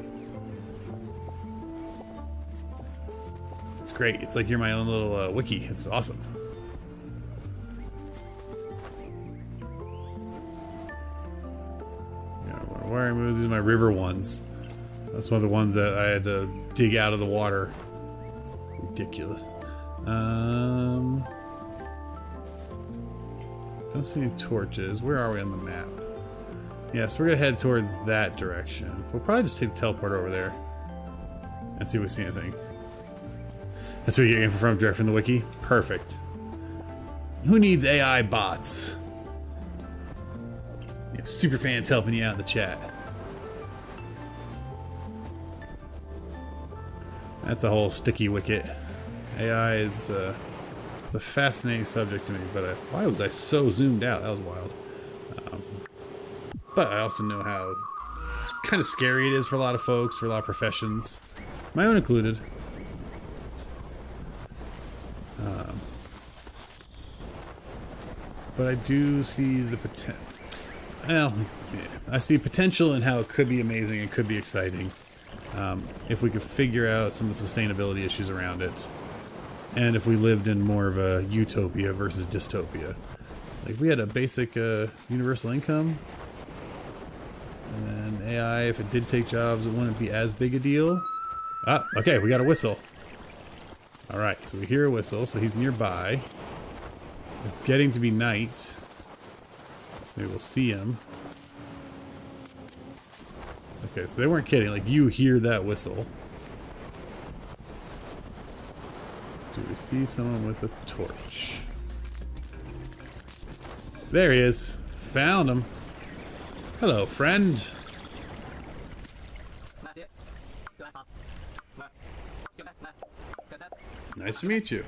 [SPEAKER 1] It's great. It's like you're my own little wiki. It's awesome. Yeah, where I move, these are my river ones. That's one of the ones that I had to dig out of the water. Ridiculous. Don't see any torches. Where are we on the map? Yes, we're gonna head towards that direction. We'll probably just take the teleport over there and see if we see anything. That's where you're getting info from, direct from the wiki. Perfect. Who needs AI bots? You have super fans helping you out in the chat. That's a whole sticky wicket. AI is it's a fascinating subject to me, but why was I so zoomed out? That was wild. But I also know how kind of scary it is for a lot of folks, for a lot of professions, my own included. But I do see the potential. Well, yeah, I see potential in how it could be amazing and could be exciting if we could figure out some of the sustainability issues around it, and if we lived in more of a utopia versus dystopia. Like we had a basic universal income. And then AI, if it did take jobs, it wouldn't be as big a deal. Ah, okay, we got a whistle. Alright, so we hear a whistle, so he's nearby. It's getting to be night. So maybe we'll see him. Okay, so they weren't kidding. Like, you hear that whistle. Do we see someone with a torch? There he is. Found him. Hello, friend. Nice to meet you.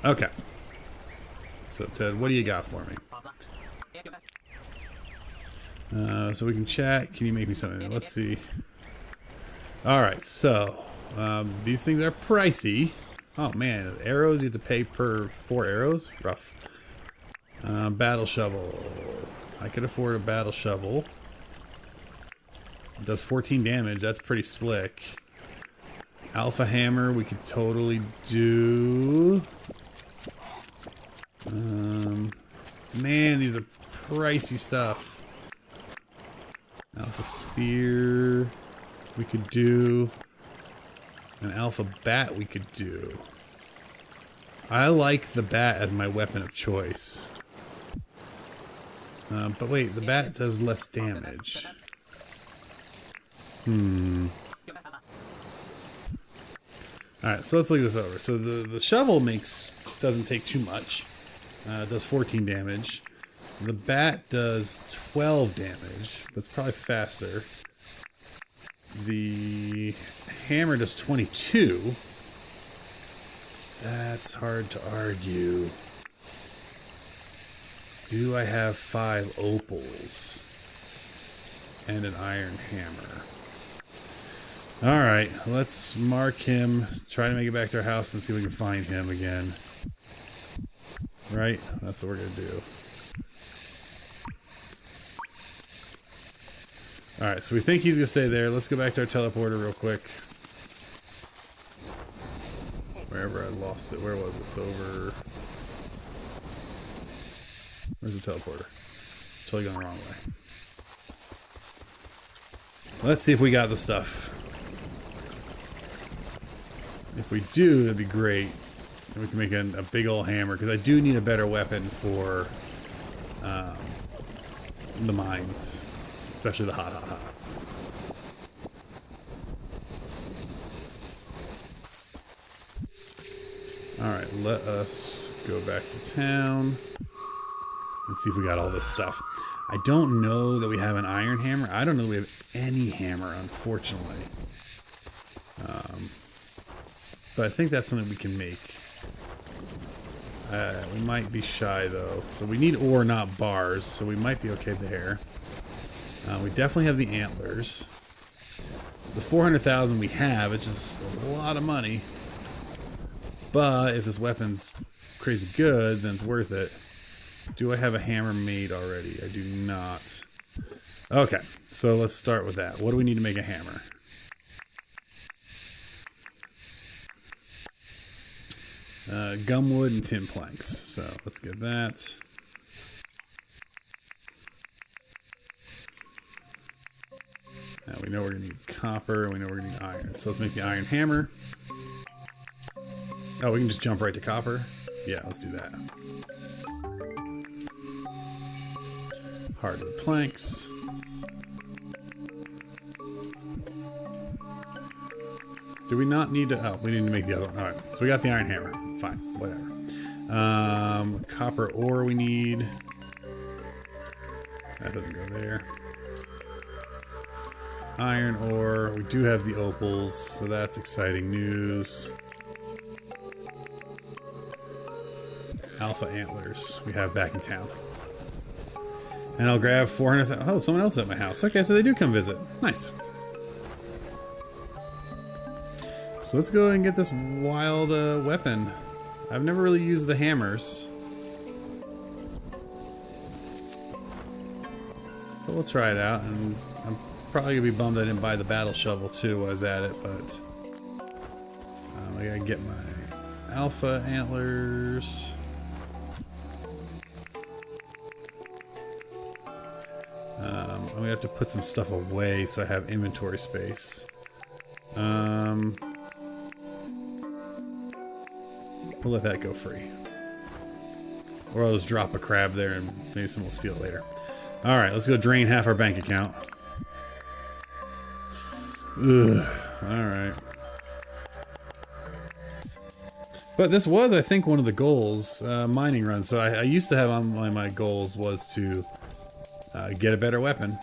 [SPEAKER 1] Okay. So, Ted, what do you got for me? So we can chat. Can you make me something? Let's see. Alright, so these things are pricey. Oh man, arrows you have to pay per 4 arrows? Rough. Battle shovel. I could afford a battle shovel. It does 14 damage, that's pretty slick. Alpha hammer we could totally do. Man, these are pricey stuff. Alpha spear we could do. An alpha bat we could do. I like the bat as my weapon of choice. But wait, the bat does less damage. Alright, so let's look this over. So the shovel doesn't take too much. It does 14 damage. The bat does 12 damage, but it's probably faster. The hammer does 22. That's hard to argue. Do I have 5 opals and an iron hammer? Alright, let's mark him, try to make it back to our house and see if we can find him again. Right? That's what we're gonna do. Alright, so we think he's gonna stay there. Let's go back to our teleporter real quick. Wherever I lost it. Where was it? It's over... Where's the teleporter? Totally going the wrong way. Let's see if we got the stuff. If we do, that'd be great. And we can make a big old hammer, because I do need a better weapon for the mines. Especially the hot. Alright, let us go back to town and see if we got all this stuff. I don't know that we have an iron hammer. I don't know that we have any hammer, unfortunately. But I think that's something we can make. We might be shy, though. So we need ore, not bars, so we might be okay there. We definitely have the antlers. The 400,000 we have, it's just a lot of money. But if this weapon's crazy good, then it's worth it. Do I have a hammer made already? I do not. Okay, so let's start with that. What do we need to make a hammer? Gumwood and tin planks. So let's get that. Now we know we're going to need copper, and we know we're going to need iron. So let's make the iron hammer. Oh, we can just jump right to copper? Yeah, let's do that. Hardwood planks. Do we not need to... Oh, we need to make the other one. Alright, so we got the iron hammer. Fine, whatever. Copper ore we need. That doesn't go there. Iron ore. We do have the opals, so that's exciting news. Alpha antlers we have back in town. And I'll grab 400,000. Oh, someone else at my house. Okay, so they do come visit. Nice. So let's go and get this wild weapon. I've never really used the hammers. But we'll try it out, and I'm probably gonna be bummed I didn't buy the battle shovel too while I was at it, but I gotta get my alpha antlers. I'm gonna have to put some stuff away so I have inventory space. We'll let that go free. Or I'll just drop a crab there and maybe someone will steal it later. Alright, let's go drain half our bank account. Ugh, alright. But this was, I think, one of the goals, mining runs. So I used to have on my goals was to get a better weapon.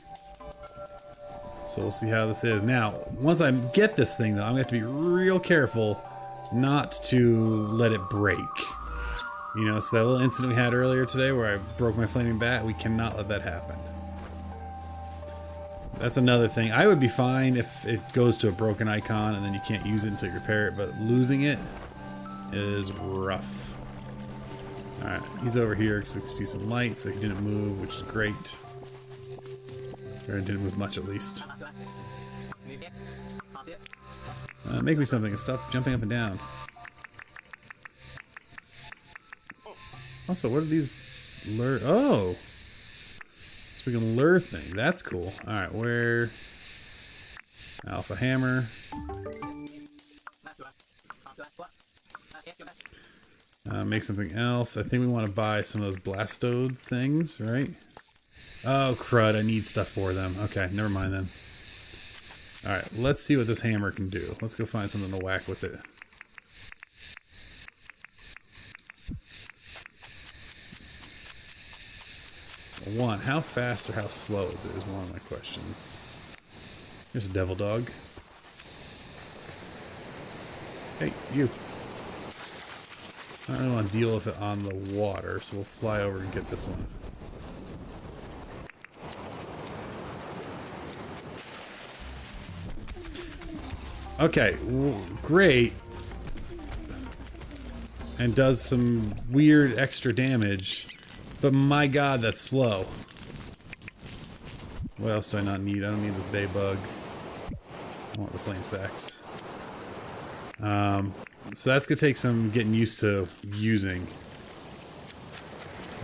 [SPEAKER 1] So we'll see how this is. Now, once I get this thing, though, I'm going to have to be real careful not to let it break. You know, so that little incident we had earlier today where I broke my flaming bat, we cannot let that happen. That's another thing. I would be fine if it goes to a broken icon and then you can't use it until you repair it, but losing it is rough. Alright, he's over here so we can see some light, so he didn't move, which is great. Or didn't move much, at least. Make me something and stop jumping up and down. Also, what are these lure? Oh! So we can lure things. That's cool. Alright, where? Alpha hammer. Make something else. I think we want to buy some of those blastodes things, right? Oh, crud. I need stuff for them. Okay, never mind then. Alright, let's see what this hammer can do. Let's go find something to whack with it. One, how fast or how slow is it is one of my questions. Here's a devil dog. Hey, you. I don't want to deal with it on the water, so we'll fly over and get this one. Okay, great. And does some weird extra damage. But my god, that's slow. What else do I not need? I don't need this bay bug. I want the flame sacks. So that's gonna take some getting used to using.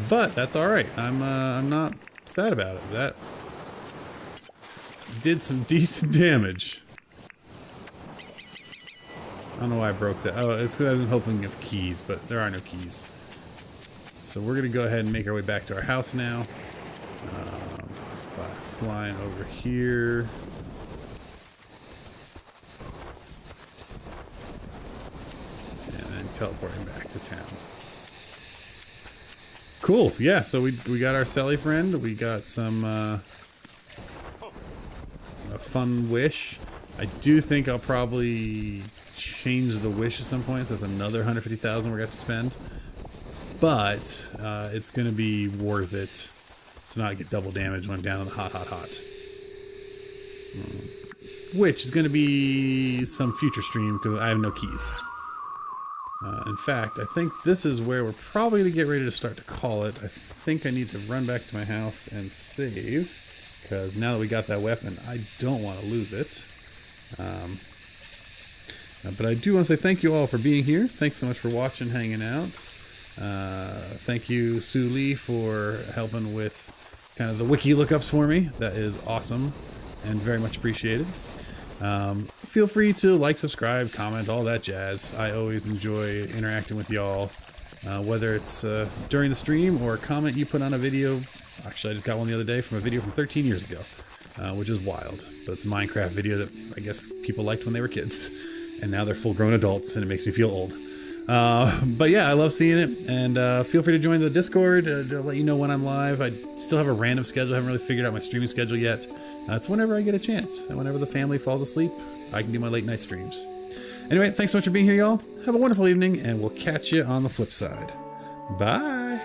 [SPEAKER 1] But that's alright. I'm not sad about it. That did some decent damage. I don't know why I broke that. Oh, it's because I wasn't hoping of keys, but there are no keys. So we're gonna go ahead and make our way back to our house now. By flying over here. And then teleporting back to town. Cool, yeah, so we got our Selly friend. We got some a fun wish. I do think I'll probably change the wish at some point, so that's another 150,000 we're going to spend. But it's going to be worth it to not get double damage when I'm down in the hot. Which is going to be some future stream because I have no keys. In fact, I think this is where we're probably going to get ready to start to call it. I think I need to run back to my house and save, because now that we got that weapon, I don't want to lose it. But I do want to say thank you all for being here. Thanks so much for watching, hanging out. Thank you, Sue Lee, for helping with kind of the wiki lookups for me. That is awesome and very much appreciated. Feel free to like, subscribe, comment, all that jazz. I always enjoy interacting with y'all, whether it's during the stream or a comment you put on a video. Actually, I just got one the other day from a video from 13 years ago, which is wild. But it's a Minecraft video that I guess people liked when they were kids, and now they're full-grown adults, and it makes me feel old. But yeah, I love seeing it, and feel free to join the Discord to let you know when I'm live. I still have a random schedule. I haven't really figured out my streaming schedule yet. It's whenever I get a chance, and whenever the family falls asleep, I can do my late night streams. Anyway, thanks so much for being here, y'all. Have a wonderful evening, and we'll catch you on the flip side. Bye!